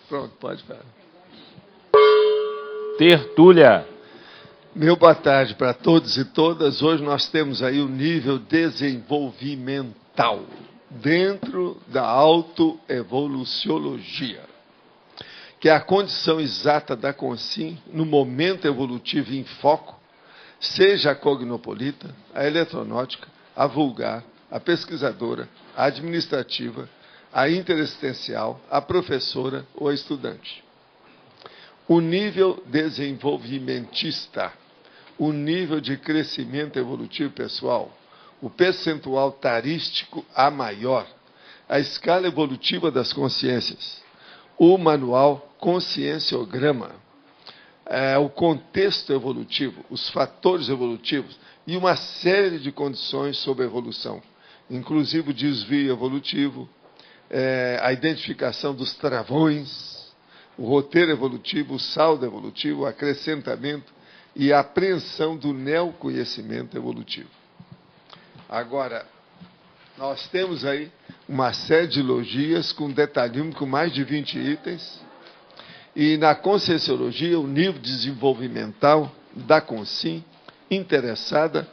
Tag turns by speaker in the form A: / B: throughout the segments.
A: Pronto, pode falar.
B: Tertúlia.
A: Meu boa tarde para todos e todas. Hoje nós temos aí o nível desenvolvimental dentro da autoevoluciologia, que é a condição exata da consciência no momento evolutivo em foco, seja a cognopolita, a eletronótica, a vulgar, a pesquisadora, a administrativa, a interexistencial, a professora ou a estudante. O nível desenvolvimentista, o nível de crescimento evolutivo pessoal, o percentual tarístico A maior, a escala evolutiva das consciências, o manual conscienciograma, o contexto evolutivo, os fatores evolutivos e uma série de condições sobre a evolução, inclusive o desvio evolutivo, a identificação dos travões, o roteiro evolutivo, o saldo evolutivo, o acrescentamento e a apreensão do neoconhecimento evolutivo. Agora, nós temos aí uma série de logias com detalhismo, com mais de 20 itens, e na conscienciologia, o nível desenvolvimental da consciência interessada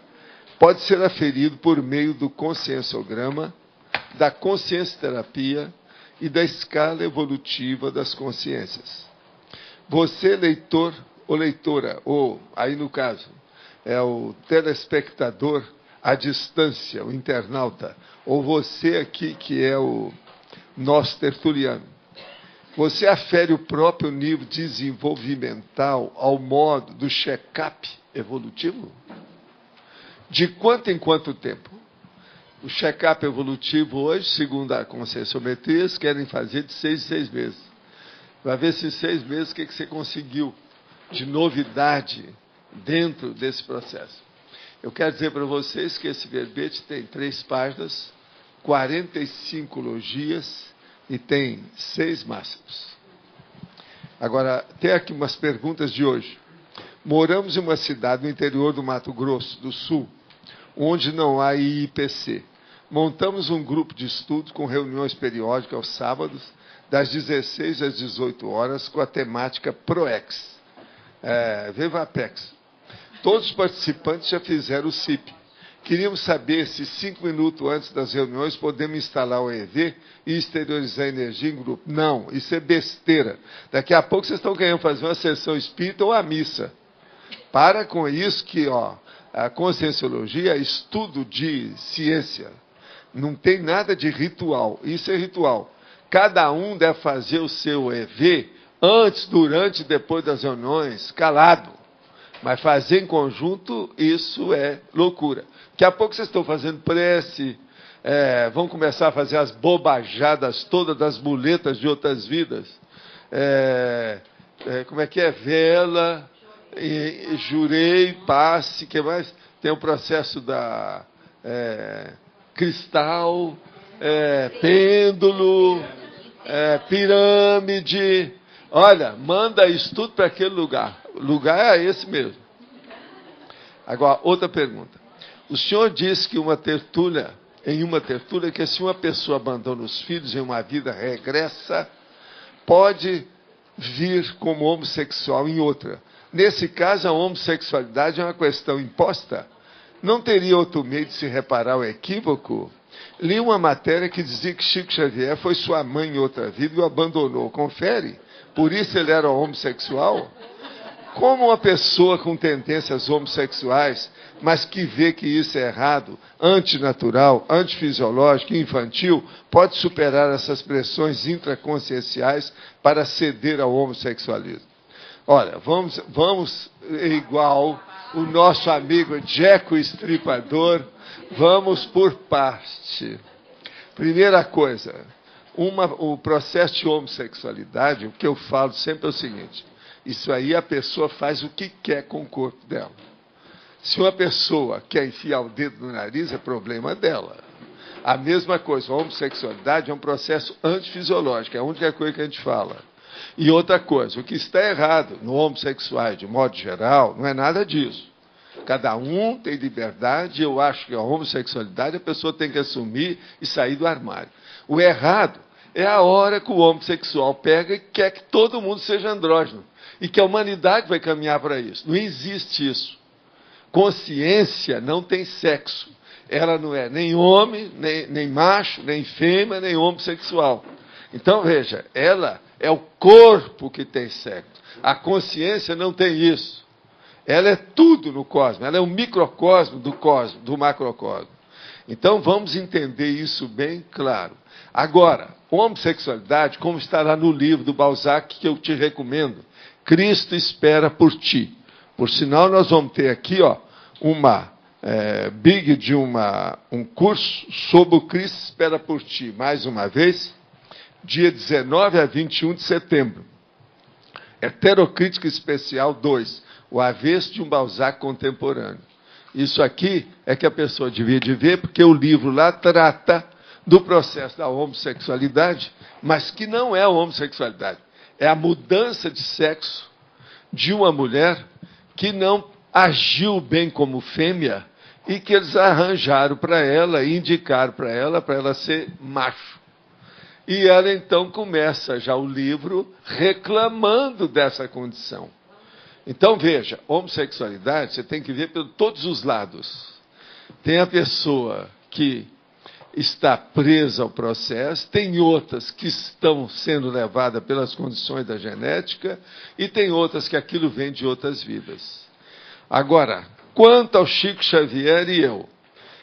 A: pode ser aferido por meio do conscienciograma, da consciência-terapia e da escala evolutiva das consciências. Você, leitor ou leitora, ou, aí no caso, é o telespectador à distância, o internauta, ou você aqui que é o nosso tertuliano, você afere o próprio nível desenvolvimental ao modo do check-up evolutivo? De quanto em quanto tempo? O check-up evolutivo hoje, segundo a conscienciometria, eles querem fazer de 6 em 6 meses. Para ver se em 6 meses o que você conseguiu de novidade dentro desse processo. Eu quero dizer para vocês que esse verbete tem 3 páginas, 45 logias e tem 6 máximos. Agora, tem aqui umas perguntas de hoje. Moramos em uma cidade no interior do Mato Grosso do Sul, onde não há IIPC. Montamos um grupo de estudo com reuniões periódicas aos sábados, das 16 às 18 horas, com a temática PROEX, VIVAPEX. Todos os participantes já fizeram o CIP. Queríamos saber se 5 minutos antes das reuniões podemos instalar o EV e exteriorizar a energia em grupo. Não, isso é besteira. Daqui a pouco vocês estão querendo fazer uma sessão espírita ou a missa. Para com isso que a conscienciologia é estudo de ciência. Não tem nada de ritual. Isso é ritual. Cada um deve fazer o seu EV antes, durante e depois das reuniões, calado. Mas fazer em conjunto, isso é loucura. Daqui a pouco vocês estão fazendo prece, vão começar a fazer as bobajadas todas das muletas de outras vidas. Como é que é? Vela, jurei, passe, que mais? Tem o processo da cristal, pêndulo, pirâmide. Olha, manda isso tudo para aquele lugar. O lugar é esse mesmo. Agora, outra pergunta. O senhor disse que em uma tertúlia, que se uma pessoa abandona os filhos em uma vida regressa, pode vir como homossexual em outra. Nesse caso, a homossexualidade é uma questão imposta. Não teria outro meio de se reparar o equívoco? Li uma matéria que dizia que Chico Xavier foi sua mãe em outra vida e o abandonou. Confere? Por isso ele era homossexual? Como uma pessoa com tendências homossexuais, mas que vê que isso é errado, antinatural, antifisiológico e infantil, pode superar essas pressões intraconscienciais para ceder ao homossexualismo? Olha, vamos igual o nosso amigo Jeco Estripador, vamos por parte. Primeira coisa, o processo de homossexualidade, o que eu falo sempre é o seguinte: isso aí a pessoa faz o que quer com o corpo dela. Se uma pessoa quer enfiar o dedo no nariz, é problema dela. A mesma coisa, a homossexualidade é um processo antifisiológico, é a única coisa que a gente fala. E outra coisa, o que está errado no homossexual, de modo geral, não é nada disso. Cada um tem liberdade, eu acho que a homossexualidade a pessoa tem que assumir e sair do armário. O errado É a hora que o homossexual pega e quer que todo mundo seja andrógeno. E que a humanidade vai caminhar para isso. Não existe isso. Consciência não tem sexo. Ela não é nem homem, nem macho, nem fêmea, nem homossexual. Então, veja, ela é o corpo que tem sexo. A consciência não tem isso. Ela é tudo no cosmos. Ela é o microcosmo do cosmos, do macrocosmo. Então, vamos entender isso bem claro. Agora, homossexualidade, como está lá no livro do Balzac, que eu te recomendo, Cristo espera por ti. Por sinal, nós vamos ter aqui uma um curso sobre o Cristo espera por ti, mais uma vez, dia 19 a 21 de setembro. Heterocrítica Especial 2, o avesso de um Balzac contemporâneo. Isso aqui é que a pessoa devia de ver, porque o livro lá trata do processo da homossexualidade, mas que não é a homossexualidade. É a mudança de sexo de uma mulher que não agiu bem como fêmea e que eles arranjaram para ela, indicaram para ela ser macho. E ela então começa já o livro reclamando dessa condição. Então veja, homossexualidade você tem que ver por todos os lados. Tem a pessoa que está presa ao processo, tem outras que estão sendo levadas pelas condições da genética e tem outras que aquilo vem de outras vidas. Agora, quanto ao Chico Xavier e eu,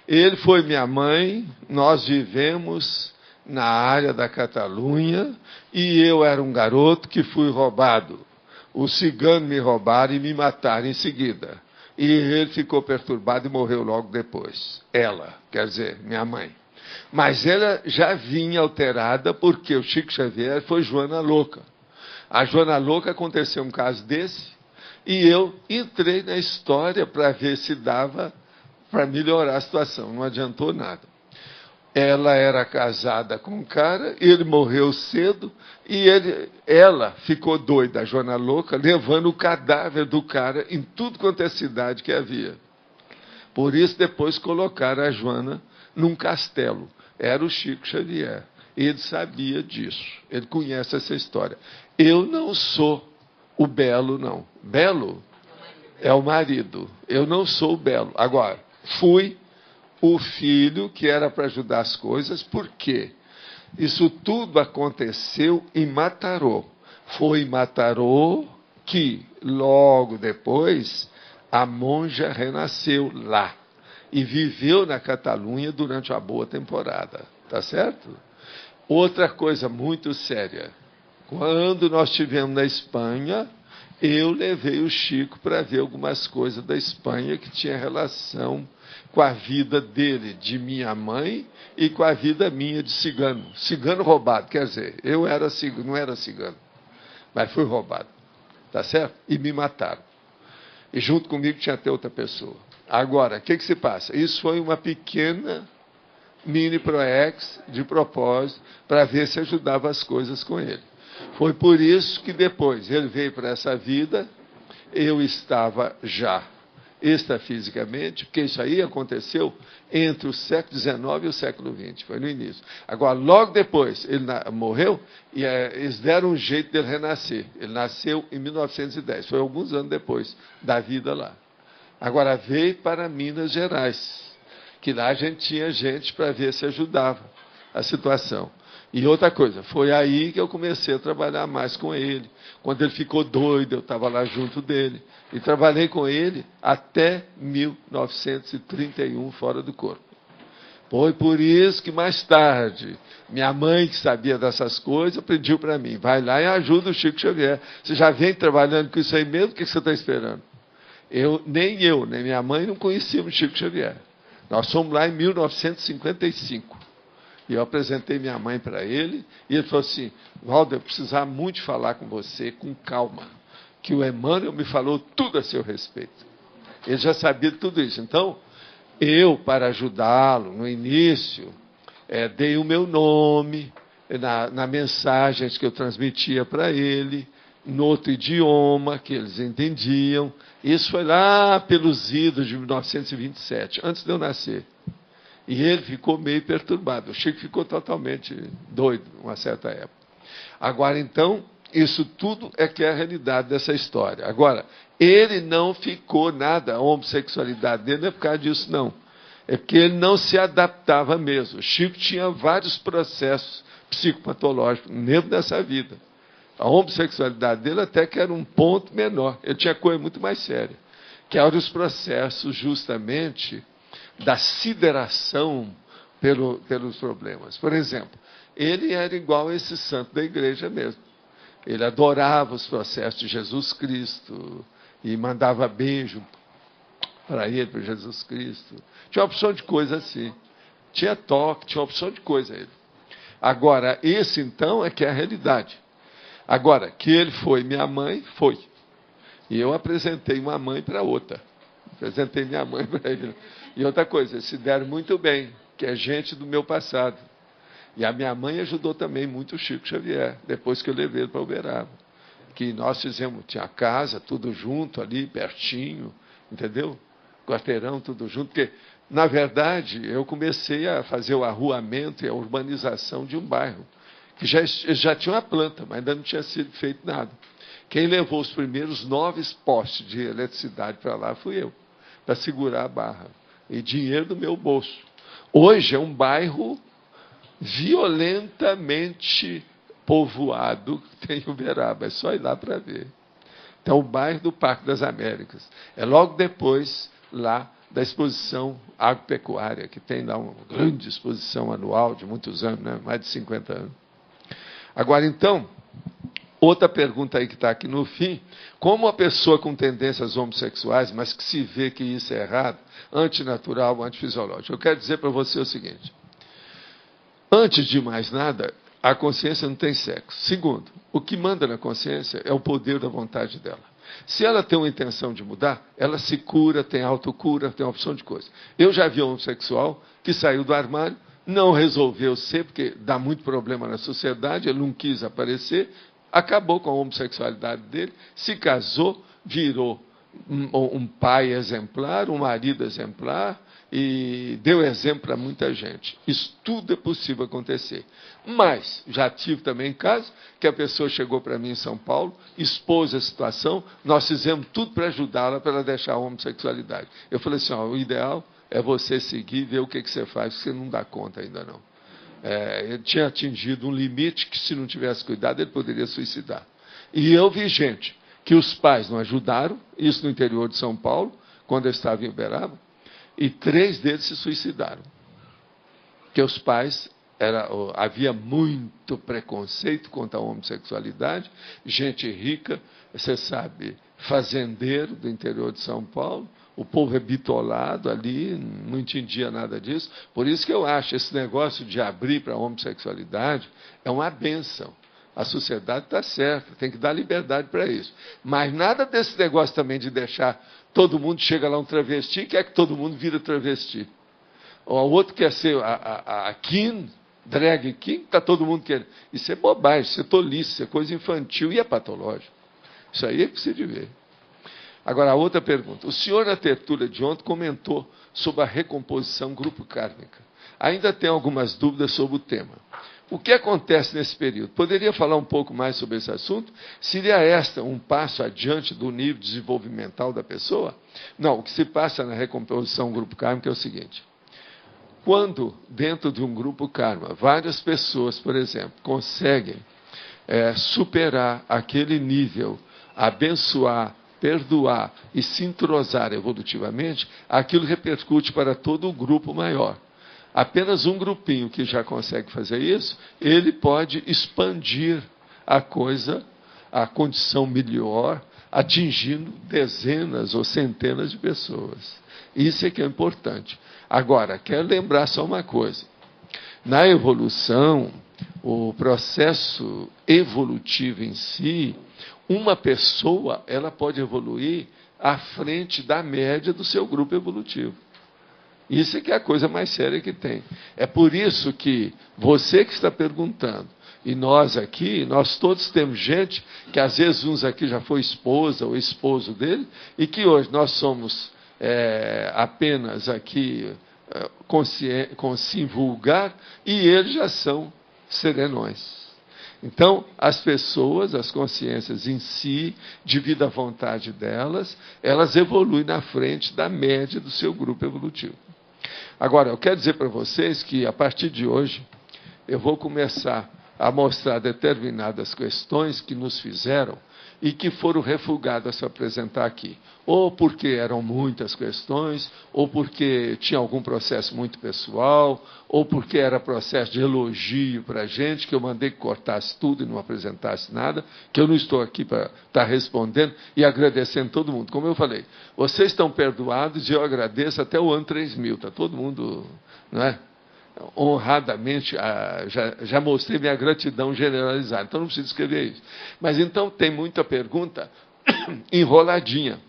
A: ele foi minha mãe, nós vivemos na área da Catalunha e eu era um garoto que fui roubado. Os ciganos me roubaram e me mataram em seguida. E ele ficou perturbado e morreu logo depois. Ela, quer dizer, minha mãe. Mas ela já vinha alterada porque o Chico Xavier foi Joana Louca. A Joana Louca aconteceu um caso desse e eu entrei na história para ver se dava para melhorar a situação. Não adiantou nada. Ela era casada com um cara, ele morreu cedo e ela ficou doida, a Joana Louca, levando o cadáver do cara em tudo quanto é cidade que havia. Por isso depois colocaram a Joana num castelo. Era o Chico Xavier. Ele sabia disso. Ele conhece essa história. Eu não sou o Belo, não. Belo é o marido. Eu não sou o Belo. Agora, fui o filho que era para ajudar as coisas. Por quê? Isso tudo aconteceu em Mataró. Foi em Mataró que, logo depois, a monja renasceu lá. E viveu na Catalunha durante uma boa temporada. Tá certo? Outra coisa muito séria. Quando nós estivemos na Espanha, eu levei o Chico para ver algumas coisas da Espanha que tinha relação com a vida dele, de minha mãe, e com a vida minha de cigano. Cigano roubado, quer dizer, eu era cigano, não era cigano, mas fui roubado. Tá certo? E me mataram. E junto comigo tinha até outra pessoa. Agora, o que se passa? Isso foi uma pequena mini proex de propósito para ver se ajudava as coisas com ele. Foi por isso que depois ele veio para essa vida, eu estava já extrafisicamente, porque isso aí aconteceu entre o século XIX e o século XX, foi no início. Agora, logo depois, ele morreu e eles deram um jeito dele renascer. Ele nasceu em 1910, foi alguns anos depois da vida lá. Agora veio para Minas Gerais, que lá a gente tinha gente para ver se ajudava a situação. E outra coisa, foi aí que eu comecei a trabalhar mais com ele. Quando ele ficou doido, eu estava lá junto dele. E trabalhei com ele até 1931, fora do corpo. Foi por isso que mais tarde, minha mãe, que sabia dessas coisas, pediu para mim, vai lá e ajuda o Chico Xavier. Você já vem trabalhando com isso aí mesmo? O que você está esperando? Nem minha mãe não conhecíamos Chico Xavier. Nós fomos lá em 1955. E eu apresentei minha mãe para ele, e ele falou assim, Walter, eu precisava muito falar com você, com calma, que o Emmanuel me falou tudo a seu respeito. Ele já sabia tudo isso. Então, eu, para ajudá-lo, no início, dei o meu nome na mensagem que eu transmitia para ele, no outro idioma que eles entendiam. Isso foi lá pelos idos de 1927, antes de eu nascer. E ele ficou meio perturbado. O Chico ficou totalmente doido, uma certa época. Agora, então, isso tudo é que é a realidade dessa história. Agora, ele não ficou nada, a homossexualidade dele não é por causa disso, não. É porque ele não se adaptava mesmo. O Chico tinha vários processos psicopatológicos mesmo nessa vida. A homossexualidade dele até que era um ponto menor. Ele tinha coisa muito mais séria, que eram os processos justamente da sideração pelos problemas. Por exemplo, ele era igual a esse santo da igreja mesmo. Ele adorava os processos de Jesus Cristo e mandava beijo para ele, para Jesus Cristo. Tinha uma opção de coisa assim. Tinha toque, tinha uma opção de coisa ele. Agora, esse então é que é a realidade. Agora, que ele foi minha mãe, foi. E eu apresentei uma mãe para outra. Apresentei minha mãe para ele. E outra coisa, eles se deram muito bem, que é gente do meu passado. E a minha mãe ajudou também muito o Chico Xavier, depois que eu levei ele para Uberaba. Que nós fizemos, tinha casa, tudo junto ali, pertinho, entendeu? Quarteirão, tudo junto. Porque, na verdade, eu comecei a fazer o arruamento e a urbanização de um bairro, que já tinha uma planta, mas ainda não tinha sido feito nada. Quem levou os primeiros 9 postes de eletricidade para lá fui eu, para segurar a barra. E dinheiro do meu bolso. Hoje é um bairro violentamente povoado que tem Uberaba. É só ir lá para ver. Então, o bairro do Parque das Américas. É logo depois, lá, da exposição agropecuária, que tem lá uma grande exposição anual de muitos anos, né? Mais de 50 anos. Agora, então, outra pergunta aí que está aqui no fim: como a pessoa com tendências homossexuais, mas que se vê que isso é errado, antinatural, antifisiológico? Eu quero dizer para você o seguinte: antes de mais nada, a consciência não tem sexo. Segundo, o que manda na consciência é o poder da vontade dela. Se ela tem uma intenção de mudar, ela se cura, tem autocura, tem uma opção de coisa. Eu já vi um homossexual que saiu do armário, não resolveu ser, porque dá muito problema na sociedade, ele não quis aparecer, acabou com a homossexualidade dele, se casou, virou um pai exemplar, um marido exemplar, e deu exemplo para muita gente. Isso tudo é possível acontecer. Mas já tive também casos que a pessoa chegou para mim em São Paulo, expôs a situação, nós fizemos tudo para ajudá-la, para ela deixar a homossexualidade. Eu falei assim: ó, o ideal é você seguir e ver o que você faz, porque você não dá conta ainda não. Ele tinha atingido um limite que, se não tivesse cuidado, ele poderia suicidar. E eu vi gente que os pais não ajudaram, isso no interior de São Paulo, quando eu estava em Uberaba, e 3 deles se suicidaram. Porque os pais, havia muito preconceito contra a homossexualidade, gente rica, você sabe, fazendeiro do interior de São Paulo, o povo é bitolado ali, não entendia nada disso. Por isso que eu acho esse negócio de abrir para a homossexualidade é uma bênção. A sociedade está certa, tem que dar liberdade para isso. Mas nada desse negócio também de deixar todo mundo, chega lá um travesti, quer que todo mundo vira travesti. Ou o outro quer ser a King, drag king, está todo mundo querendo. Isso é bobagem, isso é tolice, isso é coisa infantil e é patológico. Isso aí é que precisa de ver. Agora, a outra pergunta. O senhor, na tertúlia de ontem, comentou sobre a recomposição grupo kármica. Ainda tem algumas dúvidas sobre o tema. O que acontece nesse período? Poderia falar um pouco mais sobre esse assunto? Seria esta um passo adiante do nível desenvolvimental da pessoa? Não, o que se passa na recomposição grupo kármica é o seguinte. Quando, dentro de um grupo karma, várias pessoas, por exemplo, conseguem superar aquele nível, abençoar, perdoar e se entrosar evolutivamente, aquilo repercute para todo o grupo maior. Apenas um grupinho que já consegue fazer isso, ele pode expandir a coisa, a condição melhor, atingindo dezenas ou centenas de pessoas. Isso é que é importante. Agora, quero lembrar só uma coisa. Na evolução, o processo evolutivo em si, uma pessoa ela pode evoluir à frente da média do seu grupo evolutivo. Isso é que é a coisa mais séria que tem. É por isso que você que está perguntando, e nós aqui, nós todos temos gente que às vezes uns aqui já foi esposa ou esposo dele, e que hoje nós somos apenas aqui sim vulgar, e eles já são serenões. Então, as pessoas, as consciências em si, devido à vontade delas, elas evoluem na frente da média do seu grupo evolutivo. Agora, eu quero dizer para vocês que, a partir de hoje, eu vou começar a mostrar determinadas questões que nos fizeram e que foram refugadas para apresentar aqui. Ou porque eram muitas questões, ou porque tinha algum processo muito pessoal, ou porque era processo de elogio para a gente, que eu mandei que cortasse tudo e não apresentasse nada, que eu não estou aqui para estar respondendo e agradecendo todo mundo. Como eu falei, vocês estão perdoados e eu agradeço até o ano 3000. Está todo mundo, não é? Honradamente, já mostrei minha gratidão generalizada, então não preciso escrever isso. Mas então tem muita pergunta enroladinha.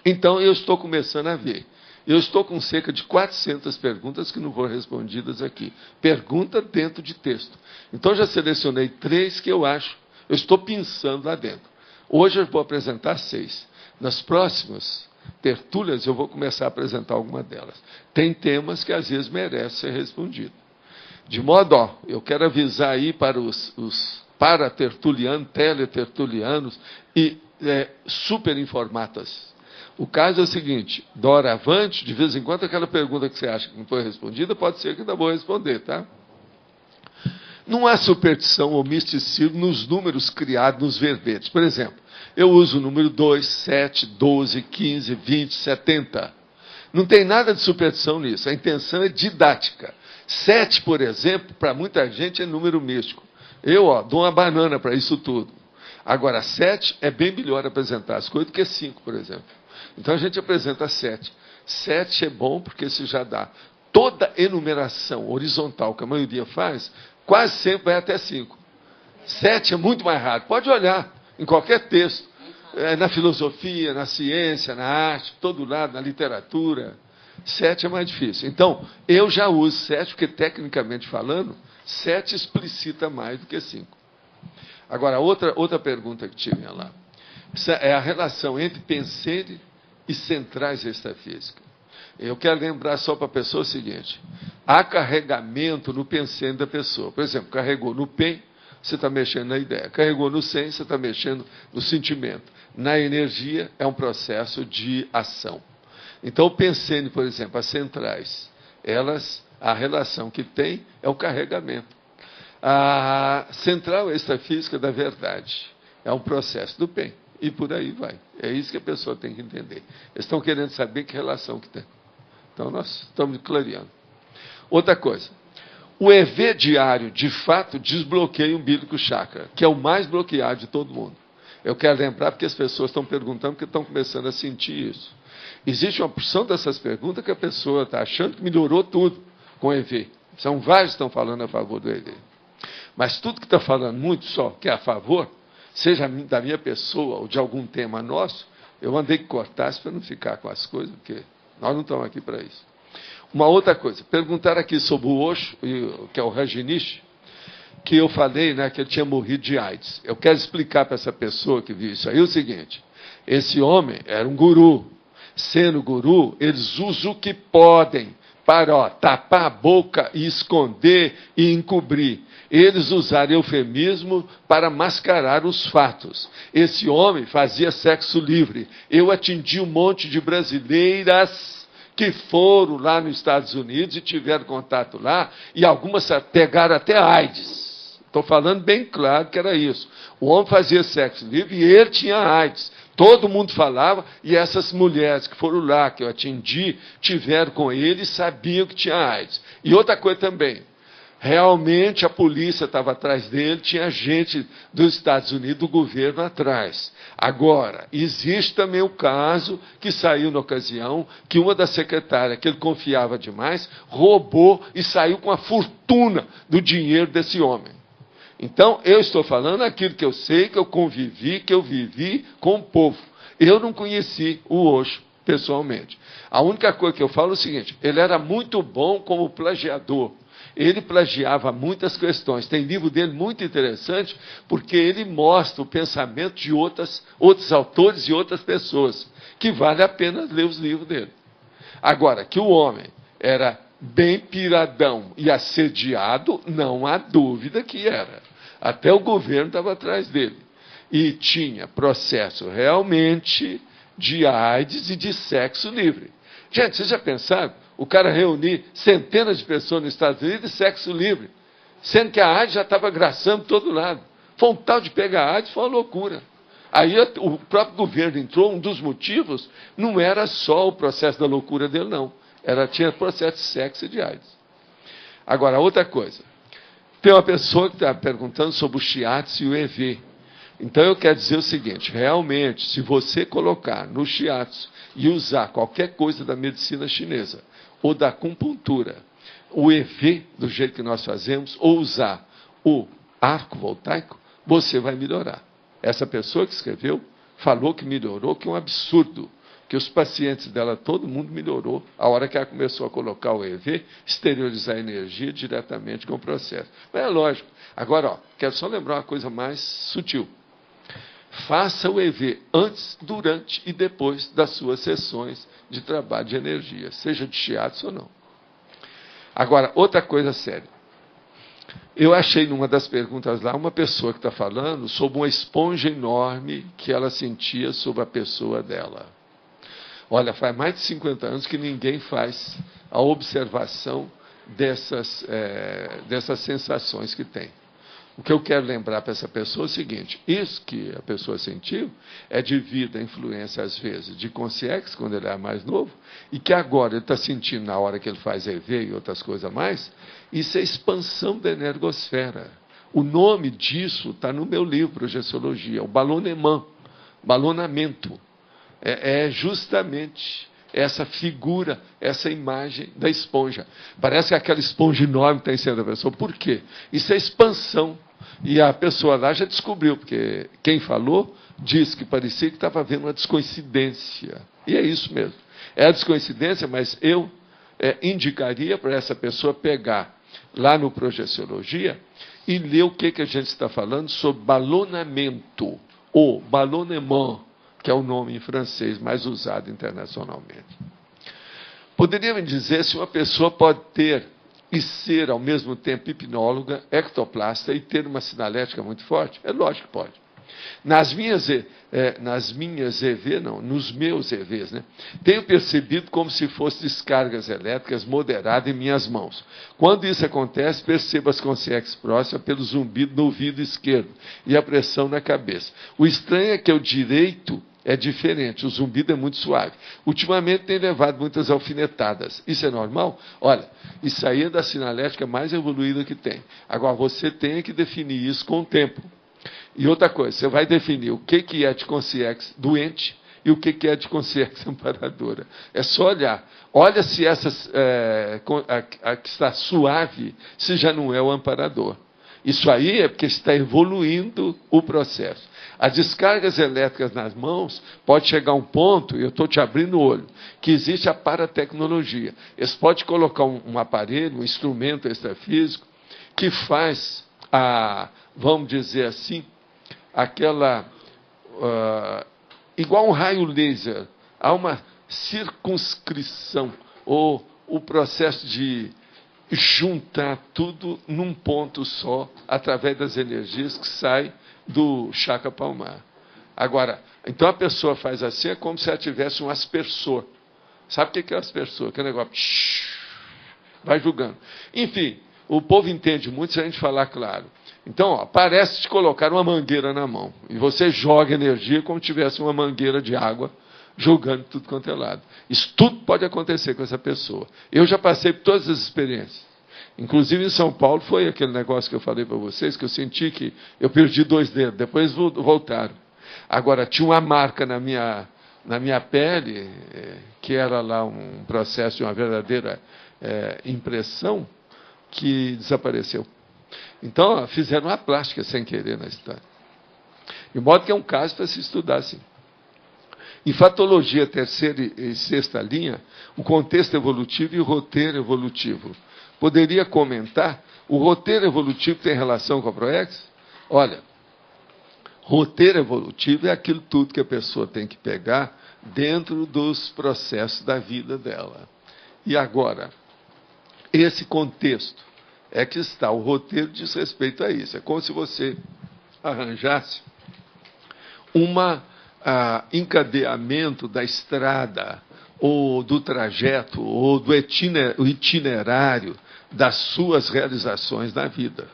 A: Então eu estou começando a ver. Eu estou com cerca de 400 perguntas que não foram respondidas aqui. Pergunta dentro de texto. Então já selecionei 3 que eu estou pensando lá dentro. Hoje eu vou apresentar 6. Nas próximas tertúlias, eu vou começar a apresentar alguma delas. Tem temas que às vezes merecem ser respondidos. De modo, eu quero avisar aí para os para-tertulianos, teletertulianos e superinformatas. O caso é o seguinte, doravante, de vez em quando, aquela pergunta que você acha que não foi respondida, pode ser que ainda vou responder, tá? Não há superstição ou misticismo nos números criados nos verbetes. Por exemplo, eu uso o número 2, 7, 12, 15, 20, 70. Não tem nada de superstição nisso. A intenção é didática. 7, por exemplo, para muita gente é número místico. Eu dou uma banana para isso tudo. Agora, 7 é bem melhor apresentar as coisas do que 5, por exemplo. Então a gente apresenta 7. 7 é bom porque isso já dá. Toda enumeração horizontal que a maioria faz, quase sempre vai até 5. 7 é muito mais raro. Pode olhar em qualquer texto. Na filosofia, na ciência, na arte, todo lado, na literatura. 7 é mais difícil. Então, eu já uso 7, porque tecnicamente falando, 7 explicita mais do que 5. Agora, outra pergunta que tinha lá. É a relação entre pensene e centrais extrafísicas. Eu quero lembrar só para a pessoa o seguinte. Há carregamento no pensene da pessoa. Por exemplo, carregou no pen, você está mexendo na ideia. Carregou no sen, você está mexendo no sentimento. Na energia, é um processo de ação. Então, o pensene, por exemplo, as centrais, a relação que tem é o carregamento. A central extrafísica da verdade é um processo do pen. E por aí vai. É isso que a pessoa tem que entender. Eles estão querendo saber que relação que tem. Então, nós estamos clareando. Outra coisa. O EV diário, de fato, desbloqueia o umbilical chakra, que é o mais bloqueado de todo mundo. Eu quero lembrar porque as pessoas estão perguntando, porque estão começando a sentir isso. Existe uma porção dessas perguntas que a pessoa está achando que melhorou tudo com o EV. São vários que estão falando a favor do EV. Mas tudo que está falando muito só que é a favor, seja da minha pessoa ou de algum tema nosso, eu mandei que cortasse para não ficar com as coisas, porque nós não estamos aqui para isso. Uma outra coisa, perguntaram aqui sobre o Osho, que é o Rajneesh, que eu falei, né, que ele tinha morrido de AIDS. Eu quero explicar para essa pessoa que viu isso aí o seguinte: esse homem era um guru. Sendo guru, eles usam o que podem para tapar a boca e esconder e encobrir. Eles usaram eufemismo para mascarar os fatos. Esse homem fazia sexo livre. Eu atendi um monte de brasileiras que foram lá nos Estados Unidos e tiveram contato lá, e algumas pegaram até AIDS. Estou falando bem claro que era isso. O homem fazia sexo livre e ele tinha AIDS. Todo mundo falava, e essas mulheres que foram lá, que eu atendi, tiveram com ele e sabiam que tinha AIDS. E outra coisa também, realmente a polícia estava atrás dele, tinha gente dos Estados Unidos, do governo atrás. Agora, existe também o caso que saiu na ocasião, que uma das secretárias, que ele confiava demais, roubou e saiu com a fortuna do dinheiro desse homem. Então, eu estou falando aquilo que eu sei, que eu convivi, que eu vivi com o povo. Eu não conheci o Osho pessoalmente. A única coisa que eu falo é o seguinte: ele era muito bom como plagiador. Ele plagiava muitas questões. Tem livro dele muito interessante, porque ele mostra o pensamento de outros autores e outras pessoas, que vale a pena ler os livros dele. Agora, que o homem era bem piradão e assediado, não há dúvida que era. Até o governo estava atrás dele. E tinha processo realmente de AIDS e de sexo livre. Gente, vocês já pensaram? O cara reunir centenas de pessoas nos Estados Unidos e sexo livre, sendo que a AIDS já estava graçando todo lado. Foi um tal de pegar AIDS, foi uma loucura. Aí o próprio governo entrou, um dos motivos não era só o processo da loucura dele, não. Tinha processo de sexo e de AIDS. Agora, outra coisa. Tem uma pessoa que está perguntando sobre o shiatsu e o EV. Então, eu quero dizer o seguinte, realmente, se você colocar no shiatsu e usar qualquer coisa da medicina chinesa, ou da acupuntura, o EV, do jeito que nós fazemos, ou usar o arco voltaico, você vai melhorar. Essa pessoa que escreveu falou que melhorou, que é um absurdo, que os pacientes dela, todo mundo melhorou, a hora que ela começou a colocar o EV, exteriorizar a energia diretamente com o processo. Mas é lógico. Agora, quero só lembrar uma coisa mais sutil. Faça o EV antes, durante e depois das suas sessões de trabalho de energia, seja de shiatsu ou não. Agora, outra coisa séria. Eu achei numa das perguntas lá uma pessoa que está falando sobre uma esponja enorme que ela sentia sobre a pessoa dela. Olha, faz mais de 50 anos que ninguém faz a observação dessas sensações que tem. O que eu quero lembrar para essa pessoa é o seguinte, isso que a pessoa sentiu é devido à influência, às vezes, de consciência, quando ele era mais novo, e que agora ele está sentindo na hora que ele faz EV e outras coisas a mais, isso é expansão da energosfera. O nome disso está no meu livro, Projeciologia, o ballonnement, ballonamento. É justamente essa figura, essa imagem da esponja. Parece que é aquela esponja enorme que está em cima da pessoa. Por quê? Isso é expansão. E a pessoa lá já descobriu, porque quem falou disse que parecia que estava vendo uma descoincidência. E é isso mesmo. É a descoincidência, mas eu indicaria para essa pessoa pegar lá no Projeciologia e ler o que a gente está falando sobre ballonamento, ou ballonnement, que é o nome em francês mais usado internacionalmente. Poderia me dizer se uma pessoa pode ter e ser, ao mesmo tempo, hipnóloga, ectoplasta e ter uma sinalética muito forte? É lógico que pode. Nos meus EVs, né, tenho percebido como se fossem descargas elétricas moderadas em minhas mãos. Quando isso acontece, percebo as consciências próximas pelo zumbido no ouvido esquerdo e a pressão na cabeça. O estranho é que o direito é diferente, o zumbido é muito suave. Ultimamente tem levado muitas alfinetadas. Isso é normal? Olha, isso aí é da sinalética mais evoluída que tem. Agora, você tem que definir isso com o tempo. E outra coisa, você vai definir o que é de consciência doente e o que é de consciência amparadora. É só olhar. Olha se essa a que está suave, se já não é o amparador. Isso aí é porque está evoluindo o processo. As descargas elétricas nas mãos pode chegar a um ponto, e eu estou te abrindo o olho, que existe a paratecnologia. Eles podem colocar um aparelho, um instrumento extrafísico, que faz vamos dizer assim, igual um raio laser, há uma circunscrição, ou o processo de juntar tudo num ponto só, através das energias que saem do chakra palmar. Agora, então a pessoa faz assim, é como se ela tivesse um aspersor. Sabe o que é aspersor? Aquele negócio, vai julgando. Enfim, o povo entende muito se a gente falar claro. Então, parece te colocar uma mangueira na mão, e você joga energia como se tivesse uma mangueira de água, jogando tudo quanto é lado. Isso tudo pode acontecer com essa pessoa. Eu já passei por todas as experiências. Inclusive em São Paulo foi aquele negócio que eu falei para vocês, que eu senti que eu perdi 2 dedos, depois voltaram. Agora, tinha uma marca na minha pele, que era lá um processo de uma verdadeira impressão, que desapareceu. Então, fizeram uma plástica sem querer na história. De modo que é um caso para se estudar assim. Em fatologia terceira e sexta linha, o contexto evolutivo e o roteiro evolutivo. Poderia comentar, o roteiro evolutivo tem relação com a ProEx? Olha, roteiro evolutivo é aquilo tudo que a pessoa tem que pegar dentro dos processos da vida dela. E agora, esse contexto é que está. O roteiro diz respeito a isso. É como se você arranjasse encadeamento da estrada, ou do trajeto, ou do itinerário das suas realizações na vida.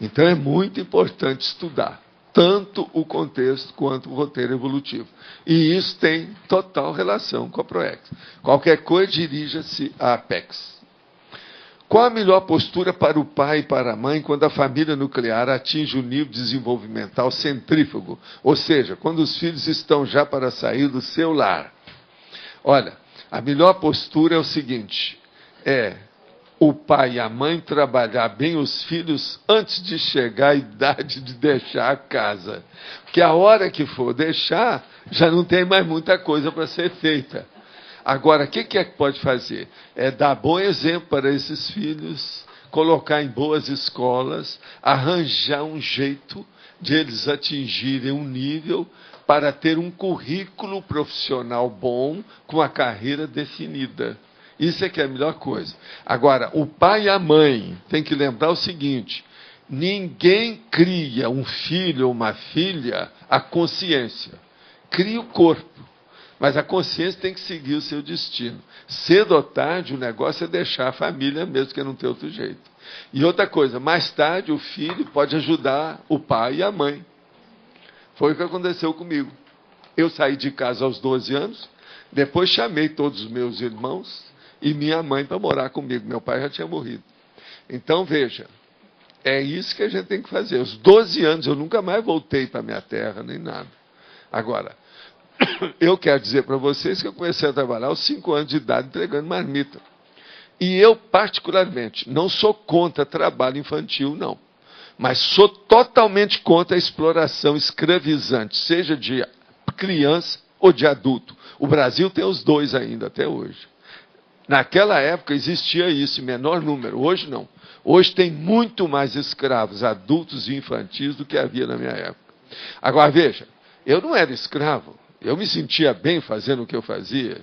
A: Então é muito importante estudar tanto o contexto quanto o roteiro evolutivo. E isso tem total relação com a PROEX. Qualquer coisa, dirija-se à Apex. Qual a melhor postura para o pai e para a mãe quando a família nuclear atinge o nível desenvolvimental centrífugo? Ou seja, quando os filhos estão já para sair do seu lar. Olha, a melhor postura é o seguinte, o pai e a mãe trabalhar bem os filhos antes de chegar à idade de deixar a casa. Porque a hora que for deixar, já não tem mais muita coisa para ser feita. Agora, o que é que pode fazer? É dar bom exemplo para esses filhos, colocar em boas escolas, arranjar um jeito de eles atingirem um nível para ter um currículo profissional bom, com a carreira definida. Isso é que é a melhor coisa. Agora, o pai e a mãe têm que lembrar o seguinte, ninguém cria um filho ou uma filha à consciência. Cria o corpo. Mas a consciência tem que seguir o seu destino. Cedo ou tarde, o negócio é deixar a família mesmo, que não tem outro jeito. E outra coisa, mais tarde o filho pode ajudar o pai e a mãe. Foi o que aconteceu comigo. Eu saí de casa aos 12 anos, depois chamei todos os meus irmãos e minha mãe para morar comigo. Meu pai já tinha morrido. Então, veja, é isso que a gente tem que fazer. Aos 12 anos, eu nunca mais voltei para a minha terra, nem nada. Agora, eu quero dizer para vocês que eu comecei a trabalhar aos 5 anos de idade entregando marmita. E eu, particularmente, não sou contra trabalho infantil, não. Mas sou totalmente contra a exploração escravizante, seja de criança ou de adulto. O Brasil tem os dois ainda, até hoje. Naquela época existia isso em menor número, hoje não. Hoje tem muito mais escravos adultos e infantis do que havia na minha época. Agora, veja, eu não era escravo. Eu me sentia bem fazendo o que eu fazia.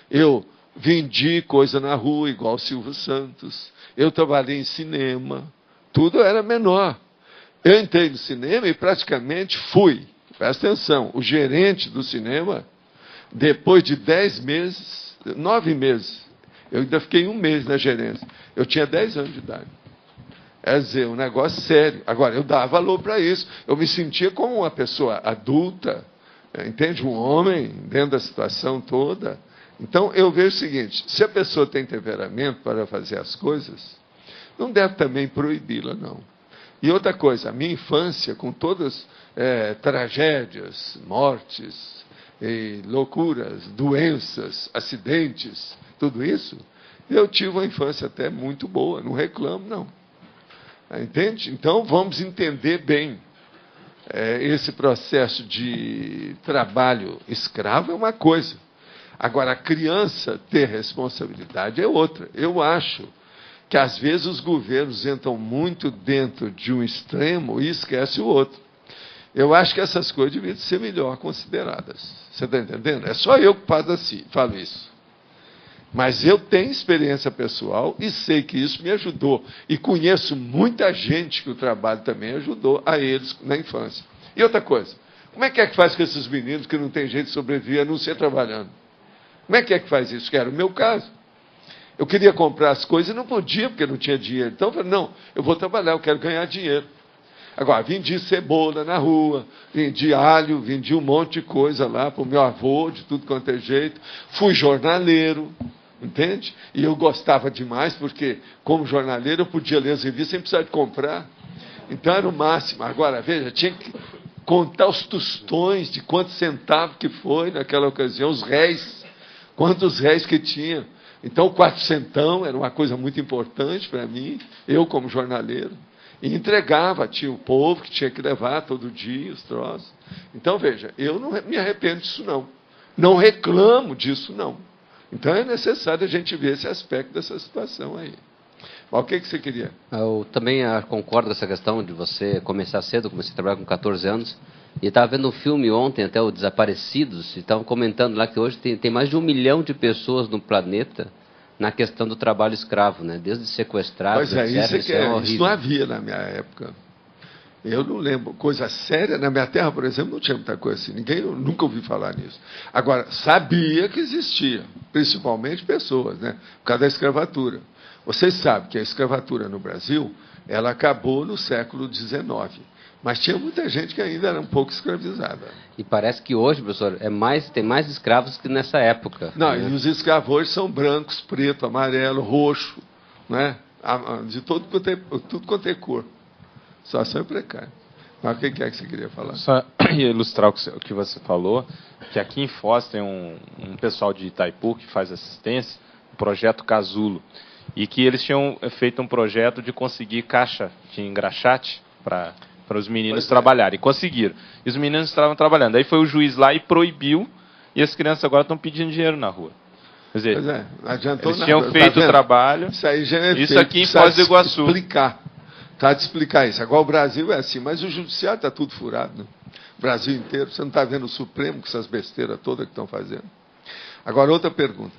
A: Eu vendi coisa na rua, igual Silvio Santos. Eu trabalhei em cinema. Tudo era menor. Eu entrei no cinema e praticamente fui, presta atenção, o gerente do cinema, depois de 10 meses, 9 meses, eu ainda fiquei 1 mês na gerência. Eu tinha 10 anos de idade. É dizer, um negócio sério. Agora, eu dava valor para isso. Eu me sentia como uma pessoa adulta, entende? Um homem dentro da situação toda. Então, eu vejo o seguinte, se a pessoa tem temperamento para fazer as coisas, não deve também proibi-la, não. E outra coisa, a minha infância, com todas tragédias, mortes, loucuras, doenças, acidentes, tudo isso, eu tive uma infância até muito boa, não reclamo, não. Entende? Então, vamos entender bem. Esse processo de trabalho escravo é uma coisa. Agora, a criança ter responsabilidade é outra. Eu acho que, às vezes, os governos entram muito dentro de um extremo e esquecem o outro. Eu acho que essas coisas deviam ser melhor consideradas. Você está entendendo? É só eu que falo isso. Mas eu tenho experiência pessoal e sei que isso me ajudou. E conheço muita gente que o trabalho também ajudou a eles na infância. E outra coisa, como é que faz com esses meninos que não tem jeito de sobreviver a não ser trabalhando? Como é que faz isso? Que era o meu caso. Eu queria comprar as coisas e não podia, porque não tinha dinheiro. Então eu falei, não, eu vou trabalhar, eu quero ganhar dinheiro. Agora, vendi cebola na rua, vendi alho, vendi um monte de coisa lá para o meu avô, de tudo quanto é jeito. Fui jornaleiro, entende? E eu gostava demais, porque como jornaleiro eu podia ler as revistas sem precisar de comprar. Então era o máximo. Agora, veja, tinha que contar os tostões de quantos centavos que foi naquela ocasião, os réis, quantos réis que tinha. Então, o 400 era uma coisa muito importante para mim, eu como jornaleiro. E entregava, tinha o povo que tinha que levar todo dia os troços. Então, veja, eu não me arrependo disso, não. Não reclamo disso, não. Então, é necessário a gente ver esse aspecto dessa situação aí. Mas o que você queria?
B: Eu também concordo com essa questão de você começar cedo. Comecei a trabalhar com 14 anos. E estava vendo um filme ontem, até o Desaparecidos, e estavam comentando lá que hoje tem mais de 1 milhão de pessoas no planeta, na questão do trabalho escravo, né? Desde sequestrados,
A: Pois é,
B: etc.
A: isso não havia na minha época. Eu não lembro. Coisa séria, na minha terra, por exemplo, não tinha muita coisa assim. Eu nunca ouvi falar nisso. Agora, sabia que existia, principalmente pessoas, né? Por causa da escravatura. Vocês sabem que a escravatura no Brasil, ela acabou no século XIX. Mas tinha muita gente que ainda era um pouco escravizada.
B: E parece que hoje, professor, tem mais escravos que nessa época.
A: Não,
B: né?
A: E os escravos hoje são brancos, preto, amarelo, roxo, né? De tudo quanto é cor. A situação é precária. Mas o que é que você queria falar?
C: Só ilustrar o que você falou, que aqui em Foz tem um pessoal de Itaipu que faz assistência, o projeto Casulo, e que eles tinham feito um projeto de conseguir caixa de engraxate para os meninos trabalharem. E conseguiram. E os meninos estavam trabalhando. Aí foi o juiz lá e proibiu, e as crianças agora estão pedindo dinheiro na rua. Quer dizer,
A: não adiantou
C: eles tinham feito o trabalho.
A: Isso aí já é
C: isso aqui em Foz do Iguaçu.
A: Tá de explicar isso. Agora o Brasil é assim, mas o judiciário está tudo furado. Né? O Brasil inteiro. Você não está vendo o Supremo com essas besteiras todas que estão fazendo? Agora, outra pergunta.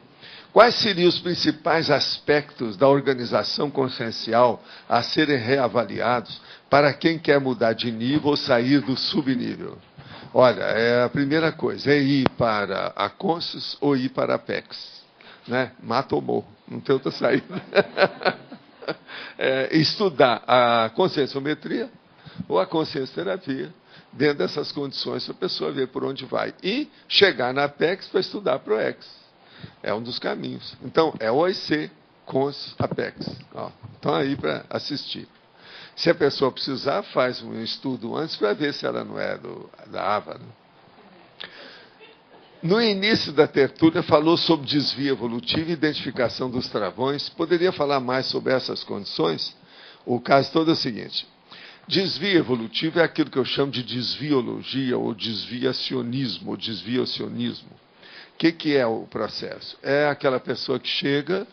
A: Quais seriam os principais aspectos da organização consciencial a serem reavaliados para quem quer mudar de nível ou sair do subnível? Olha, a primeira coisa é ir para a Consciência ou ir para a PEX. Né? Mata ou morro. Não tem outra saída. Estudar a conscienciometria ou a consciencioterapia dentro dessas condições para a pessoa ver por onde vai. E chegar na PEX para estudar ProEx. É um dos caminhos. Então, é OIC, Consciência, Apex. Estão aí para assistir. Se a pessoa precisar, faz um estudo antes para ver se ela não é da AVA. Né? No início da tertúlia, falou sobre desvio evolutivo e identificação dos travões. Poderia falar mais sobre essas condições? O caso todo é o seguinte. Desvio evolutivo é aquilo que eu chamo de desviologia, ou desviacionismo, ou desviacionismo. O que é o processo? É aquela pessoa que chega,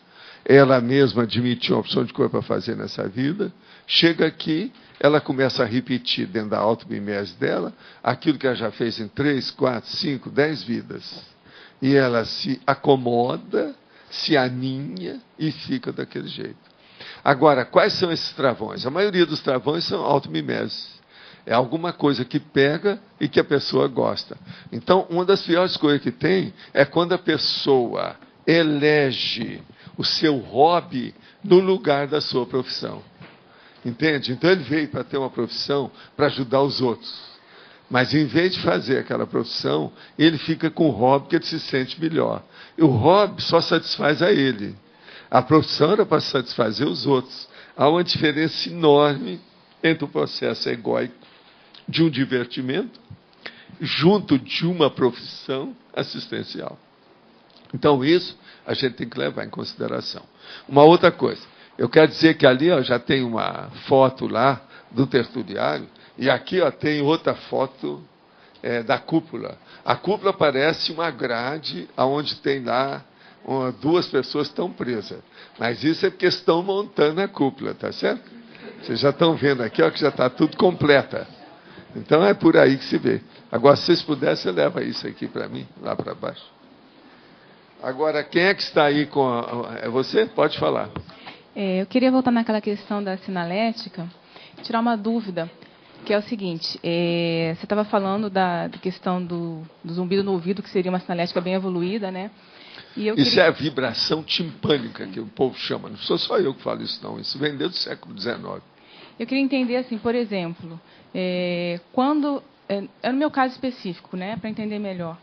A: ela mesma admitiu uma opção de coisa para fazer nessa vida, chega aqui, ela começa a repetir dentro da auto-mimese dela aquilo que ela já fez em 3, 4, 5, 10 vidas. E ela se acomoda, se aninha e fica daquele jeito. Agora, quais são esses travões? A maioria dos travões são auto-mimese. É alguma coisa que pega e que a pessoa gosta. Então, uma das piores coisas que tem é quando a pessoa elege o seu hobby no lugar da sua profissão. Entende? Então, ele veio para ter uma profissão para ajudar os outros. Mas, em vez de fazer aquela profissão, ele fica com o hobby que ele se sente melhor. E o hobby só satisfaz a ele. A profissão era para satisfazer os outros. Há uma diferença enorme entre o processo egóico de um divertimento junto de uma profissão assistencial. Então, isso a gente tem que levar em consideração. Uma outra coisa, eu quero dizer que ali já tem uma foto lá do tertuliário, e aqui tem outra foto da cúpula. A cúpula parece uma grade onde tem lá duas pessoas que estão presas. Mas isso é porque estão montando a cúpula, tá certo? Vocês já estão vendo aqui que já está tudo completa. Então é por aí que se vê. Agora, se vocês pudessem, você leva isso aqui para mim, lá para baixo. Agora, quem é que está aí com é você? Pode falar.
D: Eu queria voltar naquela questão da sinalética, tirar uma dúvida, que é o seguinte, você estava falando da questão do zumbido no ouvido, que seria uma sinalética bem evoluída, né?
A: Isso é a vibração timpânica, que o povo chama. Não sou só eu que falo isso, não. Isso vem desde o século XIX. Eu
D: queria entender, assim, por exemplo, quando... no meu caso específico, né, para entender melhor.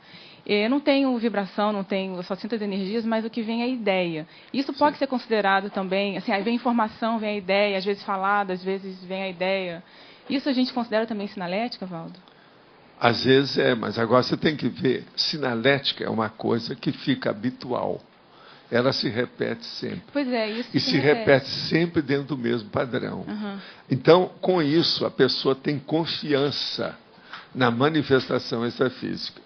D: Eu não tenho vibração, eu só sinto as energias, mas o que vem é a ideia. Isso pode ser considerado também, assim, aí vem informação, vem a ideia, às vezes falada, às vezes vem a ideia. Isso a gente considera também sinalética, Valdo?
A: Às vezes mas agora você tem que ver, sinalética é uma coisa que fica habitual. Ela se repete sempre.
D: Pois é, isso
A: e se repete sempre dentro do mesmo padrão.
D: Uhum.
A: Então, com isso, a pessoa tem confiança na manifestação extrafísica.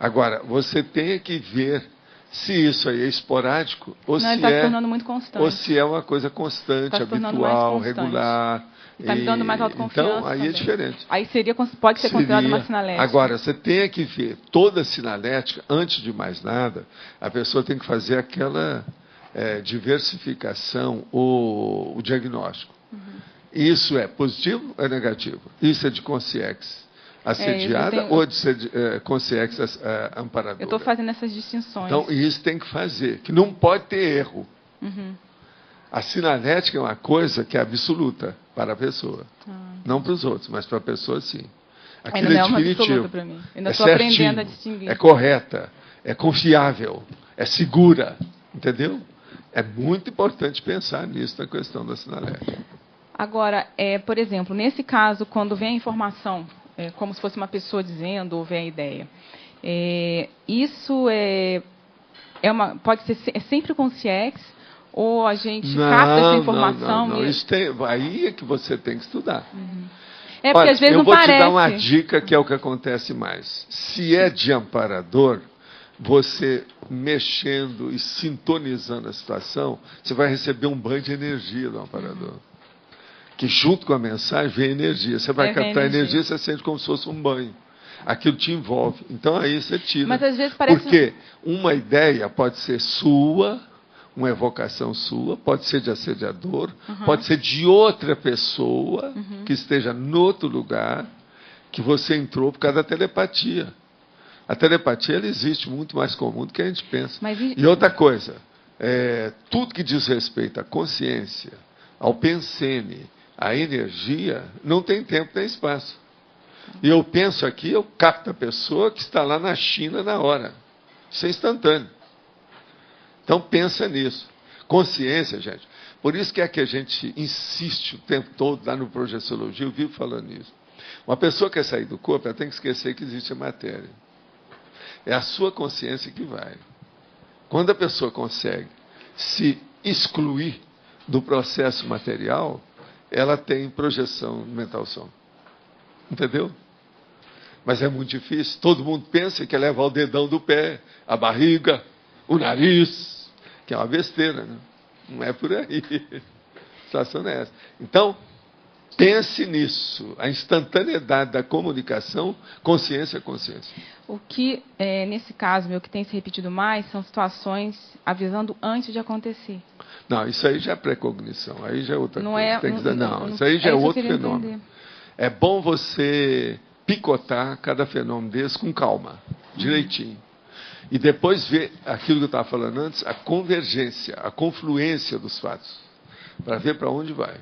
A: Agora, você tem que ver se isso aí é esporádico ou
D: se está se tornando muito constante.
A: Ou se é uma coisa constante, habitual, regular.
D: Está me dando mais autoconfiança.
A: Então, aí também é diferente.
D: Aí pode ser considerado uma sinalética.
A: Agora, você tem que ver toda sinalética, antes de mais nada, a pessoa tem que fazer diversificação o diagnóstico. Isso é positivo ou é negativo? Isso é de consciência assediada ou de consciência amparadora?
D: Eu estou fazendo essas distinções.
A: Então, isso tem que fazer, que não pode ter erro. A sinalética é uma coisa que é absoluta para a pessoa. Não para os outros, mas para a pessoa, sim. Aquilo
D: não
A: é
D: é uma
A: definitivo.
D: absoluta para mim. Ainda estou
A: certinho,
D: aprendendo a distinguir.
A: é correta, é confiável, é segura. Entendeu? É muito importante pensar nisso na questão da sinalética.
D: Agora, por exemplo, nesse caso, quando vem a informação, como se fosse uma pessoa dizendo, ou vem a ideia, isso pode ser sempre consciex, ou a gente capta essa informação?
A: Não. Isso aí é que você tem que estudar.
D: Porque
A: olha,
D: às vezes
A: eu
D: não parece.
A: vou te dar uma dica que é o que acontece mais. Se é de amparador, você mexendo e sintonizando a situação, você vai receber um banho de energia do amparador. Que junto com a mensagem vem energia. Você vai captar energia, você sente como se fosse um banho. Aquilo te envolve. Então aí você tira.
D: Mas às vezes parece...
A: Porque uma ideia pode ser sua, uma evocação sua, pode ser de assediador, pode ser de outra pessoa que esteja em outro lugar, que você entrou por causa da telepatia. A telepatia ela existe muito mais comum do que a gente pensa. E outra coisa, tudo que diz respeito à consciência, ao pensene, à energia, não tem tempo nem espaço. E eu penso aqui, eu capto a pessoa que está lá na China na hora. Isso é instantâneo. Então pensa nisso. Consciência, gente. Por isso que é que a gente insiste o tempo todo lá no Projeciologia, eu vivo falando nisso. Uma pessoa que quer sair do corpo, ela tem que esquecer que existe a matéria. É a sua consciência que vai. Quando a pessoa consegue se excluir do processo material, ela tem projeção no mental som. Entendeu? Mas é muito difícil. Todo mundo pensa que é levar o dedão do pé, a barriga, o nariz, que é uma besteira, né? Não é por aí. A situação é essa. Então, pense nisso. A instantaneidade da comunicação, consciência é consciência.
D: O que, nesse caso, meu, que tem se repetido mais, são situações avisando antes de acontecer.
A: Não, isso aí já é precognição. Aí já é outra
D: não
A: coisa. Isso aí já é outro fenômeno. Entender. É bom você picotar cada fenômeno desse com calma, direitinho. E depois ver aquilo que eu estava falando antes, a convergência, a confluência dos fatos, para ver para onde vai.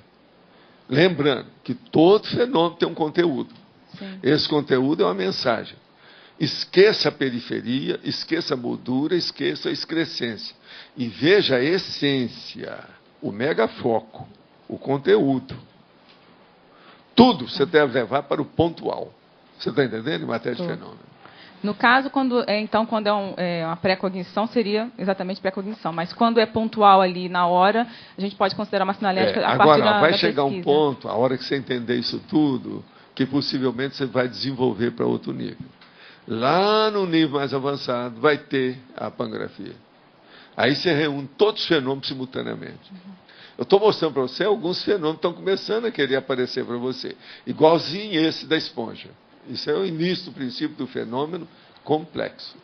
A: Lembrando que todo fenômeno tem um conteúdo.
D: Sim.
A: Esse conteúdo é uma mensagem. Esqueça a periferia, esqueça a moldura, esqueça a excrescência. E veja a essência, o megafoco, o conteúdo. Tudo você deve levar para o pontual. Você está entendendo? Em matéria de fenômeno.
D: No caso, quando é uma pré-cognição, seria exatamente pré-cognição. Mas quando é pontual ali na hora, a gente pode considerar uma sinalética a partir da
A: vai chegar
D: pesquisa.
A: Um ponto, a hora que você entender isso tudo, que possivelmente você vai desenvolver para outro nível. Lá no nível mais avançado, vai ter a pangrafia. Aí você reúne todos os fenômenos simultaneamente. Eu estou mostrando para você, alguns fenômenos estão começando a querer aparecer para você. Igualzinho esse da esponja. Isso é o início do princípio do fenômeno complexo.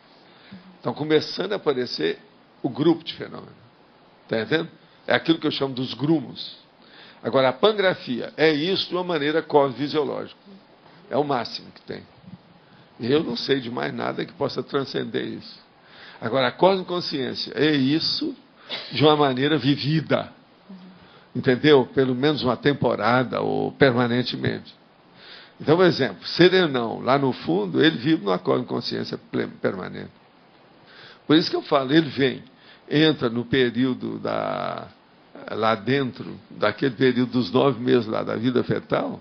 A: Estão começando a aparecer o grupo de fenômenos. Está entendendo? É aquilo que eu chamo dos grumos. Agora, a pangrafia é isso de uma maneira cosmofisiológica. É o máximo que tem. E eu não sei de mais nada que possa transcender isso. Agora, a cosmoconsciência é isso de uma maneira vivida. Entendeu? Pelo menos uma temporada ou permanentemente. Então, por exemplo, Serenão, lá no fundo, ele vive numa cosmoconsciência permanente. Por isso que eu falo, ele vem, entra no período lá dentro, daquele período dos 9 meses lá da vida fetal,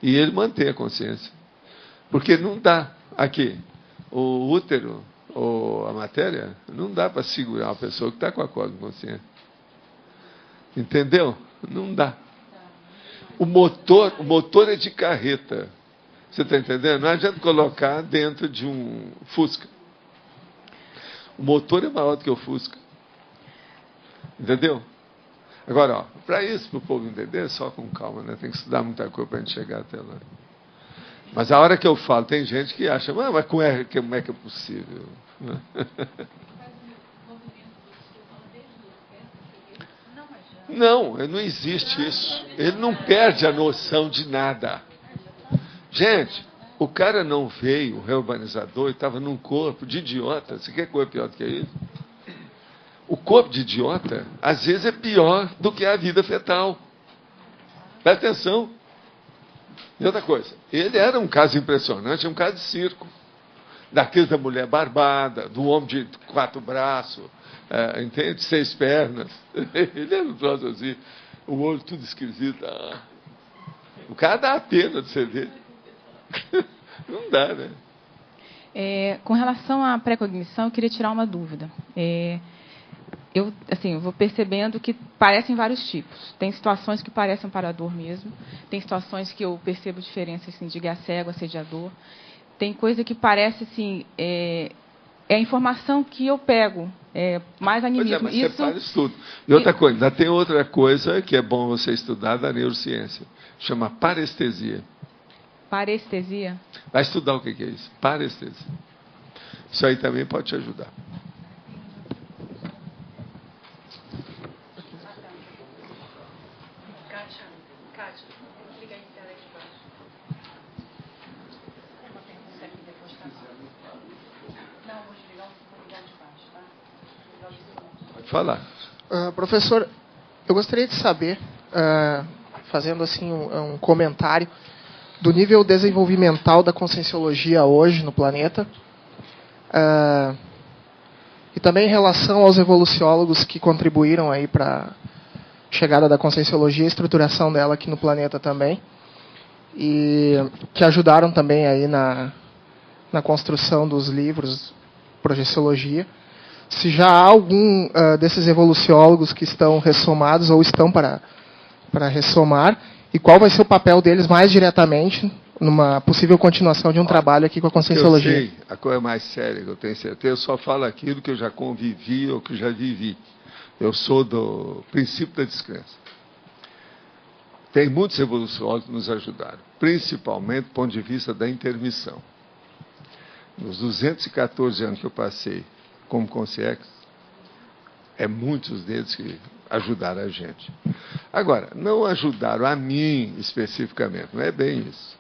A: e ele mantém a consciência. Porque não dá, aqui, o útero, ou a matéria, não dá para segurar uma pessoa que está com a cosmoconsciência. Entendeu? Não dá. O motor é de carreta. Você está entendendo? Não adianta colocar dentro de um Fusca. O motor é maior do que o Fusca. Entendeu? Agora, para isso, para o povo entender, só com calma, né? Tem que estudar muita coisa para a gente chegar até lá. Mas a hora que eu falo, tem gente que acha, mas como é que é possível? Não existe isso. Ele não perde a noção de nada. Gente, o cara não veio, o reurbanizador, e estava num corpo de idiota. Você quer coisa pior do que isso? O corpo de idiota, às vezes, é pior do que a vida fetal. Presta atenção. E outra coisa, ele era um caso impressionante, um caso de circo. Daquele da mulher barbada, do homem de 4 braços, entende? 6 pernas. Ele era um troço assim, o olho tudo esquisito. O cara dá a pena de você ver. Não dá, né?
D: Com relação à pré-cognição, eu queria tirar uma dúvida. Eu vou percebendo que parecem vários tipos. Tem situações que parecem amparador mesmo. Tem situações que eu percebo diferença assim, de guia cego, assediador. Tem coisa que parece assim, é a informação que eu pego, mais animismo.
A: Mas isso separa isso tudo. E outra coisa, ainda tem outra coisa que é bom você estudar da neurociência. Chama parestesia.
D: Parestesia?
A: Vai estudar o que é isso. Parestesia. Isso aí também pode te ajudar.
E: Kátia, liga aí tela aqui embaixo. Não, vou desligar de baixo, tá?
A: Pode falar.
F: Professor, eu gostaria de saber, fazendo assim um comentário do nível desenvolvimental da conscienciologia hoje no planeta, e também em relação aos evoluciólogos que contribuíram aí para a chegada da conscienciologia e a estruturação dela aqui no planeta também, e que ajudaram também aí na construção dos livros Projeciologia. Se já há algum desses evoluciólogos que estão ressomados ou estão para ressomar, e qual vai ser o papel deles mais diretamente numa possível continuação de um trabalho aqui com a conscienciologia?
A: Eu sei, a coisa mais séria que eu tenho certeza, eu só falo aquilo que eu já convivi ou que já vivi. Eu sou do princípio da descrença. Tem muitos evoluciólogos que nos ajudaram, principalmente do ponto de vista da intermissão. Nos 214 anos que eu passei como consciex, muitos deles que ajudaram a gente. Agora, não ajudaram a mim especificamente, não é bem isso.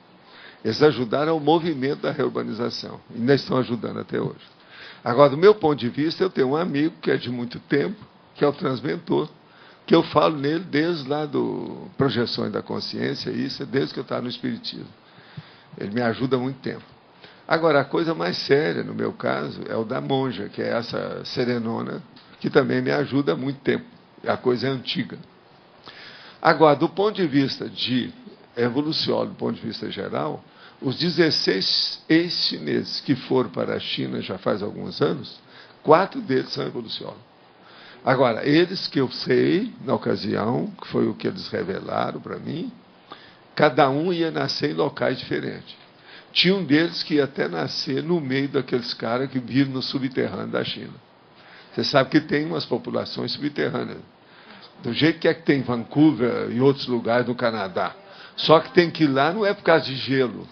A: Eles ajudaram o movimento da reurbanização, e ainda estão ajudando até hoje. Agora, do meu ponto de vista, eu tenho um amigo que é de muito tempo, que é o transmentor, que eu falo nele desde lá do Projeções da Consciência, isso é desde que eu estava no Espiritismo. Ele me ajuda há muito tempo. Agora, a coisa mais séria, no meu caso, é o da monja, que é essa serenona, que também me ajuda há muito tempo. A coisa é antiga. Agora, do ponto de vista de evoluciólogo, do ponto de vista geral, os 16 ex-chineses que foram para a China já faz alguns anos, 4 deles são evoluciólogos. Agora, eles que eu sei, na ocasião, que foi o que eles revelaram para mim, cada um ia nascer em locais diferentes. Tinha um deles que ia até nascer no meio daqueles caras que vivem no subterrâneo da China. Você sabe que tem umas populações subterrâneas. Do jeito que tem Vancouver e outros lugares do Canadá. Só que tem que ir lá não é por causa de gelo.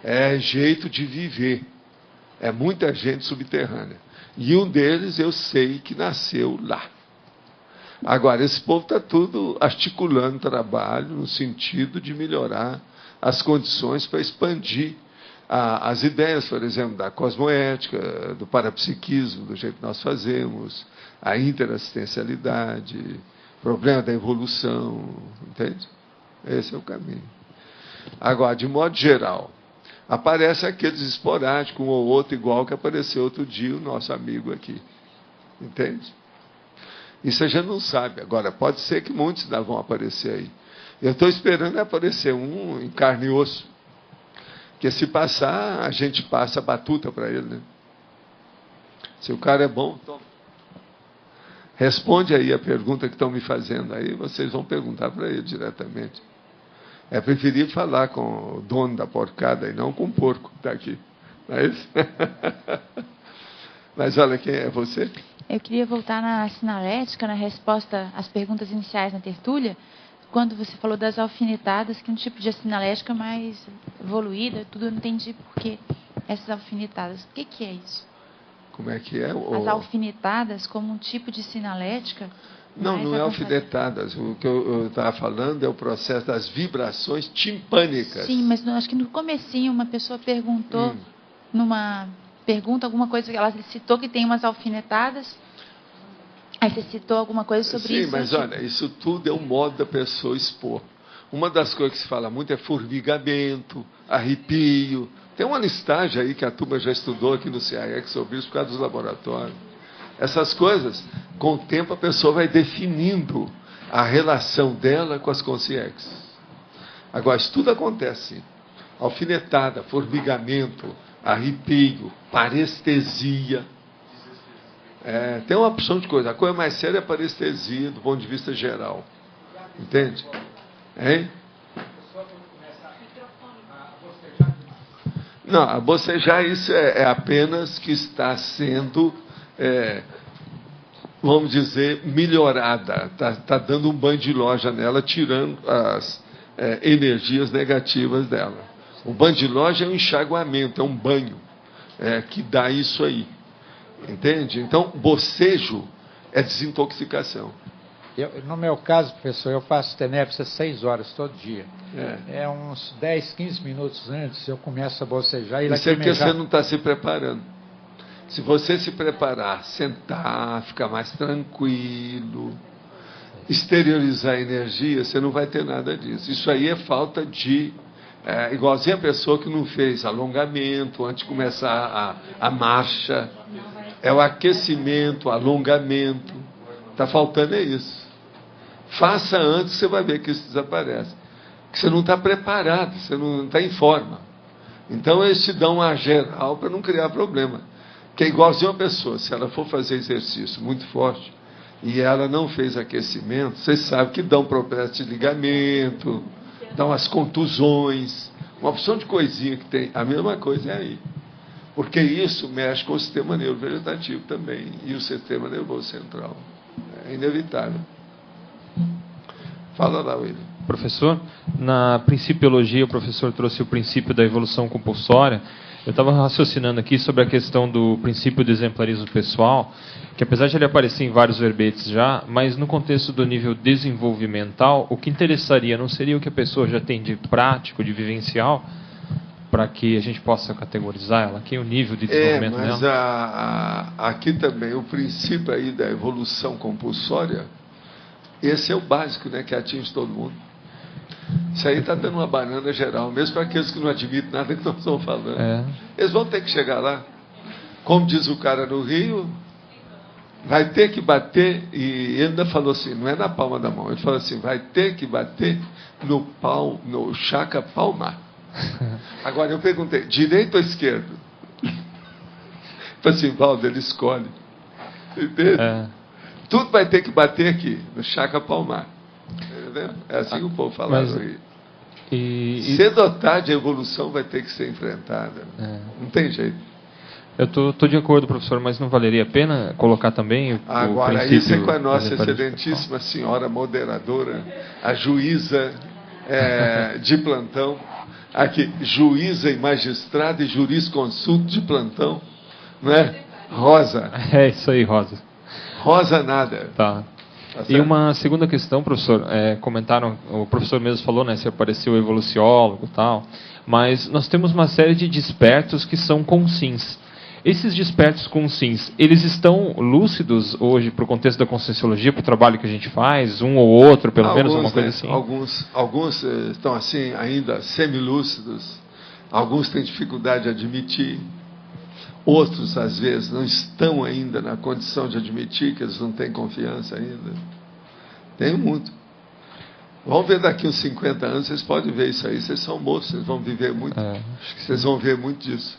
A: É jeito de viver. É muita gente subterrânea. E um deles eu sei que nasceu lá. Agora, esse povo está tudo articulando trabalho no sentido de melhorar as condições para expandir as ideias, por exemplo, da cosmoética, do parapsiquismo, do jeito que nós fazemos, a interassistencialidade, problema da evolução, entende? Esse é o caminho. Agora, de modo geral, aparece aqueles esporádicos, um ou outro, igual que apareceu outro dia o nosso amigo aqui. Entende? Isso a gente não sabe. Agora, pode ser que muitos ainda vão aparecer aí. Eu estou esperando aparecer um em carne e osso. Porque se passar, a gente passa a batuta para ele, né? Se o cara é bom, toma. Responde aí a pergunta que estão me fazendo aí, vocês vão perguntar para ele diretamente. É preferível falar com o dono da porcada e não com o porco que está aqui. Não é isso? Mas olha, quem é você?
E: Eu queria voltar na sinalética, na resposta às perguntas iniciais na tertúlia, quando você falou das alfinetadas, que é um tipo de sinalética mais evoluída, tudo, eu não entendi por que essas alfinetadas. O que é isso?
A: Como é que é?
E: As alfinetadas como um tipo de sinalética?
A: Não, não é alfinetadas. O que eu estava falando é o processo das vibrações timpânicas.
E: Sim, mas acho que no comecinho uma pessoa perguntou, numa pergunta, alguma coisa, ela citou que tem umas alfinetadas. Aí você citou alguma coisa sobre isso?
A: Sim, mas olha, isso tudo é um modo da pessoa expor. Uma das coisas que se fala muito é formigamento, arrepio. Tem uma listagem aí que a turma já estudou aqui no CAEC sobre isso por causa dos laboratórios. Essas coisas, com o tempo a pessoa vai definindo a relação dela com as consciências. Agora, isso tudo acontece. Alfinetada, formigamento, arrepio, parestesia. Tem uma opção de coisa. A coisa mais séria é a parestesia, do ponto de vista geral. Entende? Hein? Não, a bocejar, isso é apenas que está sendo, vamos dizer, melhorada. Está dando um banho de loja nela, tirando as energias negativas dela. O banho de loja é um enxaguamento, é um banho que dá isso aí. Entende? Então, bocejo é desintoxicação.
G: No meu caso, professor, eu faço TENEPS 6 horas todo dia. Uns 10, 15 minutos antes eu começo a bocejar.
A: Isso é porque você não está se preparando. Se você se preparar, sentar, ficar mais tranquilo, exteriorizar a energia, você não vai ter nada disso. Isso aí é falta de... igualzinho a pessoa que não fez alongamento antes de começar a marcha. É o aquecimento, o alongamento. Está faltando isso. Faça antes, você vai ver que isso desaparece. Porque você não está preparado, você não está em forma. Então eles te dão uma geral para não criar problema. Que é igualzinho a pessoa, se ela for fazer exercício muito forte e ela não fez aquecimento, vocês sabem que dão problema de ligamento, dão as contusões, uma opção de coisinha que tem. A mesma coisa é aí. Porque isso mexe com o sistema neurovegetativo também e o sistema nervoso central. É inevitável. Fala lá, William.
C: Professor, na principiologia o professor trouxe o princípio da evolução compulsória. Eu estava raciocinando aqui sobre a questão do princípio do exemplarismo pessoal, que apesar de ele aparecer em vários verbetes já, mas no contexto do nível desenvolvimental, o que interessaria não seria o que a pessoa já tem de prático, de vivencial, para que a gente possa categorizar ela aqui, o nível de desenvolvimento
A: mas
C: dela?
A: Aqui também, o princípio aí da evolução compulsória, esse é o básico, né, que atinge todo mundo. Isso aí está dando uma banana geral, mesmo para aqueles que não admitem nada que nós estamos falando. Eles vão ter que chegar lá. Como diz o cara no Rio, vai ter que bater, e ele ainda falou assim, não é na palma da mão, ele falou assim, vai ter que bater no chaca palmar. Agora eu perguntei, direito ou esquerdo? Falei assim, Valdo, ele escolhe. Entende? Tudo vai ter que bater aqui, no chaca palmar. Entendeu? É assim que o povo fala no Rio. Cedo ou tarde a evolução vai ter que ser enfrentada. Não tem jeito.
C: Eu estou de acordo, professor, mas não valeria a pena colocar também o
A: Agora,
C: princípio...
A: isso é com a nossa excelentíssima senhora moderadora, a juíza de plantão, aqui, juíza e magistrada e jurisconsulto de plantão, não é? Rosa.
C: É isso aí, Rosa.
A: Rosa nada.
C: Tá. E uma segunda questão, professor, comentaram, o professor mesmo falou, né, se apareceu o evoluciólogo e tal, mas nós temos uma série de despertos que são conscientes. Esses despertos conscientes, eles estão lúcidos hoje para o contexto da conscienciologia, para o trabalho que a gente faz, um ou outro, pelo menos, uma coisa assim?
A: Alguns estão assim, ainda semilúcidos, alguns têm dificuldade de admitir, outros, às vezes, não estão ainda na condição de admitir que eles não têm confiança ainda. Tem muito. Vamos ver daqui uns 50 anos, vocês podem ver isso aí, vocês são moços, vocês vão viver muito. Vocês vão ver muito disso.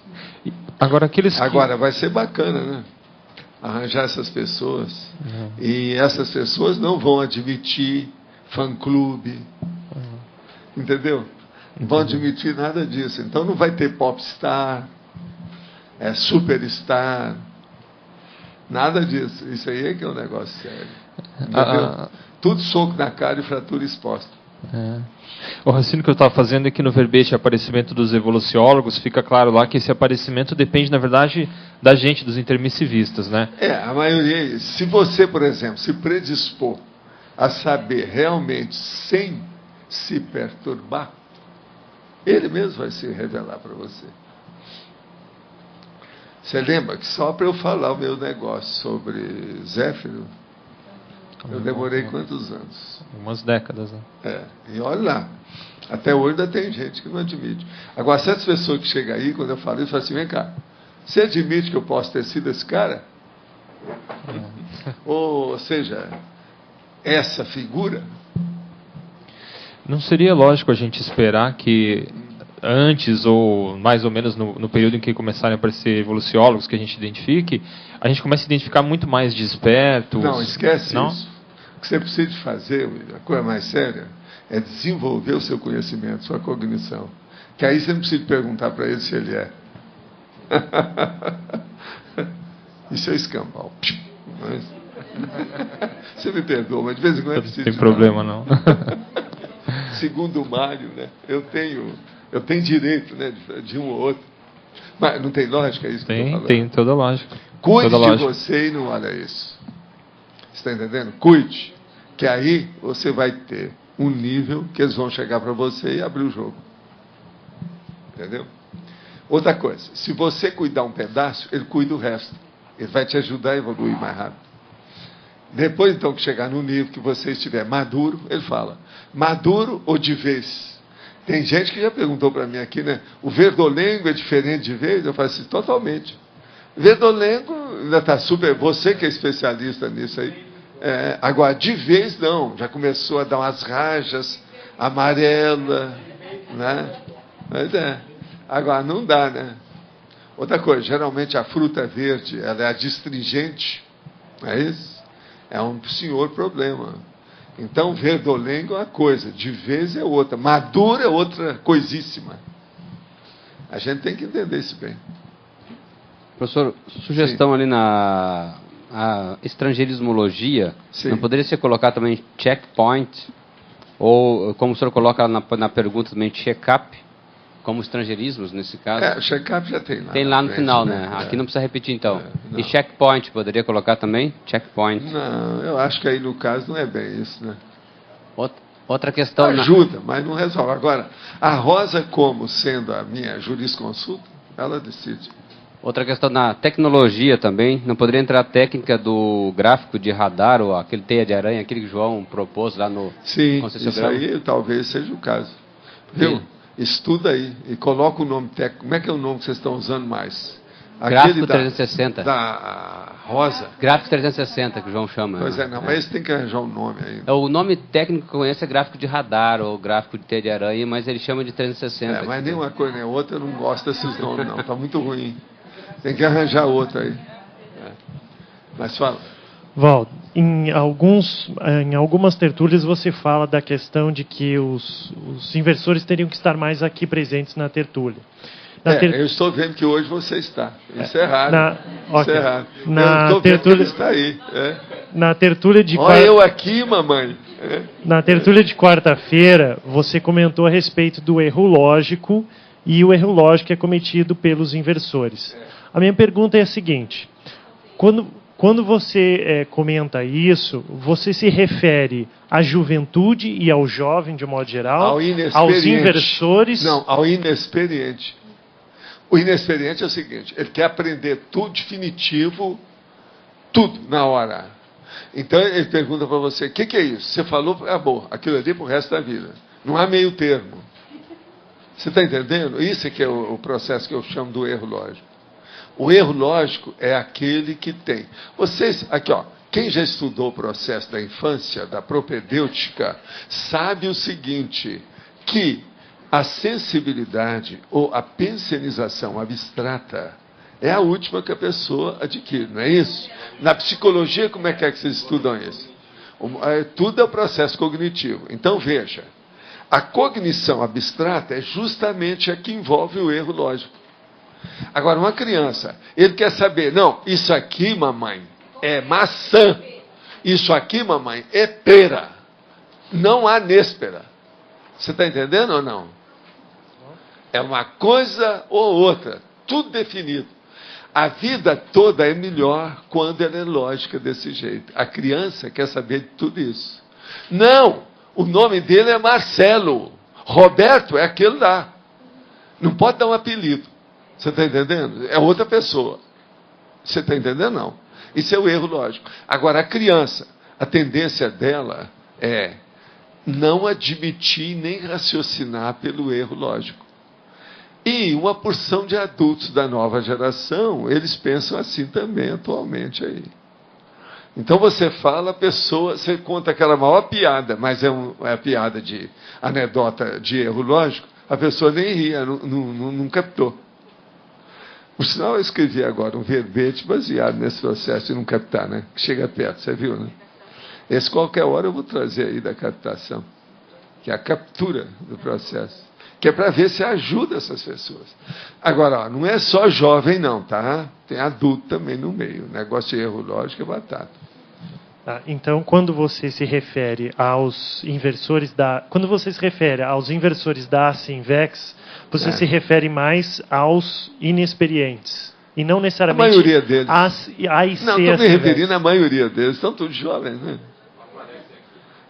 A: Agora, vai ser bacana, né? Arranjar essas pessoas. E essas pessoas não vão admitir fã-clube. Entendeu? Não vão admitir nada disso. Então não vai ter popstar, superstar, nada disso. Isso aí é que é um negócio sério. Entendeu? Tudo soco na cara e fratura exposta.
C: O raciocínio que eu estava fazendo é que no verbete aparecimento dos evoluciólogos fica claro lá que esse aparecimento depende, na verdade, da gente, dos intermissivistas, né?
A: A maioria. Se você, por exemplo, se predispor a saber realmente sem se perturbar, ele mesmo vai se revelar para você. Você lembra que só para eu falar o meu negócio sobre Zéfiro, eu demorei quantos anos?
C: Umas décadas, né?
A: E olha lá, até hoje ainda tem gente que não admite. Agora, certas pessoas que chegam aí, quando eu falo isso, falam assim, vem cá, você admite que eu posso ter sido esse cara? Ou seja, essa figura?
C: Não seria lógico a gente esperar que antes, ou mais ou menos no período em que começarem a aparecer evoluciólogos que a gente identifique, a gente comece a identificar muito mais despertos?
A: Não, esquece
C: não?
A: isso. O que você precisa de fazer, a coisa mais séria, é desenvolver o seu conhecimento, sua cognição. Que aí você não precisa perguntar para ele se ele é. Isso é escambau. Mas... Você me perdoa, mas de vez em quando é preciso.
C: Não tem problema, não.
A: Segundo o Mário, né, eu tenho direito, né, de um ou outro. Mas não tem lógica isso que eu estou falando?
C: Tem toda a lógica.
A: Cuide
C: toda
A: de
C: lógica.
A: você e não olha isso. Você está entendendo? Cuide. Que aí você vai ter um nível que eles vão chegar para você e abrir o jogo. Entendeu? Outra coisa, se você cuidar um pedaço, ele cuida o resto. Ele vai te ajudar a evoluir mais rápido. Depois, então, que chegar no nível que você estiver maduro, ele fala, maduro ou de vez? Tem gente que já perguntou para mim aqui, né? O verdolengo é diferente de vez? Eu falo assim, totalmente. Verdolengo ainda está super... Você que é especialista nisso aí. Agora, de vez não. Já começou a dar umas rajas, amarela, né? Mas agora, não dá, né? Outra coisa, geralmente a fruta verde, ela é adstringente, não é isso? É um senhor problema. Então, verdolengo é uma coisa, de vez é outra, madura é outra coisíssima. A gente tem que entender isso bem.
B: Professor, sugestão. Sim. Ali na estrangeirismologia,
A: Sim.
B: Não poderia ser colocar também checkpoint, ou como o senhor coloca na pergunta também, check-up, como estrangeirismos nesse caso?
A: O check-up já tem lá.
B: Tem lá no final, né? Aqui não precisa repetir então. E checkpoint, poderia colocar também? Checkpoint.
A: Não, eu acho que aí no caso não é bem isso, né?
B: Outra questão...
A: Ajuda, mas não resolve. Agora, a Rosa, como sendo a minha jurisconsulta, ela decide.
B: Outra questão na tecnologia também, não poderia entrar a técnica do gráfico de radar, ou aquele teia de aranha, aquele que o João propôs lá no...
A: Sim, isso aí talvez seja o caso. Viu? Sim. Estuda aí e coloca o nome técnico. Como é que é o nome que vocês estão usando mais?
B: Gráfico 360.
A: Da Rosa.
B: Gráfico 360, que o João chama.
A: Pois não, mas esse tem que arranjar um nome ainda.
B: O nome técnico que eu conheço é gráfico de radar, ou gráfico de teia de aranha, mas ele chama de 360.
A: Mas nem uma coisa nem outra, eu não gosto desses nomes, não. Está muito ruim. Tem que arranjar outro aí. Mas fala.
H: Valdo, em algumas tertúlias você fala da questão de que os inversores teriam que estar mais aqui presentes na tertúlia.
A: Eu estou vendo que hoje você está. Isso é raro. Isso é raro.
H: Na
A: eu estou vendo que ele está aí.
H: Na tertúlia de
A: Olha eu aqui, mamãe.
H: Na tertúlia de quarta-feira, você comentou a respeito do erro lógico e o erro lógico é cometido pelos inversores. A minha pergunta é a seguinte: quando você comenta isso, você se refere à juventude e ao jovem, de modo geral, aos inversores?
A: Não, ao inexperiente. O inexperiente é o seguinte, ele quer aprender tudo definitivo, tudo na hora. Então ele pergunta para você, o que é isso? Você falou, bom, aquilo ali para o resto da vida. Não há meio termo. Você está entendendo? Isso é que é o processo que eu chamo do erro lógico. O erro lógico é aquele que tem. Vocês, aqui ó, quem já estudou o processo da infância, da propedêutica, sabe o seguinte, que a sensibilidade ou a pensionização abstrata é a última que a pessoa adquire, não é isso? Na psicologia, como é que vocês estudam isso? Tudo é o processo cognitivo. Então, veja, a cognição abstrata é justamente a que envolve o erro lógico. Agora, uma criança, ele quer saber, não, isso aqui, mamãe, é maçã. Isso aqui, mamãe, é pera. Não há néspera. Você está entendendo ou não? É uma coisa ou outra, tudo definido. A vida toda é melhor quando ela é lógica desse jeito. A criança quer saber de tudo isso. Não, o nome dele é Marcelo. Roberto é aquele lá. Não pode dar um apelido. Você está entendendo? É outra pessoa. Você está entendendo? Não. Isso é o erro lógico. Agora, a criança, a tendência dela é não admitir nem raciocinar pelo erro lógico. E uma porção de adultos da nova geração, eles pensam assim também atualmente aí. Então você fala, a pessoa, você conta aquela maior piada, mas é a piada de anedota de erro lógico, a pessoa nem ria, não captou. Por sinal, eu escrevi agora um verbete baseado nesse processo de não captar, né? Que chega perto, você viu, né? Esse qualquer hora eu vou trazer aí da captação, que é a captura do processo, que é para ver se ajuda essas pessoas. Agora, ó, não é só jovem não, tá? Tem adulto também no meio. O negócio de erro lógico é batata.
H: Então, quando você se refere aos inversores da Sinvex, você se refere mais aos inexperientes e não necessariamente
A: a maioria deles.
H: A IC.
A: Não, estou me referindo à maioria deles. Estão todos jovens, né?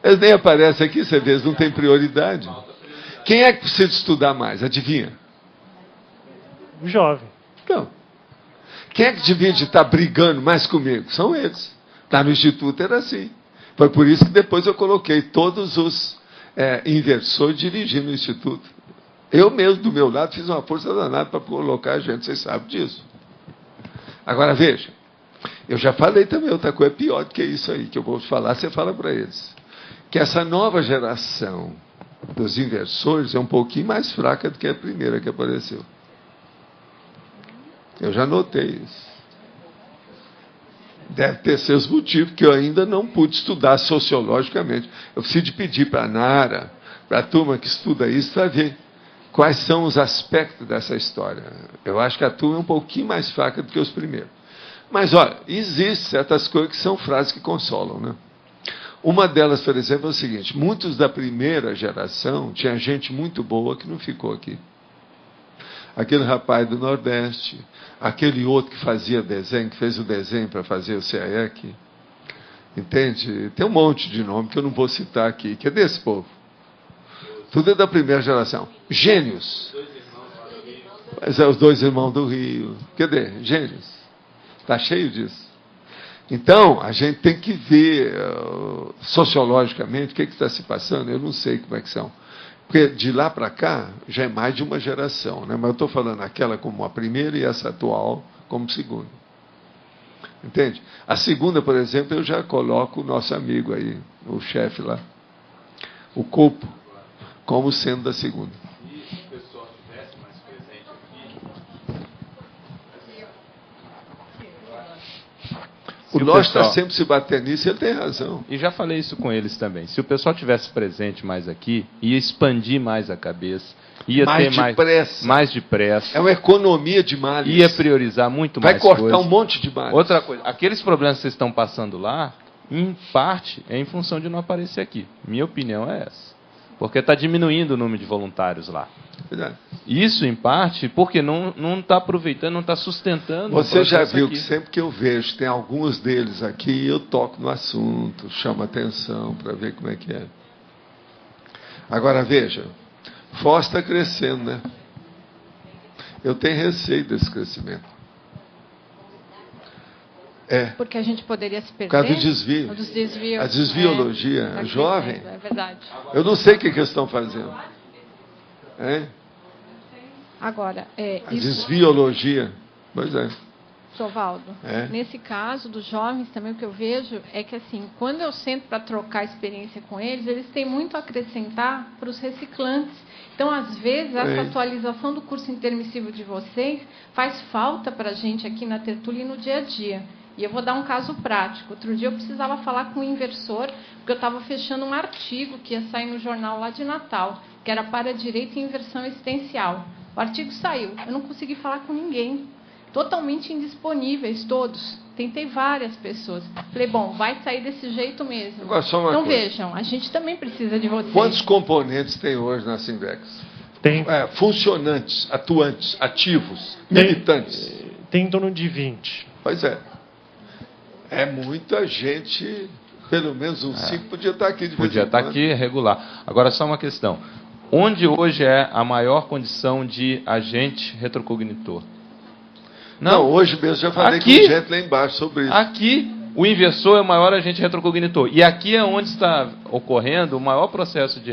A: Eles nem aparecem aqui, você vê, eles não têm prioridade. Quem é que precisa estudar mais? Adivinha?
H: O jovem.
A: Então, quem é que devia estar brigando mais comigo? São eles. Lá no Instituto era assim. Foi por isso que depois eu coloquei todos os inversores dirigindo o Instituto. Eu mesmo, do meu lado, fiz uma força danada para colocar a gente, vocês sabem disso. Agora, veja, eu já falei também outra coisa pior do que isso aí, que eu vou falar, você fala para eles. Que essa nova geração dos inversores é um pouquinho mais fraca do que a primeira que apareceu. Eu já notei isso. Deve ter seus motivos, que eu ainda não pude estudar sociologicamente. Eu preciso de pedir para a Nara, para a turma que estuda isso, para ver quais são os aspectos dessa história. Eu acho que a turma é um pouquinho mais fraca do que os primeiros. Mas, olha, existem certas coisas que são frases que consolam, né? Uma delas, por exemplo, é o seguinte: muitos da primeira geração, tinha gente muito boa que não ficou aqui. Aquele rapaz do Nordeste, aquele outro que fazia desenho, que fez o desenho para fazer o CAEC. Entende? Tem um monte de nome que eu não vou citar aqui, que é desse povo. Tudo é da primeira geração. Gênios. Mas é os dois irmãos do Rio. Cadê? Gênios. Está cheio disso. Então, a gente tem que ver sociologicamente o que está se passando. Eu não sei como é que são. Porque de lá para cá já é mais de uma geração, né? Mas eu estou falando aquela como a primeira e essa atual como segunda. Entende? A segunda, por exemplo, eu já coloco o nosso amigo aí, o chefe lá, o Copo, como sendo da segunda.
C: Se o pessoal estivesse mais presente aqui...
A: O Lógico está sempre se batendo nisso, ele tem razão.
C: E já falei isso com eles também. Se o pessoal tivesse presente mais aqui, ia expandir mais a cabeça, ia ter mais depressa.
A: É uma economia de males.
C: Ia priorizar muito mais
A: coisas. Vai cortar
C: coisas.
A: um monte de males.
C: Outra coisa, aqueles problemas que vocês estão passando lá, em parte, é em função de não aparecer aqui. Minha opinião é essa. Porque está diminuindo o número de voluntários lá.
A: Verdade.
C: Isso, em parte, porque não está aproveitando, não está sustentando.
A: Você já viu
C: aqui.
A: que sempre que eu vejo, tem alguns deles aqui, eu toco no assunto, chamo atenção para ver como é que é. Agora, veja, Foz está crescendo, né? Eu tenho receio desse crescimento.
D: Porque a gente poderia se perder.
A: Por causa do desvio.
D: Dos desvios.
A: A desviologia jovem.
D: É verdade.
A: Eu não sei o que eles estão fazendo.
D: Agora,
A: a desviologia. Pois é.
D: Sovaldo, nesse caso dos jovens também o que eu vejo é que assim, quando eu sento para trocar experiência com eles têm muito a acrescentar para os reciclantes. Então, às vezes, essa atualização do curso intermissivo de vocês faz falta para a gente aqui na tertúlia e no dia a dia. E eu vou dar um caso prático. Outro dia eu precisava falar com um inversor, porque eu estava fechando um artigo que ia sair no jornal lá de Natal, que era para direito e inversão existencial. O artigo saiu, eu não consegui falar com ninguém. totalmente indisponíveis, todos. Tentei várias pessoas. Falei, bom, vai sair desse jeito mesmo.
A: Agora, só uma
D: Então
A: coisa.
D: vejam, a gente também precisa de vocês.
A: Quantos componentes tem hoje na Sinvex?
H: Tem,
A: Funcionantes, atuantes, ativos, militantes.
H: tem em torno de 20.
A: Pois é. É muita gente, pelo menos uns 5 podia estar aqui de vez
C: Podia
A: em
C: estar
A: quando.
C: aqui regular. Agora, só uma questão. Onde hoje é a maior condição de agente retrocognitor?
A: Não, hoje mesmo já falei
C: Aqui-
A: com gente lá embaixo sobre isso.
C: Aqui, o inversor é o maior agente retrocognitor. E aqui é onde está ocorrendo o maior processo de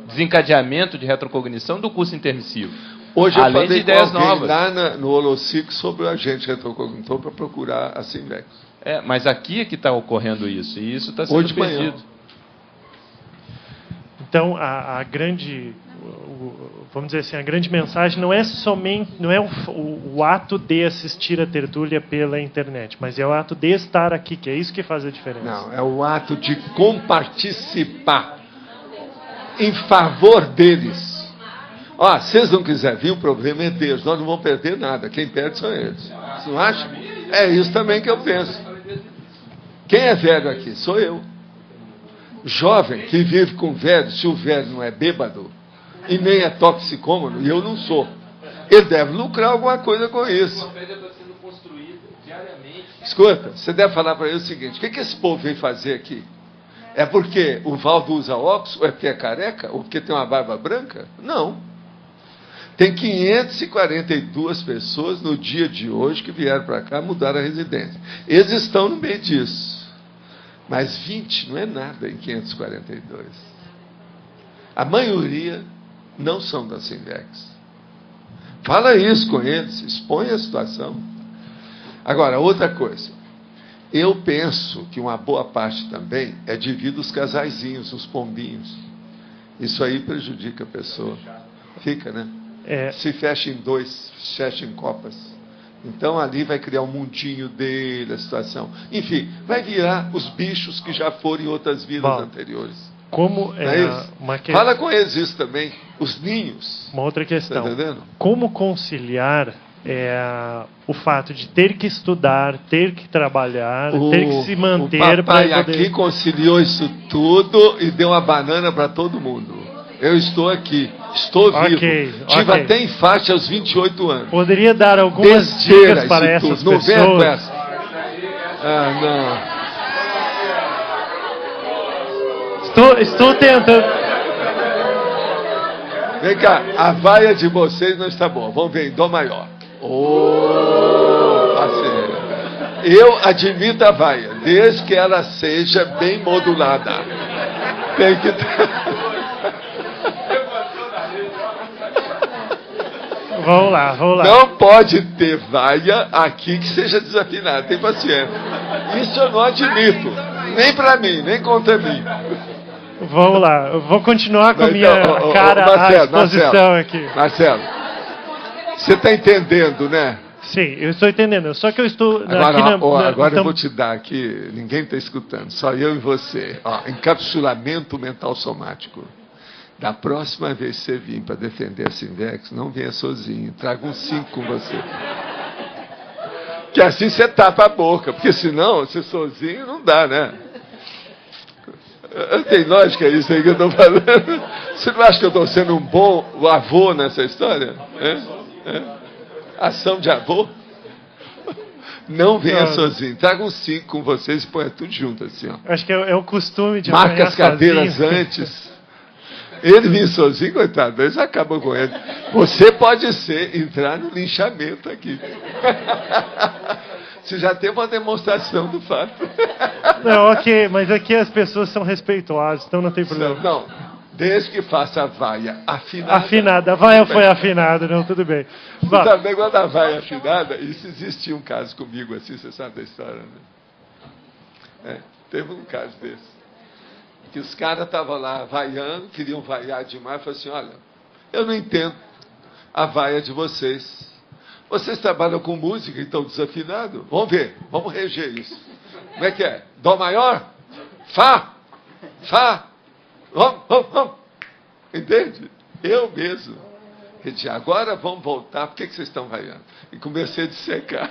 C: desencadeamento de retrocognição do curso intermissivo.
A: Hoje eu
C: Além
A: falei
C: de ideias
A: com alguém
C: novas.
A: lá no Holocic sobre o agente retrocognitor para procurar a Sinvex.
C: Mas aqui é que está ocorrendo isso. E isso está sendo
A: Hoje de manhã.
C: perdido.
H: Então, a grande, vamos dizer assim, a grande mensagem não é somente, não é o ato de assistir a tertúlia pela internet, mas é o ato de estar aqui, que é isso que faz a diferença.
A: Não, é o ato de comparticipar em favor deles. Ó, se vocês não quiserem vir, o problema é deles. Nós não vamos perder nada. Quem perde são eles. Você não acha? É isso também que eu penso. Quem é velho aqui? Sou eu. Jovem que vive com velho, se o velho não é bêbado e nem é toxicômano, e eu não sou, ele deve lucrar alguma coisa com isso. Escuta, você deve falar para ele o seguinte: o que esse povo vem fazer aqui? É porque o Valdo usa óculos, ou é porque é careca, ou porque tem uma barba branca? Não. Tem 542 pessoas no dia de hoje que vieram para cá mudar a residência. Eles estão no meio disso. Mas 20 não é nada em 542. A maioria não são da Sinvex. Fala isso com eles, expõe a situação. Agora, outra coisa. Eu penso que uma boa parte também é devido aos casaizinhos, os pombinhos. Isso aí prejudica a pessoa. Fica, né? Se fecha em 2, fecha em copas. Então ali vai criar um mundinho dele, a situação. Enfim, vai virar os bichos que já foram em outras vidas anteriores.
H: Como
A: Não é isso? Fala com eles isso também, os ninhos.
H: Uma outra questão.
A: Tá entendendo?
H: Como conciliar o fato de ter que estudar, ter que trabalhar, ter que se manter
A: O papai
H: para poder...
A: aqui conciliou isso tudo e deu uma banana para todo mundo. Eu estou aqui, estou vivo. Tive até infarto aos 28 anos.
H: Poderia dar algumas dicas para essas
A: não
H: pessoas?
A: Não vem com essa.
H: Não. Estou tentando.
A: Vem cá, a vaia de vocês não está boa. Vamos ver em Dó maior. Parceiro. Eu admito a vaia, desde que ela seja bem modulada. Tem que
H: Vamos lá.
A: Não pode ter vaia aqui que seja desafinada. Tem paciência. Isso eu não admito. Nem para mim, nem contra mim.
H: Vamos lá. Eu vou continuar com a minha cara à exposição aqui.
A: Marcelo, você está entendendo, né?
H: Sim, eu estou entendendo. Só que eu estou...
A: Agora eu vou te dar aqui, ninguém está escutando, só eu e você. Encapsulamento mental somático. Da próxima vez que você vir para defender a Sinvex, não venha sozinho, traga uns 5 com você. Que assim você tapa a boca, porque senão, você sozinho não dá, né? Tem lógica isso aí que eu estou falando? Você não acha que eu estou sendo um bom avô nessa história? Ação de avô? Não venha sozinho, traga uns 5 com vocês e põe tudo junto assim, ó.
H: Acho que é o costume de
A: marca as cadeiras
H: sozinho.
A: Antes. Ele vir sozinho, coitado, eles acabam com ele. Você pode entrar no linchamento aqui. Você já teve uma demonstração do fato.
H: Não, ok, mas aqui as pessoas são respeituosas, então não tem problema.
A: Não, desde que faça a vaia afinada.
H: Afinada, a vaia foi afinada, não, tudo bem.
A: Você também gosta da vaia afinada? Isso existia um caso comigo assim, você sabe da história, né? Teve um caso desse. Que os caras estavam lá vaiando, queriam vaiar demais, falaram assim, olha, eu não entendo a vaia de vocês. Vocês trabalham com música e estão desafinados? Vamos ver, vamos reger isso. Como é que é? Dó maior? Fá? Vamos. Entende? Eu mesmo Ele dizia, agora vamos voltar, por que vocês estão vaiando? E comecei a dissecar.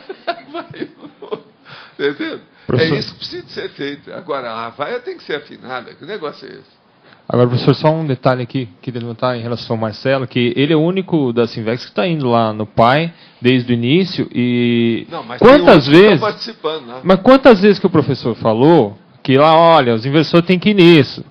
A: Entendeu?
I: Professor...
A: É isso que precisa ser feito. Agora, a vaia tem que ser afinada. Que negócio é esse?
I: Agora, professor, só um detalhe aqui que levantar em relação ao Marcelo, que ele é o único da Sinvex que está indo lá no PAI desde o início e
A: não, mas
I: quantas vezes,
A: participando, né?
I: Mas quantas vezes que o professor falou que lá, olha, os inversores têm que ir nisso,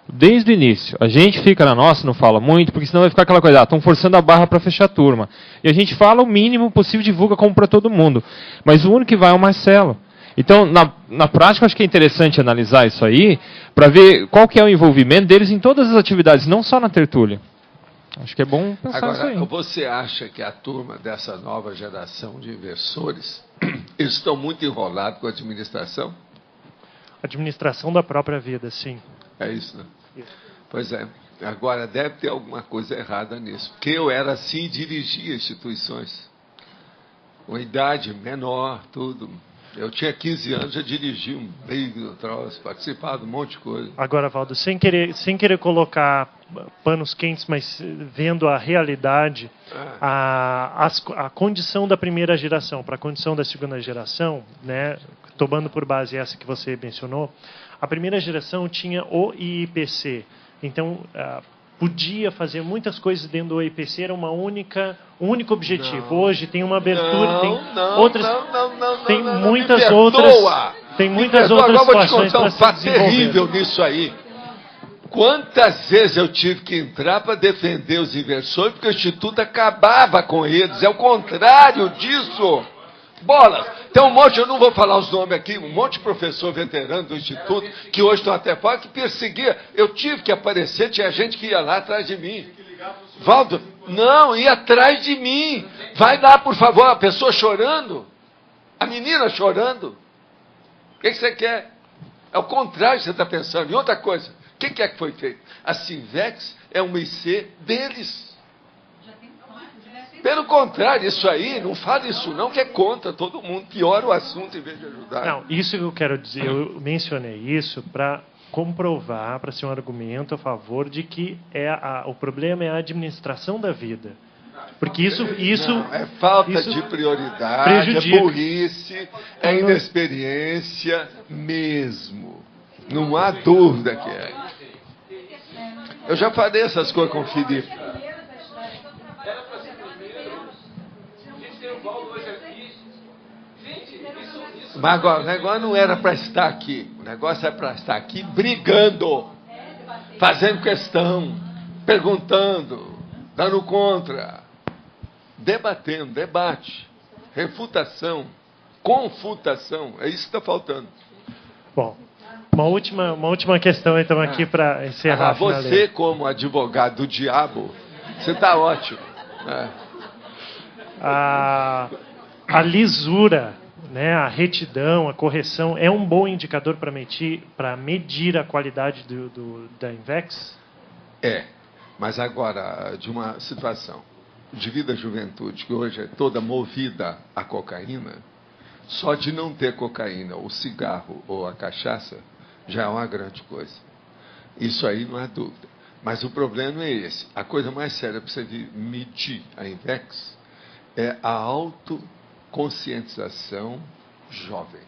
I: desde o início. A gente fica na nossa, não fala muito, porque senão vai ficar aquela coisa, estão forçando a barra para fechar a turma. E a gente fala o mínimo possível, divulga como para todo mundo. Mas o único que vai é o Marcelo. Então, na prática, acho que é interessante analisar isso aí, para ver qual que é o envolvimento deles em todas as atividades, não só na tertúlia. Acho que é bom pensar nisso aí.
A: Agora, você acha que a turma dessa nova geração de inversores, eles estão muito enrolados com a administração?
H: Administração da própria vida, sim.
A: É isso, né? Isso. Pois é. Agora, deve ter alguma coisa errada nisso. Porque eu era assim e dirigia instituições. Com idade menor, tudo. Eu tinha 15 anos, já dirigi um veículo, participava de um monte de coisa.
H: Agora, Valdo, sem querer colocar panos quentes, mas vendo a realidade, a condição da primeira geração para a condição da segunda geração, né, tomando por base essa que você mencionou, a primeira geração tinha o IPC. Então, podia fazer muitas coisas dentro do IPC, era um único objetivo.
A: Não.
H: Hoje tem uma abertura, tem
A: não,
H: muitas outras
A: Agora vou te
H: situações
A: contar um
H: para
A: fato
H: se desenvolver.
A: terrível nisso aí. Quantas vezes eu tive que entrar para defender os inversores, porque o Instituto acabava com eles. É o contrário disso. Bolas. Tem um monte, eu não vou falar os nomes aqui, um monte de professor veterano do Instituto, que hoje estão até fora, que perseguia. Eu tive que aparecer, tinha gente que ia lá atrás de mim. Valdo, não, ia atrás de mim. Vai lá, por favor, a pessoa chorando. A menina chorando. O que você quer? É o contrário que você está pensando. E outra coisa, o que é que foi feito? A Sinvex é uma IC deles. Pelo contrário, isso aí, não fala isso não, que é contra todo mundo. Piora o assunto em vez de ajudar.
H: Não, isso que eu quero dizer, eu mencionei isso para comprovar, para ser um argumento a favor de que o problema é a administração da vida. Porque isso
A: não, é falta de prioridade,
H: prejudica.
A: É burrice, é inexperiência mesmo. Não há dúvida que é. Eu já falei essas coisas com o Felipe. Mas agora, o negócio não era para estar aqui. O negócio é para estar aqui brigando, fazendo questão, perguntando, dando contra, debatendo, debate, refutação, confutação. É isso que está faltando.
H: Bom, uma última questão então aqui para encerrar.
A: Você, como advogado do diabo, você está ótimo.
H: A lisura, né, a retidão, a correção, é um bom indicador para medir a qualidade da Invex?
A: É, mas agora, de uma situação de vida juventude, que hoje é toda movida a cocaína, só de não ter cocaína, o cigarro ou a cachaça, já é uma grande coisa. Isso aí não há dúvida. Mas o problema é esse. A coisa mais séria para você medir a Invex é a autoconscientização jovem.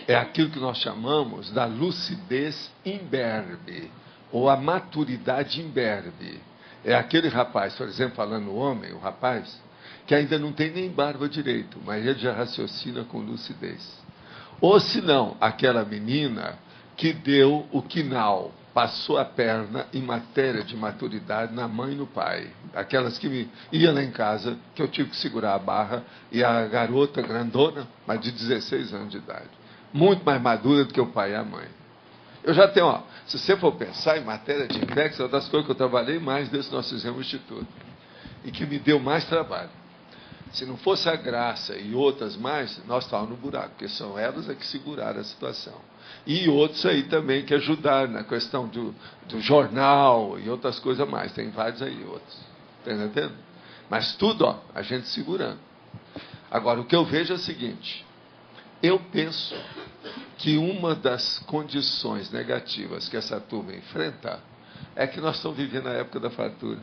A: É aquilo que nós chamamos da lucidez imberbe, ou a maturidade imberbe. É aquele rapaz, por exemplo, falando o homem, o rapaz, que ainda não tem nem barba direito, mas ele já raciocina com lucidez. Ou se não, aquela menina que deu o quinal, passou a perna em matéria de maturidade na mãe e no pai. Aquelas que iam lá em casa, que eu tive que segurar a barra, e a garota grandona, mas de 16 anos de idade. Muito mais madura do que o pai e a mãe. Eu já tenho, se você for pensar em matéria de Invex, é uma das coisas que eu trabalhei mais desde que nós fizemos o Instituto. E que me deu mais trabalho. Se não fosse a Graça e outras mais, nós estávamos no buraco, porque são elas que seguraram a situação. E outros aí também que ajudaram na questão do jornal e outras coisas mais. Tem vários aí outros. Está entendendo? Mas tudo, a gente segurando. Agora, o que eu vejo é o seguinte. Eu penso que uma das condições negativas que essa turma enfrenta é que nós estamos vivendo a época da fartura.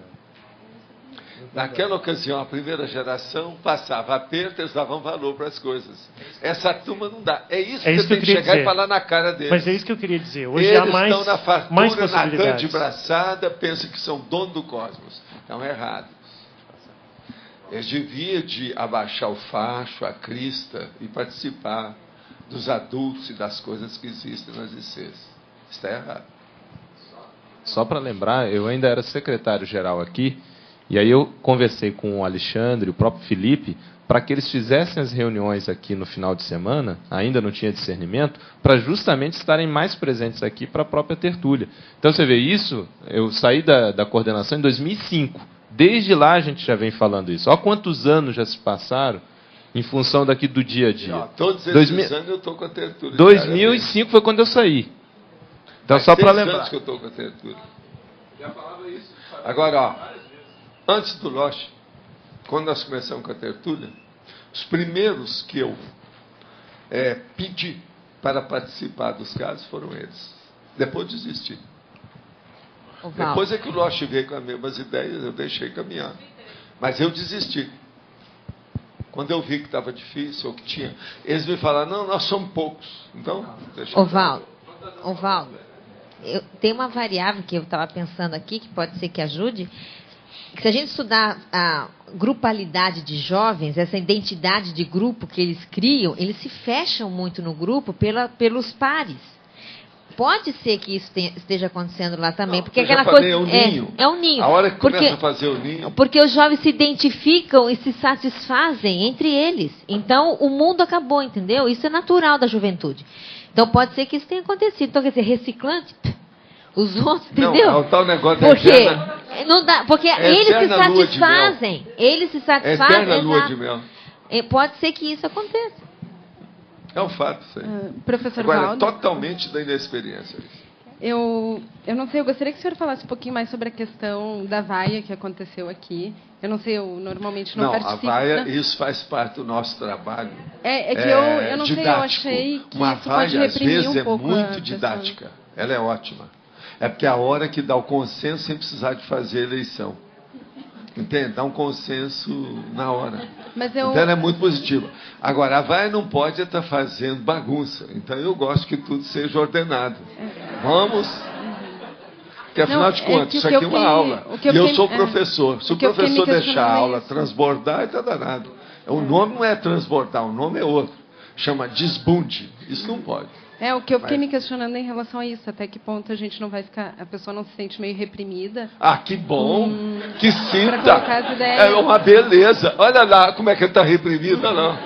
A: Naquela ocasião, a primeira geração passava aperto, eles davam valor para as coisas. Essa turma não dá. É isso que tem que chegar e falar na cara deles.
H: Mas é isso que eu queria dizer. Hoje
A: eles
H: há mais,
A: estão na fartura,
H: mais
A: nadando de
H: possibilidades.
A: braçada, pensam que são dono do cosmos. Estão errados. Eles deviam de abaixar o facho, a crista e participar dos adultos e das coisas que existem nas ICs. Isso está errado.
C: Só para lembrar, eu ainda era secretário-geral aqui, e aí eu conversei com o Alexandre, o próprio Felipe, para que eles fizessem as reuniões aqui no final de semana, ainda não tinha discernimento, para justamente estarem mais presentes aqui para a própria tertúlia. Então, você vê isso, eu saí da coordenação em 2005. Desde lá a gente já vem falando isso. Olha quantos anos já se passaram em função daqui do dia a dia.
A: Todos esses anos eu estou com a tertúlia.
C: 2005 foi quando eu saí. Então, só para lembrar.
A: Anos que eu estou com a tertúlia. Agora, ó, antes do Loche, quando nós começamos com a tertúlia, os primeiros que eu pedi para participar dos casos foram eles. Depois desisti. Depois é que o Loche veio com as mesmas ideias, eu deixei caminhar. Mas eu desisti. Quando eu vi que estava difícil, ou que tinha... Eles me falaram, não, nós somos poucos. Então, deixa eu...
J: Ovaldo, tem uma variável que eu estava pensando aqui, que pode ser que ajude, que se a gente estudar a grupalidade de jovens, essa identidade de grupo que eles criam, eles se fecham muito no grupo pelos pares. Pode ser que isso esteja acontecendo lá também,
A: não,
J: porque aquela coisa
A: é um ninho.
J: É um ninho.
A: A hora que começa a fazer o ninho.
J: Porque os jovens se identificam e se satisfazem entre eles. Então o mundo acabou, entendeu? Isso é natural da juventude. Então pode ser que isso tenha acontecido. Então, quer dizer, reciclante, os outros, entendeu?
A: Não, é o tal negócio
J: porque
A: da
J: não dá, porque eles se satisfazem. Eles se satisfazem.
A: É eterna lua de mel.
J: Pode ser que isso aconteça.
A: É um fato, isso aí.
D: Professor
A: Agora,
D: Valdo,
A: totalmente da inexperiência.
D: eu não sei, eu gostaria que o senhor falasse um pouquinho mais sobre a questão da vaia que aconteceu aqui. Eu não sei, eu normalmente não participo.
A: Não, a vaia, isso faz parte do nosso trabalho.
D: É que eu não sei, eu achei que
A: uma
D: isso
A: vaia,
D: pode reprimir
A: às vezes,
D: um pouco
A: é muito didática. Ela é ótima. É porque é a hora que dá o consenso sem precisar de fazer eleição. Entende? Dá um consenso na hora. Então ela é muito positiva. Agora, a vaia não pode estar fazendo bagunça. Então eu gosto que tudo seja ordenado. Vamos. Porque afinal de contas, isso aqui é uma aula. E eu sou professor. Se o professor deixar a aula transbordar, está danado. O nome não é transbordar, o nome é outro. Chama desbunde. Isso não pode.
D: O que eu fiquei me questionando em relação a isso, até que ponto a gente não vai ficar, a pessoa não se sente meio reprimida.
A: Ah, que bom, que sinta.
D: Pra colocar as ideias.
A: É uma beleza. Olha lá como é que ele está reprimido, olha lá.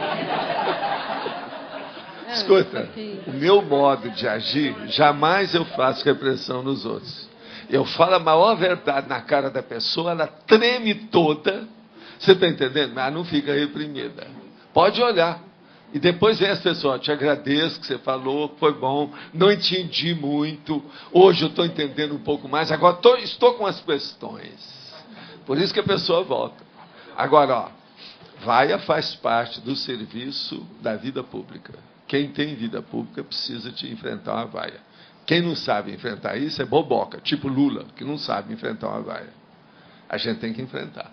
A: Escuta, o meu modo de agir, jamais eu faço repressão nos outros. Eu falo a maior verdade na cara da pessoa, ela treme toda. Você está entendendo? Mas não fica reprimida. Pode olhar. E depois vem as pessoas, te agradeço que você falou, foi bom, não entendi muito, hoje eu estou entendendo um pouco mais, agora estou com as questões. Por isso que a pessoa volta. Agora, vaia faz parte do serviço da vida pública. Quem tem vida pública precisa de enfrentar uma vaia. Quem não sabe enfrentar isso é boboca, tipo Lula, que não sabe enfrentar uma vaia. A gente tem que enfrentar.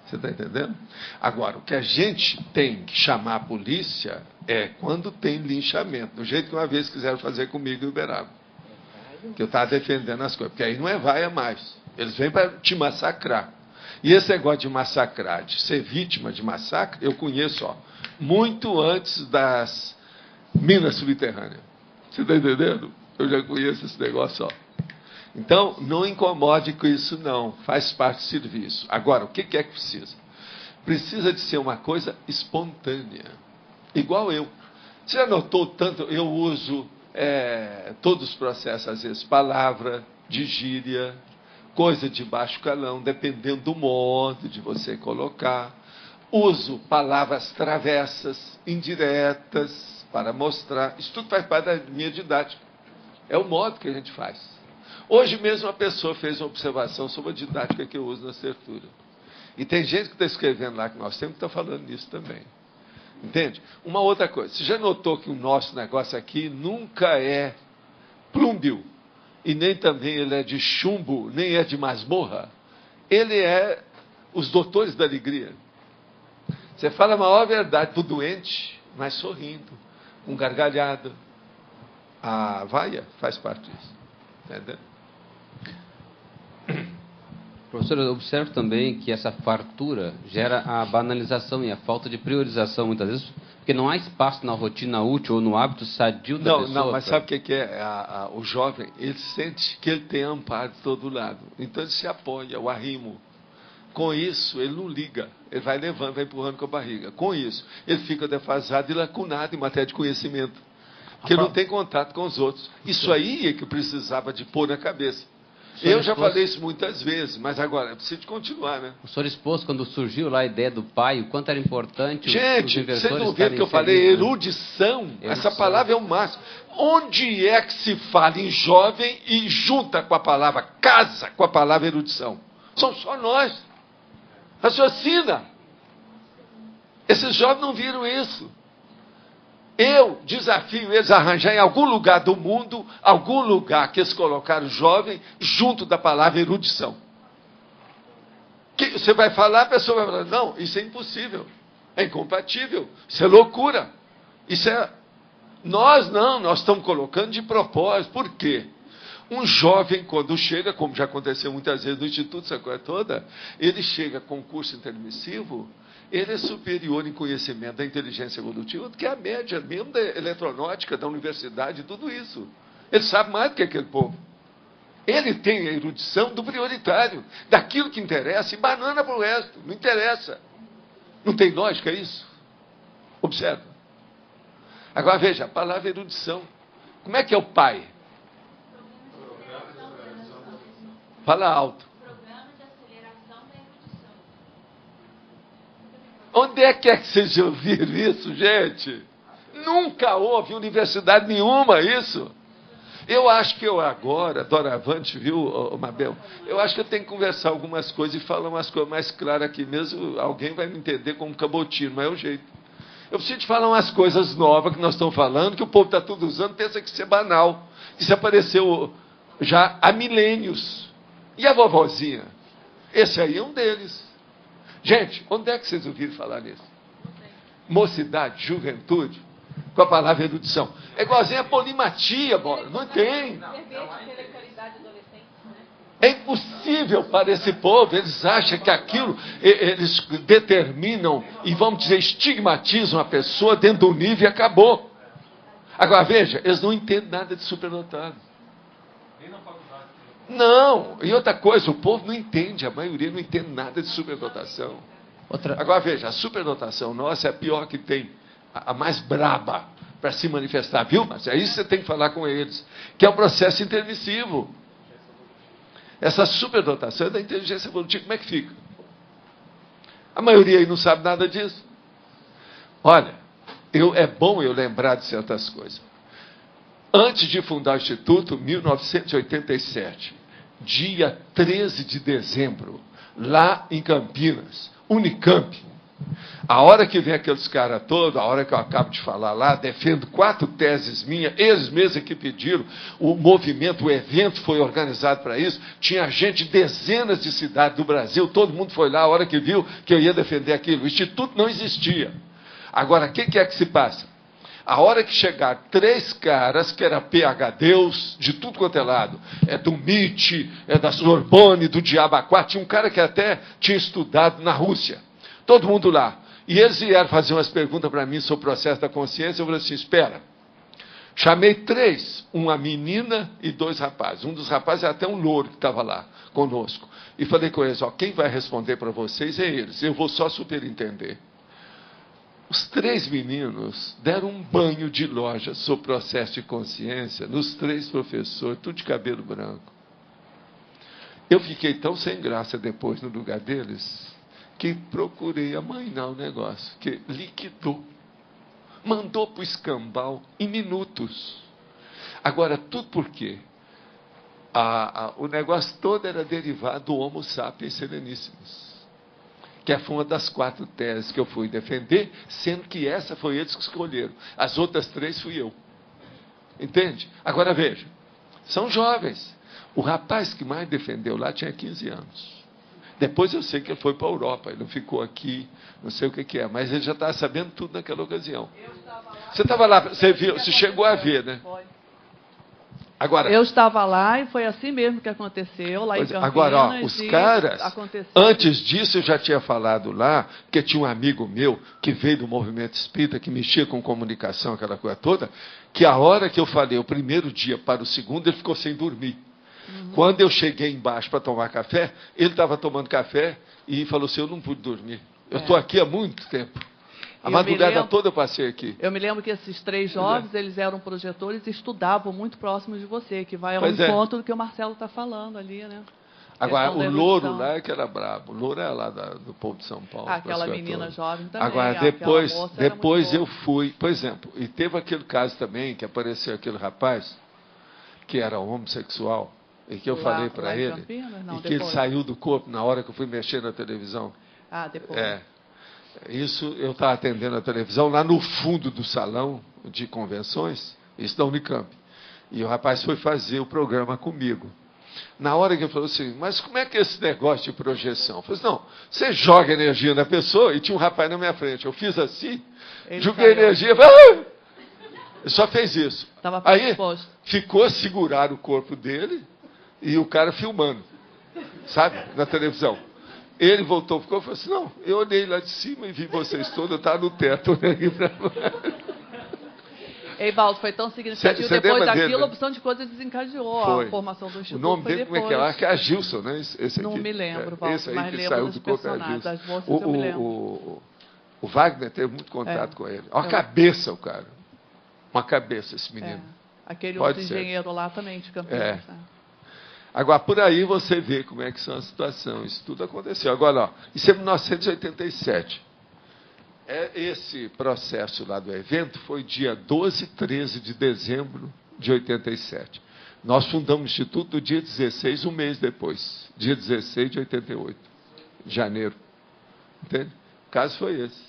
A: Você está entendendo? Agora, o que a gente tem que chamar a polícia é quando tem linchamento. Do jeito que uma vez quiseram fazer comigo em Uberaba. Que eu estava defendendo as coisas. Porque aí não é vaia mais. Eles vêm para te massacrar. E esse negócio de massacrar, de ser vítima de massacre, eu conheço muito antes das minas subterrâneas. Você está entendendo? Eu já conheço esse negócio. Então, não incomode com isso, não. Faz parte do serviço. Agora, o que é que precisa? Precisa de ser uma coisa espontânea. Igual eu. Você já notou tanto? Eu uso todos os processos, às vezes, palavra de gíria, coisa de baixo calão, dependendo do modo de você colocar. Uso palavras travessas, indiretas, para mostrar. Isso tudo faz parte da minha didática. É o modo que a gente faz. Hoje mesmo uma pessoa fez uma observação sobre a didática que eu uso na Sertura. E tem gente que está escrevendo lá que nós temos que está falando nisso também. Entende? Uma outra coisa. Você já notou que o nosso negócio aqui nunca é plúmbio. E nem também ele é de chumbo, nem é de masmorra. Ele é os doutores da alegria. Você fala a maior verdade para o doente, mas sorrindo, com gargalhada. A vaia faz parte disso. Entendeu?
B: Professor, eu observo também que essa fartura gera a banalização e a falta de priorização, muitas vezes, porque não há espaço na rotina útil ou no hábito sadio da pessoa.
A: Não, mas sabe o que é? O jovem, ele sente que ele tem amparo de todo lado. Então ele se apoia, o arrimo. Com isso, ele não liga. Ele vai levando, vai empurrando com a barriga. Com isso, ele fica defasado e lacunado em matéria de conhecimento. Porque ele não tem contato com os outros. Isso aí é que eu precisava de pôr na cabeça. Eu já falei isso muitas vezes, mas agora eu preciso de continuar, né?
B: O senhor expôs, quando surgiu lá a ideia do pai, o quanto era importante os
A: Gente,
B: inversores
A: vocês não viram que eu falei erudição? Essa palavra é o máximo. Onde é que se fala em jovem e junta com a palavra, casa com a palavra erudição? São só nós. Raciocina. Esses jovens não viram isso. Eu desafio eles a arranjar em algum lugar do mundo, algum lugar que eles colocaram jovem, junto da palavra erudição. Que você vai falar, a pessoa vai falar, não, isso é impossível, é incompatível, isso é loucura. Isso é... Nós estamos colocando de propósito. Por quê? Um jovem, quando chega, como já aconteceu muitas vezes no Instituto, essa coisa toda, ele chega com curso intermissivo, ele é superior em conhecimento da inteligência evolutiva do que a média mesmo da eletronáutica, da universidade, tudo isso. Ele sabe mais do que aquele povo. Ele tem a erudição do prioritário, daquilo que interessa, e banana para o resto, não interessa. Não tem lógica isso? Observa. Agora veja, a palavra erudição. Como é que é o pai? Fala alto. Onde é que vocês já ouviram isso, gente? Nunca houve universidade nenhuma isso. Eu acho que eu agora, doravante, viu, Mabel? Eu acho que eu tenho que conversar algumas coisas e falar umas coisas mais claras aqui mesmo. Alguém vai me entender como cabotino, mas é o jeito. Eu preciso te falar umas coisas novas que nós estamos falando, que o povo está tudo usando, pensa que isso é banal. Isso apareceu já há milênios. E a vovozinha? Esse aí é um deles. Gente, onde é que vocês ouviram falar nisso? Mocidade, juventude, com a palavra erudição. É igualzinho a polimatia, bora. Não tem. É impossível para esse povo. Eles acham que aquilo, eles determinam e, vamos dizer, estigmatizam a pessoa dentro do nível e acabou. Agora, veja, eles não entendem nada de superdotado. Não, e outra coisa, o povo não entende, a maioria não entende nada de superdotação. Agora veja, a superdotação nossa é a pior que tem, a mais braba para se manifestar, viu? Mas é isso que você tem que falar com eles, que é o processo intermissivo. Essa superdotação é da inteligência evolutiva, como é que fica? A maioria aí não sabe nada disso. Olha, é bom eu lembrar de certas coisas. Antes de fundar o Instituto, 1987, dia 13 de dezembro, lá em Campinas, Unicamp, a hora que vem aqueles caras todos, a hora que eu acabo de falar lá, defendo 4 teses minhas, eles mesmos que pediram, o movimento, o evento foi organizado para isso, tinha gente de dezenas de cidades do Brasil, todo mundo foi lá a hora que viu que eu ia defender aquilo. O Instituto não existia. Agora, o que é que se passa? A hora que chegar 3 caras, que era PhDs, de tudo quanto é lado, é do MIT, é da Sorbonne, do Diabaquá, tinha um cara que até tinha estudado na Rússia, todo mundo lá. E eles vieram fazer umas perguntas para mim sobre o processo da consciência, eu falei assim, espera. Chamei 3, uma menina e 2 rapazes. Um dos rapazes é até um louro que estava lá conosco. E falei com eles, quem vai responder para vocês é eles, eu vou só superentender. Os 3 meninos deram um banho de loja sobre o processo de consciência nos 3 professores, tudo de cabelo branco. Eu fiquei tão sem graça depois no lugar deles, que procurei amainar o negócio, que liquidou. Mandou para o escambau em minutos. Agora, tudo por quê? O negócio todo era derivado do Homo sapiens sereníssimos, que foi uma das 4 teses que eu fui defender, sendo que essa foi eles que escolheram. As outras 3 fui eu. Entende? Agora veja, são jovens. O rapaz que mais defendeu lá tinha 15 anos. Depois eu sei que ele foi para a Europa, ele não ficou aqui, não sei o que é, mas ele já estava sabendo tudo naquela ocasião. Você estava lá, você viu, você chegou a ver, né? Agora,
K: eu estava lá e foi assim mesmo que aconteceu, lá em Campinas.
A: Agora, ó, os caras, antes disso eu já tinha falado lá, que tinha um amigo meu que veio do movimento espírita, que mexia com comunicação, aquela coisa toda, que a hora que eu falei, o primeiro dia para o segundo, ele ficou sem dormir. Quando eu cheguei embaixo para tomar café, ele estava tomando café e falou assim, eu não pude dormir. Eu estou aqui há muito tempo. A madrugada toda eu passei aqui.
K: Eu me lembro que esses 3 jovens, eles eram projetores e estudavam muito próximos de você, que vai ao encontro do que o Marcelo está falando ali, né?
A: Agora, o Louro lá é que era brabo. O Louro é lá do povo de São Paulo.
K: Aquela menina jovem também.
A: Agora, depois eu fui, por exemplo, e teve aquele caso também, que apareceu aquele rapaz, que era homossexual, e que eu falei para ele, e que ele saiu do corpo na hora que eu fui mexer na televisão.
K: Ah, depois.
A: Isso eu estava atendendo a televisão lá no fundo do salão de convenções, isso da Unicamp. E o rapaz foi fazer o programa comigo. Na hora que ele falou assim, mas como é que é esse negócio de projeção? Eu falei assim, não, você joga energia na pessoa, e tinha um rapaz na minha frente. Eu fiz assim, joguei energia, ele só fez isso. Aí ficou a segurar o corpo dele e o cara filmando, sabe, na televisão. Ele voltou, ficou e falou assim, não, eu olhei lá de cima e vi vocês todos, eu estava no teto.
K: Eivaldo, foi tão significativo. Depois daquilo, a opção de coisas desencadeou a formação do Instituto.
A: O nome dele, como é que é? Acho que é a Gilson, né? Esse
K: não
A: aqui.
K: me lembro, Valdo,
A: esse aí
K: mas
A: que
K: lembro
A: saiu
K: dos
A: do corpo
K: personagens, das moças eu me lembro.
A: O Wagner teve muito contato com ele. Olha a cabeça, o cara. Uma cabeça, esse menino.
K: Aquele outro engenheiro lá também, de Campinas.
A: Agora, por aí você vê como é que são a situação. Isso tudo aconteceu. Agora, ó, isso é 1987. Esse processo lá do evento foi dia 12 e 13 de dezembro de 87. Nós fundamos o Instituto no dia 16, um mês depois. Dia 16 de 88. Janeiro. Entende? O caso foi esse.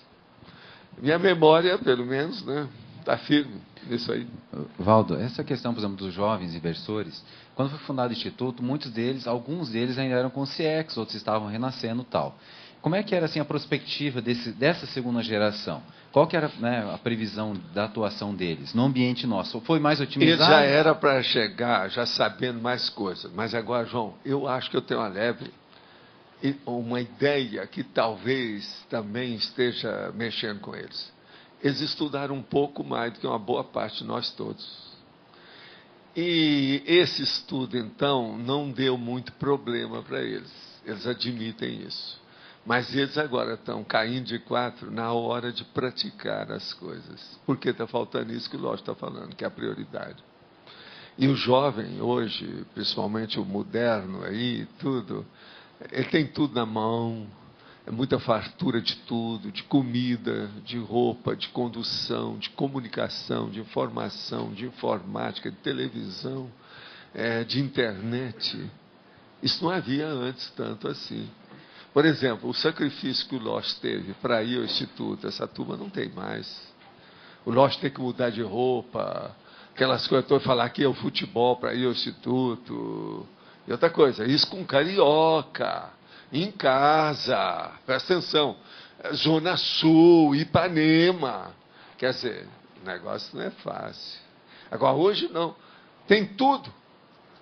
A: Minha memória, pelo menos, né, está firme nisso aí.
L: Valdo, essa questão, por exemplo, dos jovens inversores, quando foi fundado o Instituto, alguns deles ainda eram conscientes, outros estavam renascendo e tal. Como é que era assim, a perspectiva dessa segunda geração? Qual que era, né, a previsão da atuação deles no ambiente nosso? Foi mais otimizado?
A: Ele já era para chegar, já sabendo mais coisas. Mas agora, João, eu acho que eu tenho uma ideia que talvez também esteja mexendo com eles. Eles estudaram um pouco mais do que uma boa parte de nós todos. E esse estudo, então, não deu muito problema para eles. Eles admitem isso. Mas eles agora estão caindo de 4 na hora de praticar as coisas. Porque está faltando isso que o Lógico está falando, que é a prioridade. E o jovem hoje, principalmente o moderno aí, tudo, ele tem tudo na mão. É muita fartura de tudo, de comida, de roupa, de condução, de comunicação, de informação, de informática, de televisão, de internet. Isso não havia antes tanto assim. Por exemplo, o sacrifício que o Lost teve para ir ao Instituto, essa turma não tem mais. O Lost tem que mudar de roupa, aquelas coisas todas, falar que é o futebol para ir ao Instituto. E outra coisa, isso com carioca. Em casa, presta atenção, Zona Sul, Ipanema. Quer dizer, o negócio não é fácil. Agora, hoje não. Tem tudo.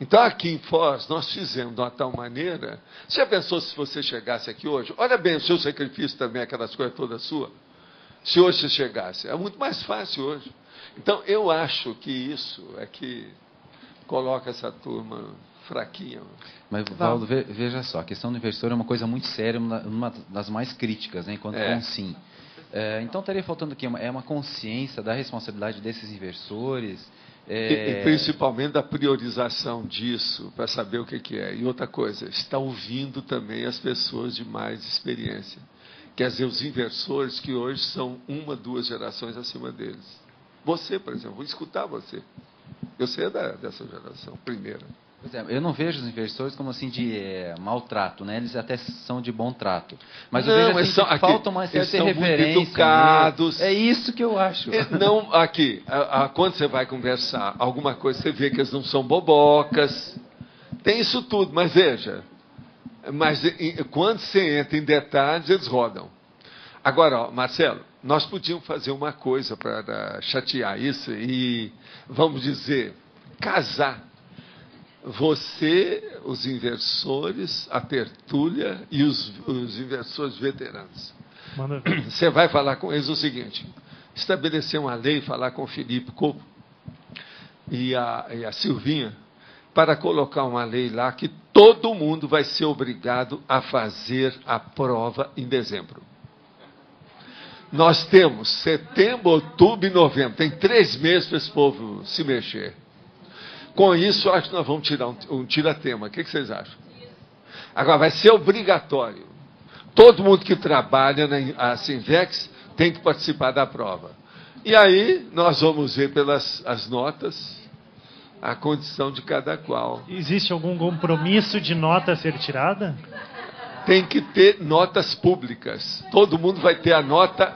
A: Então, aqui em Foz, nós fizemos de uma tal maneira. Você já pensou se você chegasse aqui hoje? Olha bem o seu sacrifício também, aquelas coisas todas suas. Se hoje você chegasse. É muito mais fácil hoje. Então, eu acho que isso é que coloca essa turma fraquinha.
L: Mas, Valdo, veja só, a questão do investidor é uma coisa muito séria, uma das mais críticas, né, enquanto consim. Então, estaria faltando aqui uma consciência da responsabilidade desses inversores.
A: E principalmente da priorização disso, para saber o que é. E outra coisa, está ouvindo também as pessoas de mais experiência. Quer dizer, os inversores que hoje são 1, 2 gerações acima deles. Você, por exemplo, vou escutar você. Eu sei dessa geração, primeira.
L: Eu não vejo os investidores como assim de maltrato, né? Eles até são de bom trato. Mas
A: não,
L: eu vejo assim, que falta uma certa referência.
A: Muito educados.
L: Né? É isso que eu acho.
A: Não, aqui, quando você vai conversar alguma coisa, você vê que eles não são bobocas. Tem isso tudo, mas veja, Mas quando você entra em detalhes, eles rodam. Agora, ó, Marcelo, nós podíamos fazer uma coisa para chatear isso e, vamos dizer, casar. Você, os inversores, a tertúlia e os inversores veteranos. Você vai falar com eles o seguinte: estabelecer uma lei, falar com o Felipe Copo e a Silvinha, para colocar uma lei lá que todo mundo vai ser obrigado a fazer a prova em dezembro. Nós temos setembro, outubro e novembro. Tem 3 meses para esse povo se mexer. Com isso, eu acho que nós vamos tirar um tira-tema. O que vocês acham? Agora, vai ser obrigatório. Todo mundo que trabalha na Sinvex tem que participar da prova. E aí, nós vamos ver pelas as notas a condição de cada qual.
H: Existe algum compromisso de nota a ser tirada?
A: Tem que ter notas públicas. Todo mundo vai ter a nota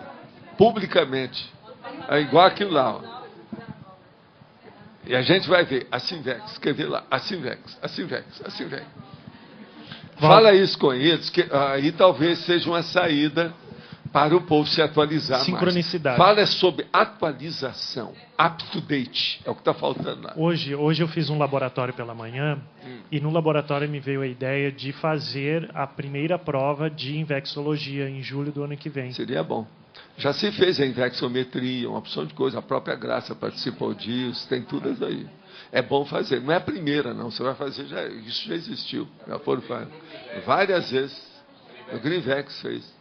A: publicamente. É igual aquilo lá, ó. E a gente vai ver a Sinvex, escrever lá, a Sinvex. Fala isso com eles, que aí talvez seja uma saída para o povo se atualizar mais.
H: Sincronicidade.
A: Fala sobre atualização, up to date, é o que está faltando lá.
H: Hoje eu fiz um laboratório pela manhã, e no laboratório me veio a ideia de fazer a primeira prova de invexologia em julho do ano que vem.
A: Seria bom. Já se fez a invexometria, uma opção de coisa, a própria Graça participou disso, tem tudo isso aí. É bom fazer, não é a primeira não, você vai fazer, isso já existiu, já foram várias vezes, o Greenvex fez,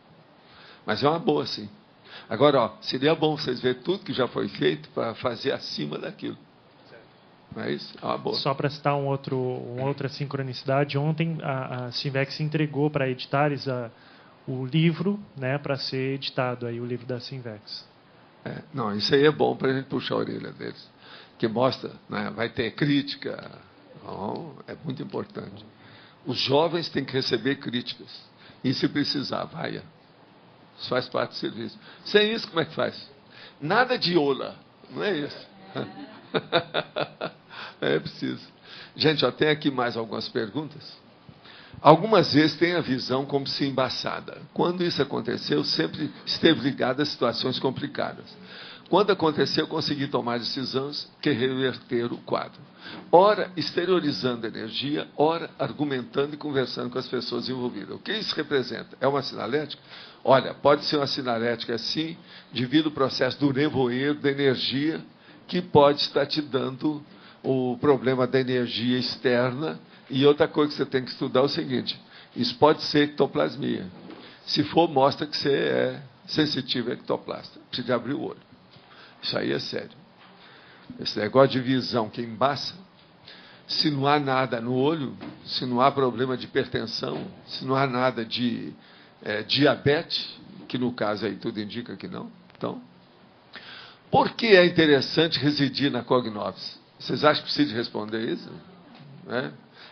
A: mas é uma boa sim. Agora, ó, seria bom vocês verem tudo que já foi feito para fazer acima daquilo. Não é isso? É uma boa.
H: Só para citar uma outra sincronicidade, ontem a Sinvex entregou para editares o livro, né, para ser editado, aí, o livro da Sinvex.
A: Não, isso aí é bom para a gente puxar a orelha deles. Que mostra, né, vai ter crítica. Não, é muito importante. Os jovens têm que receber críticas. E se precisar, vai. Isso faz parte do serviço. Sem isso, como é que faz? Nada de ola. Não é isso. É preciso. Gente, ó, tem aqui mais algumas perguntas. Algumas vezes tem a visão como se embaçada. Quando isso aconteceu, sempre esteve ligado a situações complicadas. Quando aconteceu, consegui tomar decisões que reverter o quadro. Ora exteriorizando energia, ora argumentando e conversando com as pessoas envolvidas. O que isso representa? É uma sinalética? Olha, pode ser uma sinalética sim, devido ao processo do nevoeiro da energia, que pode estar te dando o problema da energia externa. E outra coisa que você tem que estudar é o seguinte: isso pode ser ectoplasmia. Se for, mostra que você é sensitivo a ectoplasta. Precisa abrir o olho. Isso aí é sério. Esse negócio de visão que embaça, se não há nada no olho, se não há problema de hipertensão, se não há nada de diabetes, que no caso aí tudo indica que não. Então, por que é interessante residir na Cognovis? Vocês acham que precisa responder isso?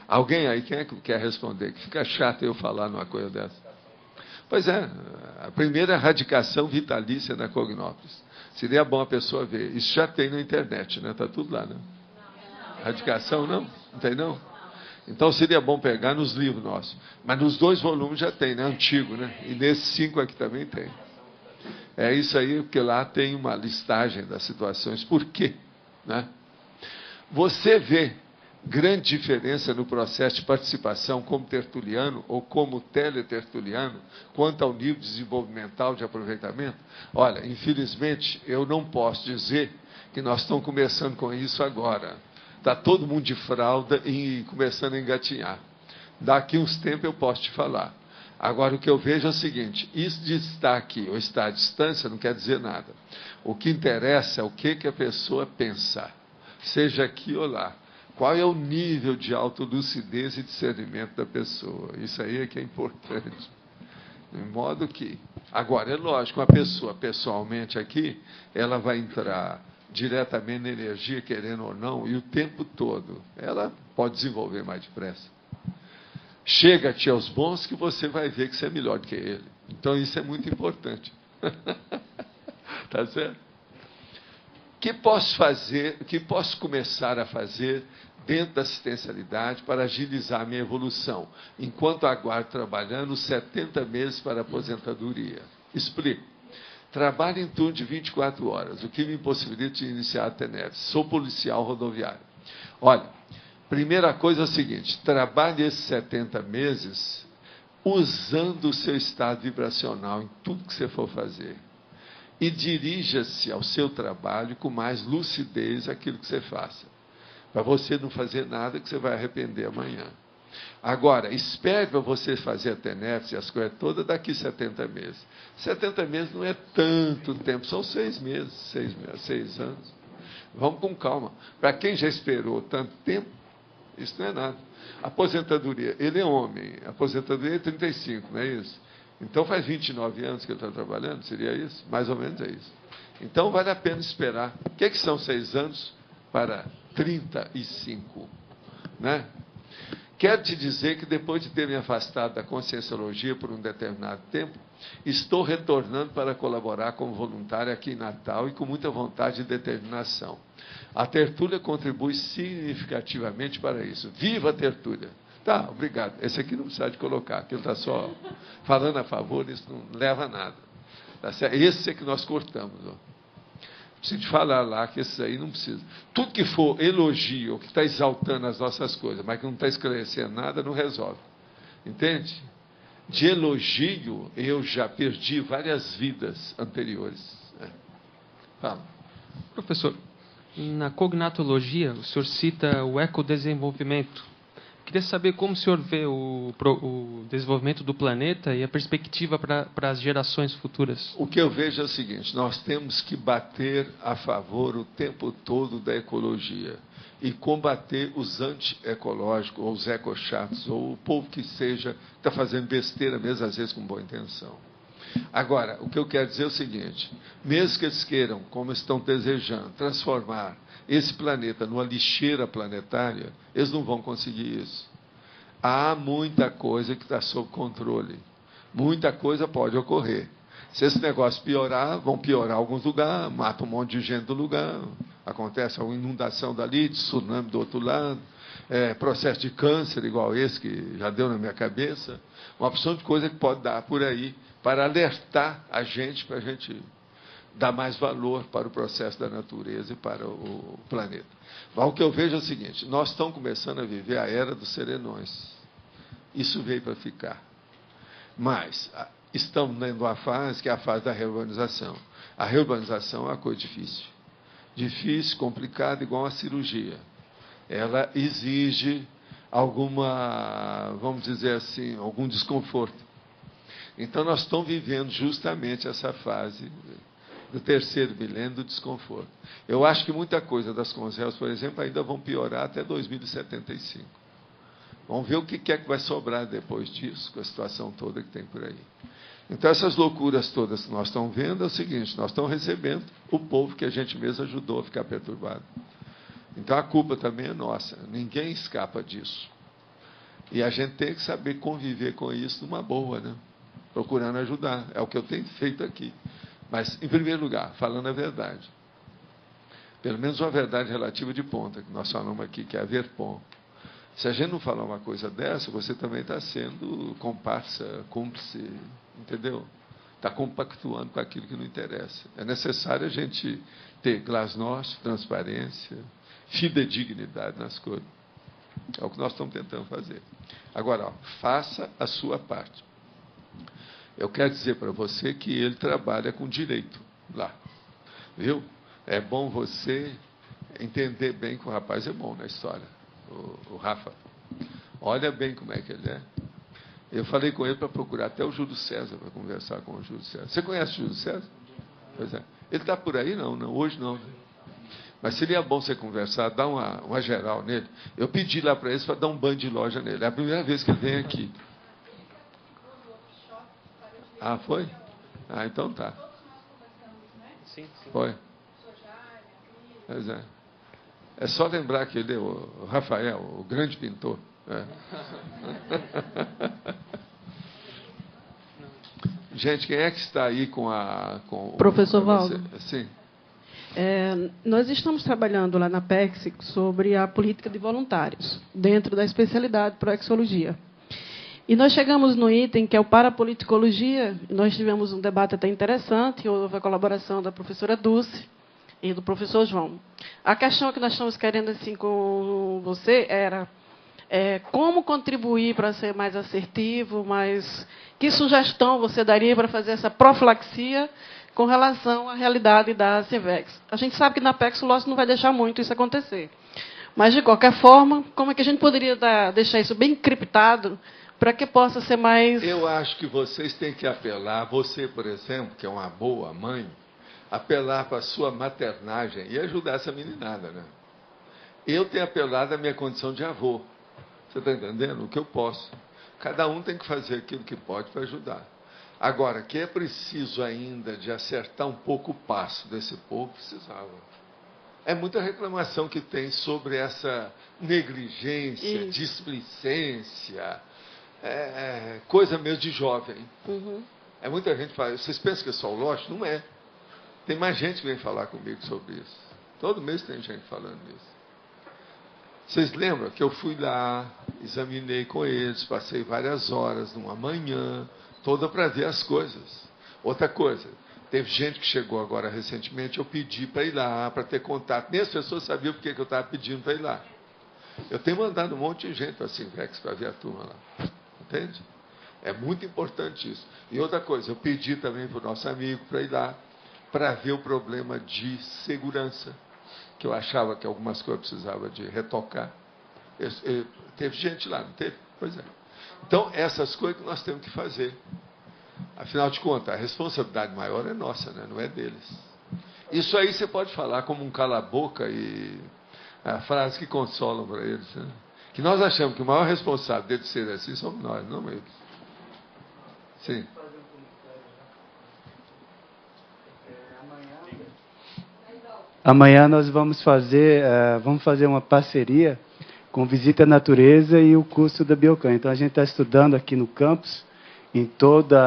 A: Alguém aí, quem é que quer responder? Que fica chato eu falar numa coisa dessa. Pois é, a primeira é a radicação vitalícia na Cognovis. Seria bom a pessoa ver. Isso já tem na internet, né? Está tudo lá, né? Radicação, não? Não tem, não? Então seria bom pegar nos livros nossos. Mas nos 2 volumes já tem, né? Antigo, né? E nesses 5 aqui também tem. É isso aí, porque lá tem uma listagem das situações. Por quê? Né? Você vê grande diferença no processo de participação como tertuliano ou como teletertuliano quanto ao nível desenvolvimental de aproveitamento? Olha, infelizmente, eu não posso dizer que nós estamos começando com isso agora. Está todo mundo de fralda e começando a engatinhar. Daqui uns tempos eu posso te falar. Agora, o que eu vejo é o seguinte: isso de estar aqui ou estar à distância não quer dizer nada. O que interessa é o que a pessoa pensa, seja aqui ou lá. Qual é o nível de autolucidez e discernimento da pessoa? Isso aí é que é importante. De modo que... Agora, é lógico, uma pessoa, pessoalmente aqui, ela vai entrar diretamente na energia, querendo ou não, e o tempo todo. Ela pode desenvolver mais depressa. Chega-te aos bons que você vai ver que você é melhor do que ele. Então, isso é muito importante. Tá certo? O que posso fazer, o que posso começar a fazer dentro da assistencialidade para agilizar a minha evolução, enquanto aguardo trabalhando 70 meses para a aposentadoria. Explico. Trabalho em turno de 24 horas, o que me impossibilita de iniciar a TENEPS. Sou policial rodoviário. Olha, primeira coisa é o seguinte, trabalhe esses 70 meses usando o seu estado vibracional em tudo que você for fazer. E dirija-se ao seu trabalho com mais lucidez aquilo que você faça. Para você não fazer nada que você vai arrepender amanhã. Agora, espere para você fazer a TENEPS e as coisas todas daqui 70 meses. 70 meses não é tanto tempo, são 6 meses, 6 anos. Vamos com calma. Para quem já esperou tanto tempo, isso não é nada. Aposentadoria, ele é homem, a aposentadoria é 35, não é isso? Então faz 29 anos que ele está trabalhando, seria isso? Mais ou menos é isso. Então vale a pena esperar. O que são 6 anos para 35? Né? Quero te dizer que depois de ter me afastado da Conscienciologia por um determinado tempo, estou retornando para colaborar como voluntário aqui em Natal e com muita vontade e determinação. A tertúlia contribui significativamente para isso. Viva a tertúlia! Tá, obrigado. Esse aqui não precisa de colocar, aquilo está só falando a favor, isso não leva a nada. Tá certo? Esse é que nós cortamos. Ó. Preciso te falar lá que esses aí não precisa. Tudo que for elogio, que está exaltando as nossas coisas, mas que não está esclarecendo nada, não resolve. Entende? De elogio, eu já perdi várias vidas anteriores. Fala.
M: Professor, na cognatologia, o senhor cita o ecodesenvolvimento. Queria saber como o senhor vê o desenvolvimento do planeta e a perspectiva para as gerações futuras.
A: O que eu vejo é o seguinte, nós temos que bater a favor o tempo todo da ecologia e combater os anti-ecológicos, ou os ecochatos, ou o povo que seja, que está fazendo besteira mesmo, às vezes com boa intenção. Agora, o que eu quero dizer é o seguinte, mesmo que eles queiram, como estão desejando, transformar esse planeta numa lixeira planetária, eles não vão conseguir isso. Há muita coisa que está sob controle. Muita coisa pode ocorrer. Se esse negócio piorar, vão piorar alguns lugares, mata um monte de gente do lugar, acontece uma inundação dali, tsunami do outro lado, processo de câncer igual esse que já deu na minha cabeça, uma opção de coisa que pode dar por aí, para alertar a gente, para a gente dar mais valor para o processo da natureza e para o planeta. Mas o que eu vejo é o seguinte, nós estamos começando a viver a era dos serenões. Isso veio para ficar. Mas estamos numa fase que é a fase da reurbanização. A reurbanização é uma coisa difícil. Difícil, complicada, igual uma cirurgia. Ela exige alguma, vamos dizer assim, algum desconforto. Então, nós estamos vivendo justamente essa fase do terceiro milênio do desconforto. Eu acho que muita coisa das Conselhos, por exemplo, ainda vão piorar até 2075. Vamos ver o que é que vai sobrar depois disso, com a situação toda que tem por aí. Então, essas loucuras todas que nós estamos vendo é o seguinte, nós estamos recebendo o povo que a gente mesmo ajudou a ficar perturbado. Então, a culpa também é nossa. Ninguém escapa disso. E a gente tem que saber conviver com isso numa boa, né? Procurando ajudar. É o que eu tenho feito aqui. Mas, em primeiro lugar, falando a verdade. Pelo menos uma verdade relativa de ponta, que nós falamos aqui, que é a verpom. Se a gente não falar uma coisa dessa, você também está sendo comparsa, cúmplice, entendeu? Está compactuando com aquilo que não interessa. É necessário a gente ter glasnost, transparência, fidedignidade nas coisas. É o que nós estamos tentando fazer. Agora, ó, faça a sua parte. Eu quero dizer para você que ele trabalha com direito lá. Viu? É bom você entender bem que o rapaz é bom na história. O Rafa. Olha bem como é que ele é. Eu falei com ele para procurar até o Júlio César, para conversar com o Júlio César. Você conhece o Júlio César? Pois é. Ele está por aí? Não, hoje não. Mas seria bom você conversar, dar uma geral nele. Eu pedi lá para eles para dar um banho de loja nele. É a primeira vez que ele vem aqui. Ah, foi? Ah, então tá.
M: Sim.
A: Foi. Pois é. É só lembrar que ele é o Rafael, o grande pintor. É. Gente, quem é que está aí com o...
K: Professor Valdo.
A: Sim.
N: Nós estamos trabalhando lá na PEX sobre a política de voluntários, dentro da especialidade proexologia. E nós chegamos no item que é o parapoliticologia, e nós tivemos um debate até interessante, houve a colaboração da professora Dulce e do professor João. A questão que nós estamos querendo assim com você era como contribuir para ser mais assertivo, mas que sugestão você daria para fazer essa profilaxia com relação à realidade da Sinvex? A gente sabe que na PEX o LOS não vai deixar muito isso acontecer. Mas, de qualquer forma, como é que a gente poderia deixar isso bem encriptado para que possa ser mais...
A: Eu acho que vocês têm que apelar, você, por exemplo, que é uma boa mãe, apelar para a sua maternagem e ajudar essa meninada, né? Eu tenho apelado à minha condição de avô. Você está entendendo? O que eu posso. Cada um tem que fazer aquilo que pode para ajudar. Agora, que é preciso ainda de acertar um pouco o passo desse povo, precisava. É muita reclamação que tem sobre essa negligência, displicência, coisa mesmo de jovem. É muita gente que fala, vocês pensam que é só o Loche? Não é. Tem mais gente que vem falar comigo sobre isso. Todo mês tem gente falando isso. Vocês lembram que eu fui lá, examinei com eles, passei várias horas, numa manhã, toda para ver as coisas. Outra coisa, teve gente que chegou agora recentemente, eu pedi para ir lá, para ter contato. Nem as pessoas sabiam porque que eu estava pedindo para ir lá. Eu tenho mandado um monte de gente para a Sinvex para ver a turma lá. Entende? É muito importante isso. E outra coisa, eu pedi também para o nosso amigo para ir lá, para ver o problema de segurança, que eu achava que algumas coisas precisava de retocar. Teve gente lá, não teve? Pois é. Então, essas coisas que nós temos que fazer. Afinal de contas, a responsabilidade maior é nossa, né? Não é deles. Isso aí você pode falar como um cala-boca e a frase que consolam para eles. Né? Que nós achamos que o maior responsável deles ser assim somos nós, não eles. Sim.
O: Amanhã nós vamos fazer uma parceria com Visita à Natureza e o curso da Biocan. Então, a gente está estudando aqui no campus, em toda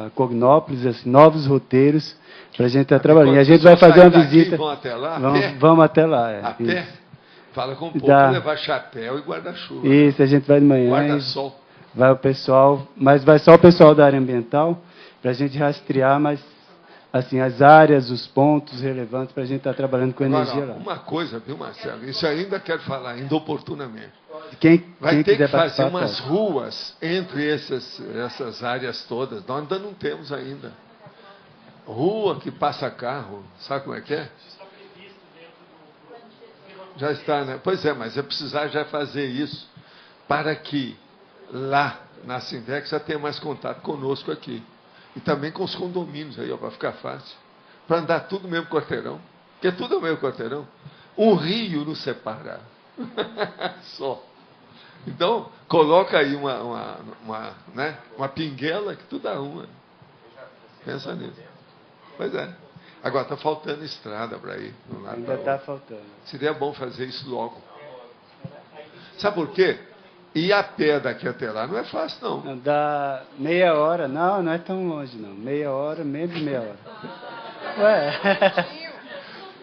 O: a Cognópolis, assim, novos roteiros para a gente estar trabalhando. E a gente vai fazer uma visita.
A: Vão até lá?
O: Vamos até lá.
A: A pé? Fala com o povo para levar chapéu e guarda-chuva.
O: Isso, a gente vai de manhã.
A: Guarda-sol.
O: Vai o pessoal, mas vai só o pessoal da área ambiental, para a gente rastrear, mas assim, as áreas, os pontos relevantes para a gente estar trabalhando com energia lá.
A: Uma coisa, viu, Marcelo? Isso ainda quero falar, ainda oportunamente.
O: Vai
A: ter que fazer umas ruas entre essas áreas todas. Nós ainda não temos ainda. Rua que passa carro, sabe como é que é? Já está, né? Pois é, mas é precisar já fazer isso para que lá na Sinvex já tenha mais contato conosco aqui. E também com os condomínios aí, para ficar fácil. Para andar tudo no mesmo quarteirão. Porque tudo é o mesmo quarteirão. Um rio nos separa. Só. Então, coloca aí uma pinguela que tudo dá uma. Pensa nisso. Pois é. Agora, está faltando estrada para ir.
O: Ainda está faltando.
A: Seria bom fazer isso logo. Sabe por quê? E a pé daqui até lá não é fácil, não.
O: Não dá meia hora. Não é tão longe, não. Meia hora, menos de meia hora. Ué.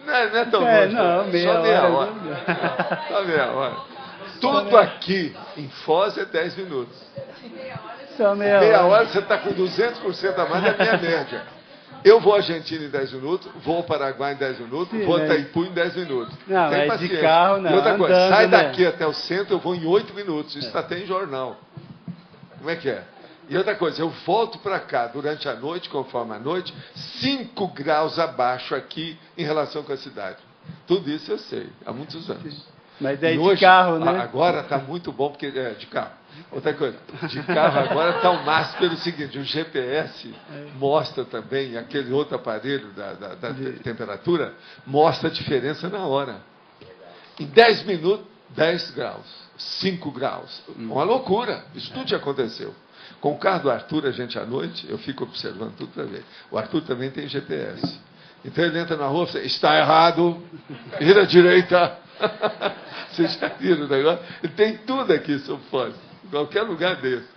A: Não é tão longe.
O: Não, meia
A: só meia
O: hora.
A: Só meia hora. Tudo aqui em Foz é 10 minutos.
O: Só meia hora.
A: Meia hora você está com 200% a mais da minha média. Eu vou à Argentina em 10 minutos, vou ao Paraguai em 10 minutos,
O: sim,
A: vou a Itaipu em 10 minutos.
O: Não,
A: tem
O: paciência. De carro não.
A: E outra coisa,
O: andando,
A: sai daqui até o centro, eu vou em 8 minutos. Isso está em jornal. Como é que é? E outra coisa, eu volto para cá durante a noite, conforme a noite, 5 graus abaixo aqui em relação com a cidade. Tudo isso eu sei, há muitos anos.
O: Mas é de carro, né?
A: Agora está muito bom, porque de carro. Outra coisa, de carro agora está o máximo pelo seguinte, o GPS mostra também, aquele outro aparelho da temperatura, mostra a diferença na hora. Em 10 minutos, 10 graus, 5 graus. Uma loucura, isso tudo já aconteceu. Com o carro do Arthur, a gente à noite, eu fico observando tudo para ver. O Arthur também tem GPS. Então ele entra na rua e fala, está errado, vira à direita. Vocês já viram o negócio? Ele tem tudo aqui sobre Foz. Qualquer lugar desse.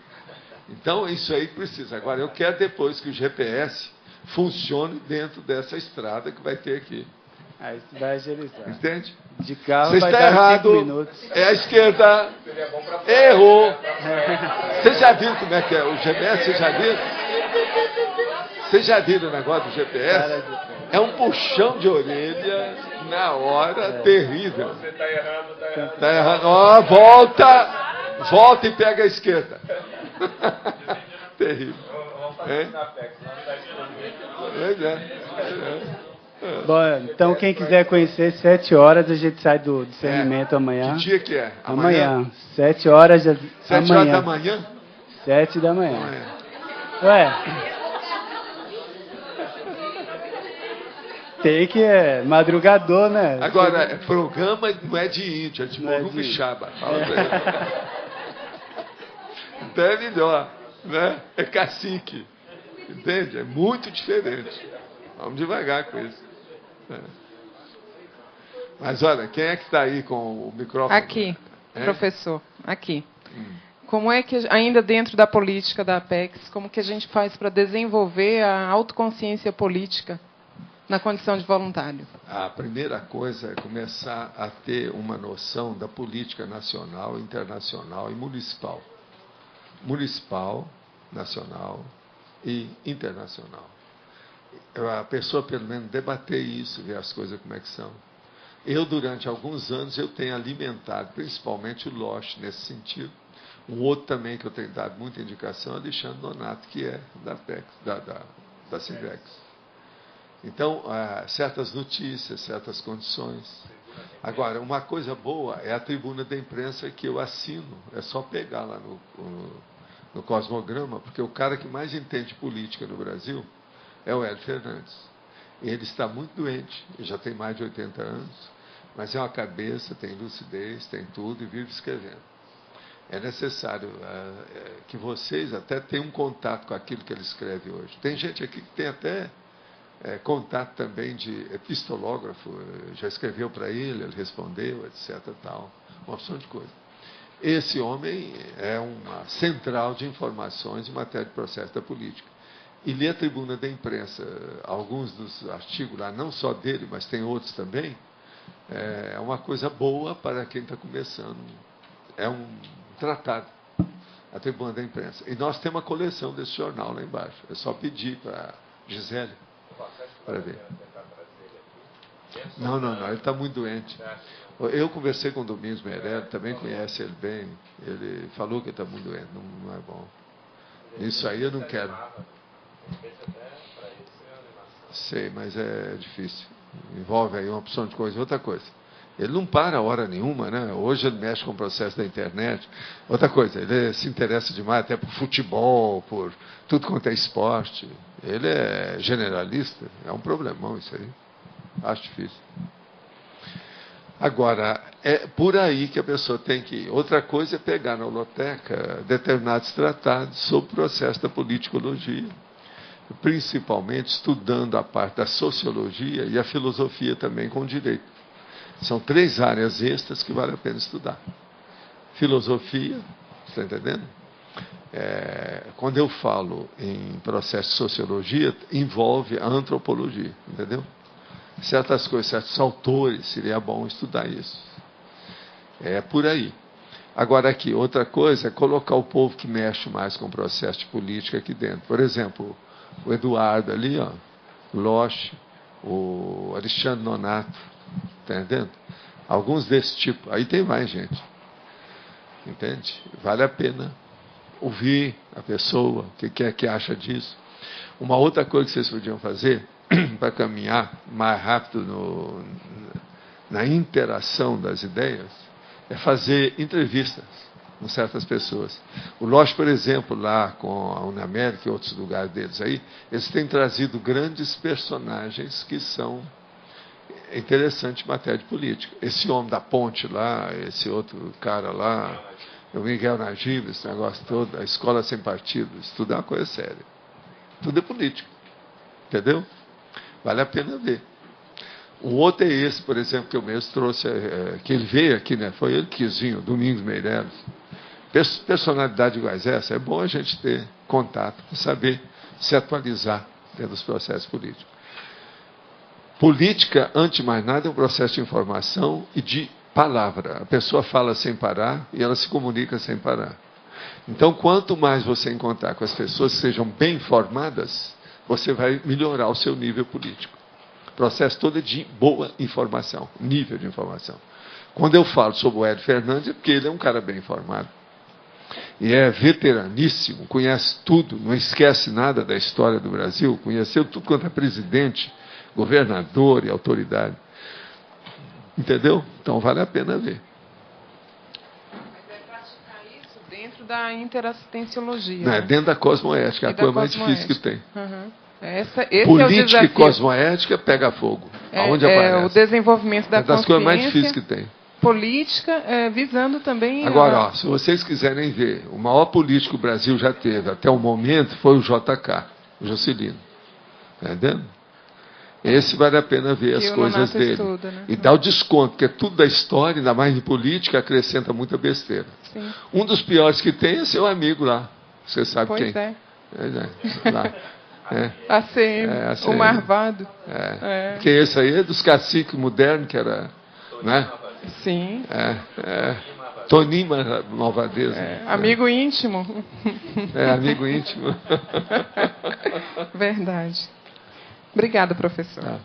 A: Então, isso aí precisa. Agora, eu quero depois que o GPS funcione dentro dessa estrada que vai ter aqui.
O: Aí você vai agilizar.
A: Entende?
O: De carro
A: você
O: vai
A: está
O: dar
A: errado.
O: 5 minutos.
A: É a esquerda. Errou. Vocês já viram como é que é o GPS? Vocês já viram? Vocês já viram o negócio do GPS? É um puxão de orelha na hora terrível.
C: Você está errando, está errando.
A: Está errando. Ó, volta e pega a esquerda. Terrível.
C: Vamos fazer isso na PEC, senão não está
O: Bom, então quem quiser conhecer, 7 horas a gente sai do discernimento amanhã.
A: Que dia que é?
O: Amanhã. 7 horas.
A: 7 horas da manhã?
O: 7 da manhã. Ué. Tem que madrugador, né?
A: Agora, programa não é de índio, é de Morubixaba. Fala pra ele. Então é melhor, né? É cacique. Entende? É muito diferente. Vamos devagar com isso. Mas olha, quem é que está aí com o microfone?
P: Aqui, professor, aqui. Como é que, ainda dentro da política da Apex, como que a gente faz para desenvolver a autoconsciência política na condição de voluntário?
A: A primeira coisa é começar a ter uma noção da política nacional, internacional e municipal. Municipal, nacional e internacional. A pessoa, pelo menos, debater isso, ver as coisas como é que são. Eu, durante alguns anos, eu tenho alimentado, principalmente o Loche, nesse sentido. Um outro também que eu tenho dado muita indicação é o Alexandre Donato, que é da PEC, da Sinvex. Então, certas notícias, certas condições. Agora, uma coisa boa é a tribuna da imprensa que eu assino. É só pegar lá no Cosmograma, porque o cara que mais entende política no Brasil é o Hélio Fernandes. Ele está muito doente, ele já tem mais de 80 anos, mas é uma cabeça, tem lucidez, tem tudo e vive escrevendo. É necessário que vocês até tenham um contato com aquilo que ele escreve hoje. Tem gente aqui que tem até contato também de epistológrafo, já escreveu para ele respondeu, etc. Tal, uma opção de coisa. Esse homem é uma central de informações em matéria de processo da política. E ler a tribuna da imprensa, alguns dos artigos lá, não só dele, mas tem outros também, é uma coisa boa para quem está começando. É um tratado, a tribuna da imprensa. E nós temos uma coleção desse jornal lá embaixo. É só pedir para a Gisele para ver. Não, ele está muito doente. Eu conversei com o Domingos Meirelles, também conhece ele bem. Ele falou que está muito doente, não é bom. Isso aí eu não quero. Sei, mas é difícil. Envolve aí uma opção de coisa. Outra coisa, ele não para a hora nenhuma, né? Hoje ele mexe com o processo da internet. Outra coisa, ele se interessa demais até por futebol, por tudo quanto é esporte. Ele é generalista. É um problemão isso aí. Acho difícil. Agora, é por aí que a pessoa tem que ir. Outra coisa é pegar na holoteca determinados tratados sobre o processo da politicologia, principalmente estudando a parte da sociologia e a filosofia também com direito. São 3 áreas extras que vale a pena estudar. Filosofia, está entendendo? Quando eu falo em processo de sociologia, envolve a antropologia, entendeu? Certas coisas, certos autores, seria bom estudar isso. É por aí. Agora aqui, outra coisa é colocar o povo que mexe mais com o processo de política aqui dentro. Por exemplo, o Eduardo ali, ó, Loche, o Alexandre Donato, está entendendo? Alguns desse tipo. Aí tem mais gente. Entende? Vale a pena ouvir a pessoa, o que é que acha disso. Uma outra coisa que vocês podiam fazer para caminhar mais rápido na interação das ideias é fazer entrevistas com certas pessoas. O Loche, por exemplo, lá com a Unamérica e outros lugares deles aí, eles têm trazido grandes personagens que são interessantes em matéria de política. Esse homem da ponte lá, esse outro cara lá, o Miguel Najib, esse negócio todo, a escola sem partido, isso tudo é uma coisa séria. Tudo é política. Entendeu? Vale a pena ver. Um outro é esse, por exemplo, que eu mesmo trouxe, que ele veio aqui, né? Foi ele que quis vir, o Domingos Meirelles. Personalidade iguais essa, é bom a gente ter contato, para saber se atualizar dentro dos processos políticos. Política, antes de mais nada, é um processo de informação e de palavra. A pessoa fala sem parar e ela se comunica sem parar. Então, quanto mais você encontrar com as pessoas que sejam bem informadas, você vai melhorar o seu nível político. O processo todo é de boa informação, nível de informação. Quando eu falo sobre o Hélio Fernandes, é porque ele é um cara bem informado. E é veteraníssimo, conhece tudo, não esquece nada da história do Brasil, conheceu tudo quanto é presidente, governador e autoridade. Entendeu? Então vale a pena ver.
P: Mas é praticar isso dentro da interassistenciologia.
A: Não, é dentro da cosmoética, a coisa mais difícil que tem.
P: Uhum. Esse
A: Política
P: é o
A: e cosmoética pega fogo. Aonde aparece?
P: O desenvolvimento da
A: é das
P: consciência.
A: coisas mais difíceis que tem.
P: Política, visando também...
A: Agora, ó, se vocês quiserem ver, o maior político que o Brasil já teve até o momento foi o JK, o Juscelino. Está entendendo? Esse vale a pena ver as coisas dele.
P: Estuda, né?
A: E dá o desconto, porque é tudo da história, ainda mais de política, acrescenta muita besteira.
P: Sim.
A: Um dos piores que tem é seu amigo lá. Você sabe
P: pois
A: quem? Lá.
P: ACM, o Marvado.
A: Porque esse aí é dos caciques modernos, que era... Né?
P: Sim.
A: Toninho Malvadeza.
P: Amigo íntimo.
A: Amigo íntimo.
P: Verdade. Obrigada, professor.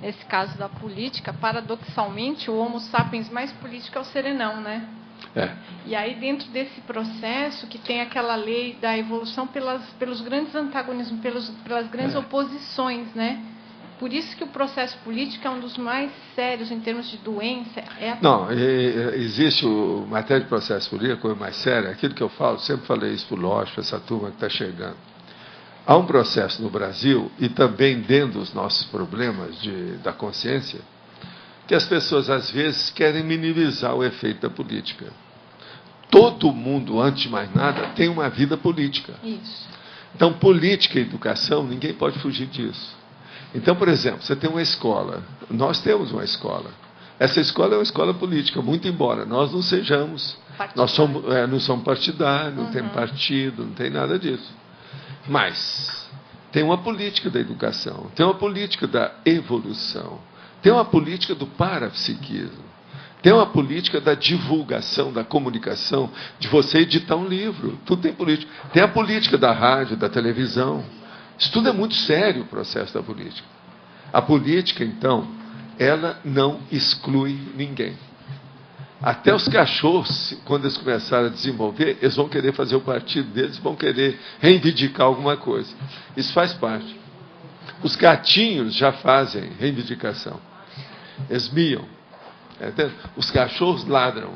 Q: Nesse caso da política, paradoxalmente, o Homo sapiens mais político é o serenão, né? E aí, dentro desse processo, que tem aquela lei da evolução pelos grandes antagonismos, pelas grandes oposições, né? Por isso que o processo político é um dos mais sérios em termos de doença.
A: Não, existe matéria de processo político, a coisa mais séria, aquilo que eu falo, sempre falei isso para o Lógico, essa turma que está chegando. Há um processo no Brasil, e também dentro dos nossos problemas da consciência, que as pessoas, às vezes, querem minimizar o efeito da política. Todo mundo, antes de mais nada, tem uma vida política.
Q: Isso.
A: Então, política e educação, ninguém pode fugir disso. Então, por exemplo, você tem uma escola. Nós temos uma escola. Essa escola é uma escola política, muito embora nós não sejamos. Nós não somos partidários, não temos partido, não tem nada disso. Mas tem uma política da educação, tem uma política da evolução, tem uma política do parapsiquismo, tem uma política da divulgação, da comunicação, de você editar um livro. Tudo tem política. Tem a política da rádio, da televisão. Isso tudo é muito sério, o processo da política. A política, então, ela não exclui ninguém. Até os cachorros, quando eles começarem a desenvolver, eles vão querer fazer o partido deles, vão querer reivindicar alguma coisa. Isso faz parte. Os gatinhos já fazem reivindicação. Eles miam. Os cachorros ladram.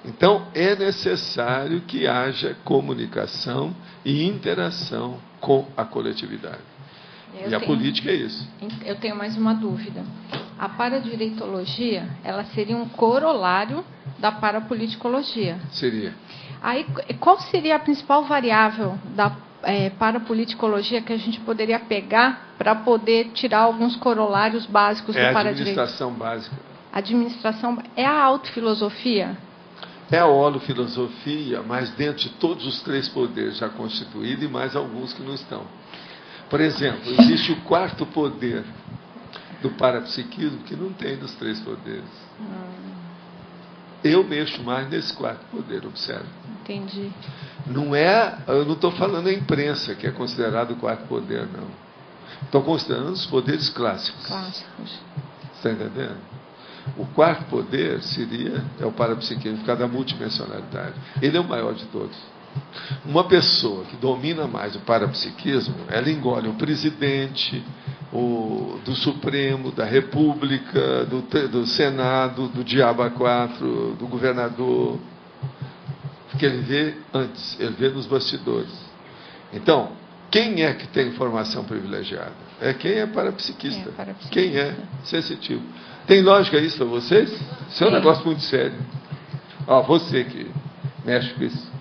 A: Então, é necessário que haja comunicação e interação com a coletividade. E a política é isso.
Q: Eu tenho mais uma dúvida. A paradireitologia, ela seria um corolário da parapoliticologia?
A: Seria.
Q: Aí, qual seria a principal variável da parapoliticologia que a gente poderia pegar para poder tirar alguns corolários básicos do paradireito?
A: É a administração básica.
Q: Administração é a autofilosofia?
A: É a holofilosofia, mas dentro de todos os três poderes já constituídos e mais alguns que não estão. Por exemplo, existe o quarto poder do parapsiquismo que não tem nos três poderes. Eu mexo mais nesse quarto poder, observe.
Q: Entendi.
A: Eu não estou falando a imprensa, que é considerado o quarto poder, não. Estou considerando os poderes clássicos. Está entendendo? O quarto poder é o parapsiquismo, por causa da multidimensionalidade. Ele é o maior de todos. Uma pessoa que domina mais o parapsiquismo, ela engole o presidente, do Supremo, da República, do Senado, do Diabo A4, do governador. Porque ele vê antes, ele vê nos bastidores. Então, quem é que tem informação privilegiada? É quem é parapsiquista. Quem é sensitivo. Tem lógica isso para vocês? Isso é um negócio muito sério. Você que mexe com isso.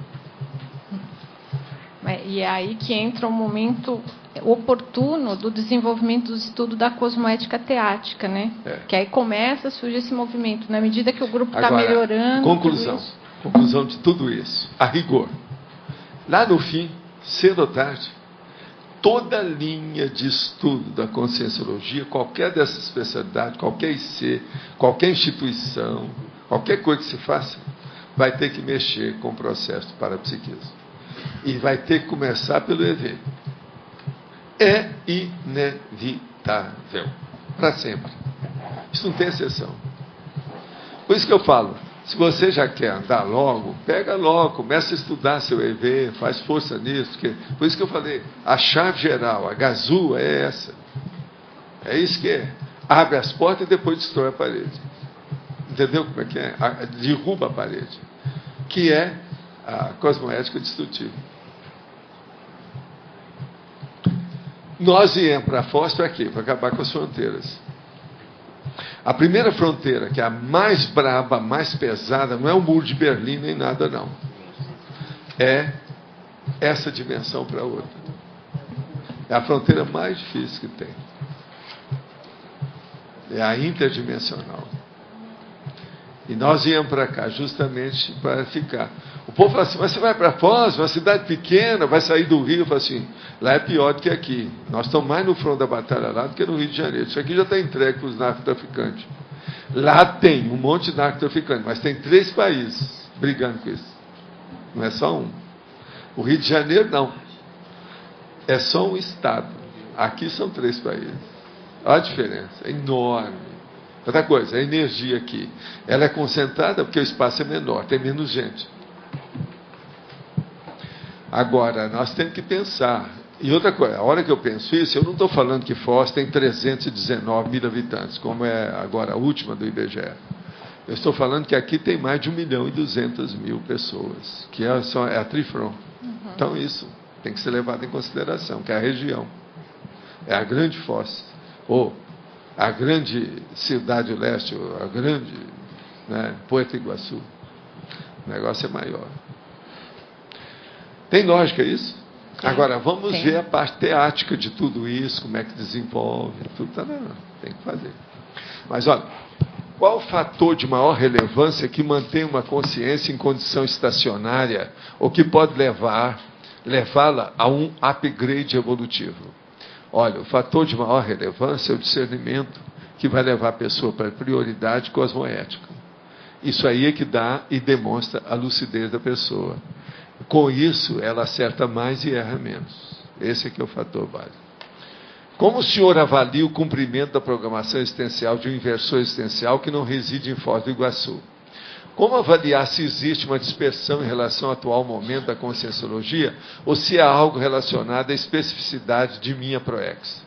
Q: E é aí que entra o momento oportuno do desenvolvimento do estudo da cosmoética teática, né? Que aí começa a surgir esse movimento. Na medida que o grupo está melhorando...
A: Conclusão de tudo isso. A rigor. Lá no fim, cedo ou tarde, toda linha de estudo da conscienciologia, qualquer dessa especialidade, qualquer IC, qualquer instituição, qualquer coisa que se faça, vai ter que mexer com o processo de parapsiquismo. E vai ter que começar pelo EV. É inevitável. Para sempre. Isso não tem exceção. Por isso que eu falo, se você já quer andar logo, pega logo, começa a estudar seu EV, faz força nisso. Porque, por isso que eu falei, a chave geral, a gazua é essa. É isso que é. Abre as portas e depois destrói a parede. Entendeu como é que é? Derruba a parede. Que é a cosmoética destrutiva. Nós viemos para a Foz para quê? Para acabar com as fronteiras. A primeira fronteira, que é a mais braba, mais pesada, não é o muro de Berlim nem nada, não. É essa dimensão para outra. É a fronteira mais difícil que tem. É a interdimensional. E nós viemos para cá justamente para ficar. O povo fala assim, mas você vai para Foz, uma cidade pequena, vai sair do Rio? Eu falo assim, lá é pior do que aqui. Nós estamos mais no front da batalha lá do que no Rio de Janeiro. Isso aqui já está entregue para os narcotraficantes. Lá tem um monte de narcotraficantes, mas tem 3 países brigando com isso. Não é só um. O Rio de Janeiro, não. É só um estado. Aqui são 3 países. Olha a diferença, é enorme. Outra coisa, a energia aqui, ela é concentrada porque o espaço é menor, tem menos gente. Agora, nós temos que pensar. E outra coisa, a hora que eu penso isso, eu não estou falando que Foz tem 319 mil habitantes, como é agora a última do IBGE. Eu estou falando que aqui tem mais de 1.200.000 pessoas, que é a Trifron. Então, isso tem que ser levado em consideração, que é a região. É a grande Foz. Ou a grande Cidade Leste, a grande, né, Porto Iguaçu. O negócio é maior. Tem lógica isso? Agora, vamos ver a parte teática de tudo isso, como é que desenvolve, tudo. Tem que fazer. Mas, olha, qual o fator de maior relevância que mantém uma consciência em condição estacionária ou que pode levá-la a um upgrade evolutivo? Olha, o fator de maior relevância é o discernimento que vai levar a pessoa para a prioridade cosmoética. Isso aí é que dá e demonstra a lucidez da pessoa. Com isso, ela acerta mais e erra menos. Esse é que é o fator básico. Como o senhor avalia o cumprimento da programação existencial de um inversor existencial que não reside em Foz do Iguaçu? Como avaliar se existe uma dispersão em relação ao atual momento da conscienciologia ou se é algo relacionado à especificidade de minha proex?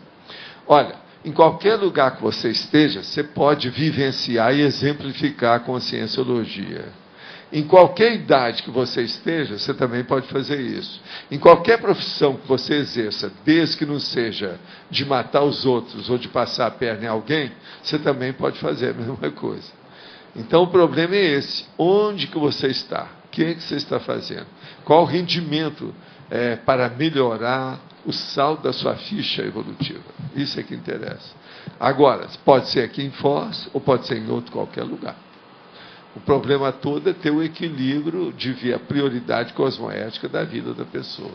A: Olha, em qualquer lugar que você esteja, você pode vivenciar e exemplificar a conscienciologia. Em qualquer idade que você esteja, você também pode fazer isso. Em qualquer profissão que você exerça, desde que não seja de matar os outros ou de passar a perna em alguém, você também pode fazer a mesma coisa. Então o problema é esse. Onde que você está? O que é que você está fazendo? Qual o rendimento para melhorar o saldo da sua ficha evolutiva? Isso é que interessa. Agora, pode ser aqui em Foz ou pode ser em outro qualquer lugar. O problema todo é ter o equilíbrio de ver a prioridade cosmoética da vida da pessoa.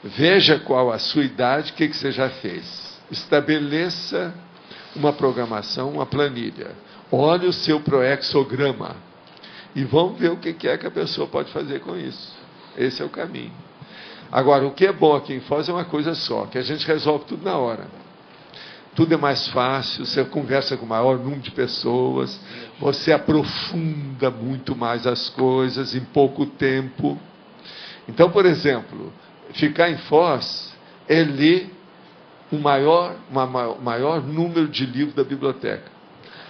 A: Veja qual a sua idade, o que você já fez. Estabeleça uma programação, uma planilha. Olhe o seu proexograma. E vamos ver o que é que a pessoa pode fazer com isso. Esse é o caminho. Agora, o que é bom aqui em Foz é uma coisa só, que a gente resolve tudo na hora. Tudo é mais fácil, você conversa com o maior número de pessoas, você aprofunda muito mais as coisas em pouco tempo. Então, por exemplo, ficar em Foz é ler o maior número de livros da biblioteca.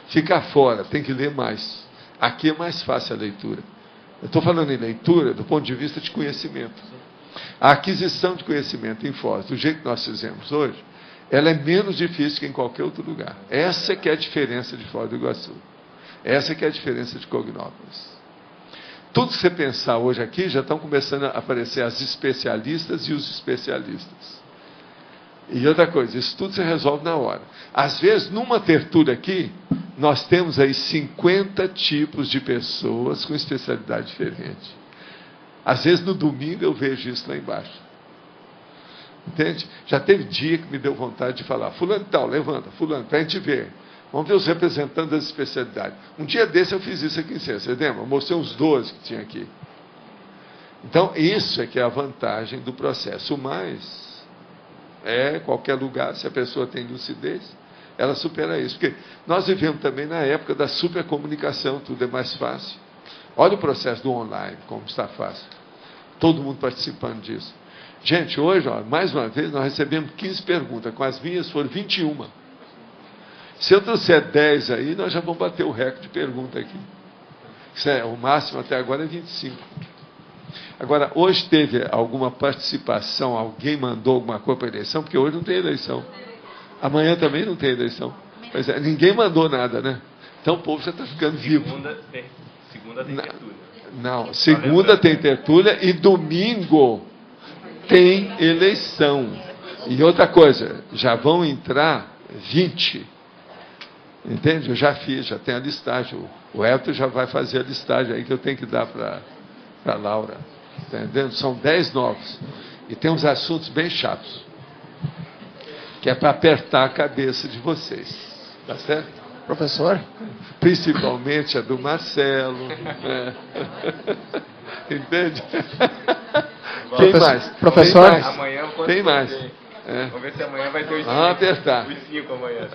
A: Ficar fora, tem que ler mais. Aqui é mais fácil a leitura. Eu estou falando em leitura do ponto de vista de conhecimento. A aquisição de conhecimento em Foz, do jeito que nós fizemos hoje, ela é menos difícil que em qualquer outro lugar. Essa que é a diferença de Foz do Iguaçu. Essa que é a diferença de Cognópolis. Tudo que você pensar hoje aqui, já estão começando a aparecer as especialistas e os especialistas. E outra coisa, isso tudo se resolve na hora. Às vezes, numa tertúlia aqui, nós temos aí 50 tipos de pessoas com especialidade diferente. Às vezes, no domingo, eu vejo isso lá embaixo. Entende? Já teve dia que me deu vontade de falar, fulano e tal, levanta, fulano, para a gente ver. Vamos ver os representantes das especialidades. Um dia desse eu fiz isso aqui em Ciência, você lembra? Eu mostrei uns 12 que tinha aqui. Então, isso é que é a vantagem do processo. O mais qualquer lugar, se a pessoa tem lucidez, ela supera isso. Porque nós vivemos também na época da supercomunicação, tudo é mais fácil. Olha o processo do online, como está fácil. Todo mundo participando disso. Gente, hoje, mais uma vez, nós recebemos 15 perguntas, com as minhas foram 21. Se eu trouxer 10 aí, nós já vamos bater o recorde de pergunta aqui. O máximo até agora é 25. Agora, hoje teve alguma participação, alguém mandou alguma coisa para a eleição, porque hoje não tem eleição. Amanhã também não tem eleição. Pois é, ninguém mandou nada, né? Então o povo já está ficando vivo.
C: Segunda tem tertúlia.
A: Não, segunda tem tertúlia e domingo tem eleição. E outra coisa, já vão entrar 20. Entende? Eu já fiz, já tenho a listagem. O Elton já vai fazer a listagem aí que eu tenho que dar para a Laura. Entendendo? São 10 novos. E tem uns assuntos bem chatos. Que é para apertar a cabeça de vocês. Tá certo?
F: Professor?
A: Principalmente a do Marcelo. Entende? Quem mais?
F: Professor?
A: Tem mais.
C: Amanhã eu
A: tem mais.
C: Vamos ver se amanhã vai ter os 5.
A: Vamos apertar.
C: Os 5 amanhã.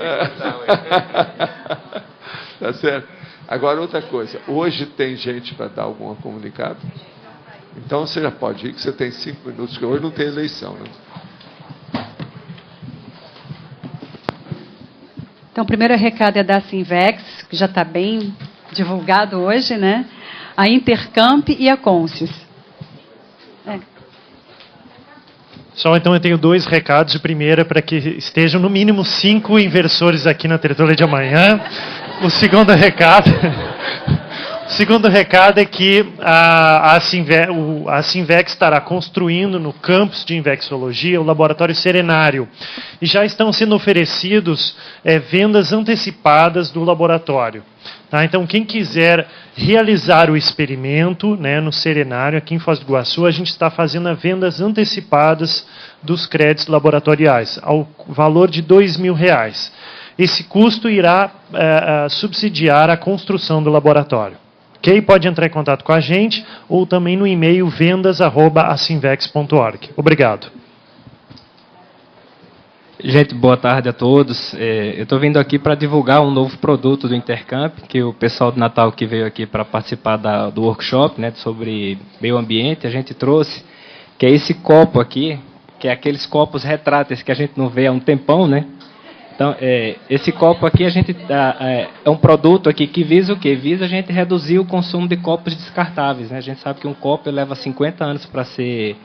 A: Tá certo? Agora, outra coisa. Hoje tem gente para dar algum comunicado? Então você já pode ir, que você tem 5 minutos, porque hoje não tem eleição, né?
R: Então, o primeiro recado é da Sinvex, que já está bem divulgado hoje, né? A Intercamp e a Consys.
H: Só então eu tenho 2 recados. O primeiro é para que estejam no mínimo 5 inversores aqui na tertúlia de amanhã. O segundo recado é que a Sinvex estará construindo no campus de Invexologia o laboratório Serenário. E já estão sendo oferecidos vendas antecipadas do laboratório. Tá? Então, quem quiser realizar o experimento, né, no Serenário, aqui em Foz do Iguaçu, a gente está fazendo vendas antecipadas dos créditos laboratoriais, ao valor de R$2.000. Esse custo irá subsidiar a construção do laboratório. Ok? Pode entrar em contato com a gente ou também no e-mail vendas@asinvex.org. Obrigado.
S: Gente, boa tarde a todos. Eu estou vindo aqui para divulgar um novo produto do Intercamp, que o pessoal do Natal que veio aqui para participar do workshop, né, sobre meio ambiente, a gente trouxe, que é esse copo aqui, que é aqueles copos retráteis que a gente não vê há um tempão, né? Então, esse copo aqui é um produto aqui que visa o quê? Visa a gente reduzir o consumo de copos descartáveis, né? A gente sabe que um copo leva 50 anos para ser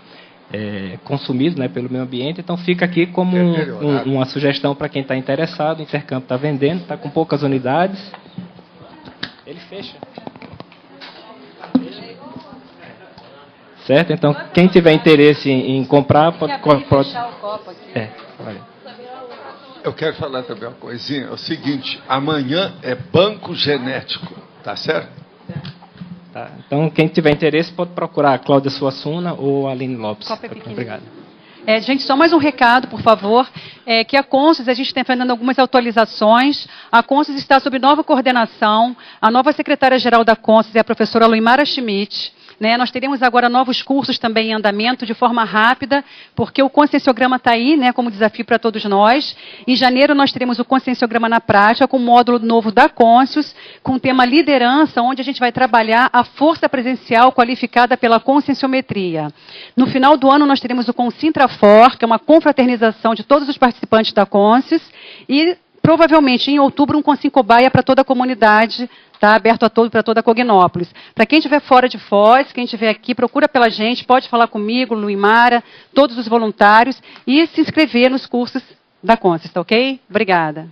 S: consumido, né, pelo meio ambiente, então fica aqui como uma sugestão para quem está interessado. O Intercamp está vendendo, está com poucas unidades. Ele fecha. Certo? Então, quem tiver interesse em comprar, pode fechar o copo aqui.
A: Eu quero falar também uma coisinha. É o seguinte, amanhã é banco genético, tá certo?
S: Tá. Então, quem tiver interesse pode procurar a Cláudia Suassuna ou a Aline Lopes. Obrigado.
R: Gente, só mais um recado, por favor, que a Consys, a gente está fazendo algumas atualizações. A Consys está sob nova coordenação. A nova secretária-geral da Consys é a professora Luimara Schmidt. Né? Nós teremos agora novos cursos também em andamento de forma rápida, porque o conscienciograma está aí, né, como desafio para todos nós. Em janeiro nós teremos o conscienciograma na prática, com um módulo novo da Conscius, com o tema liderança, onde a gente vai trabalhar a força presencial qualificada pela conscienciometria. No final do ano nós teremos o Consintrafor, que é uma confraternização de todos os participantes da Conscius, e provavelmente em outubro um Consincobaia para toda a comunidade. Está aberto a todo, para toda a Cognópolis. Para quem estiver fora de Foz, quem estiver aqui, procura pela gente, pode falar comigo, Luimara, todos os voluntários, e se inscrever nos cursos da Consys, tá ok? Obrigada.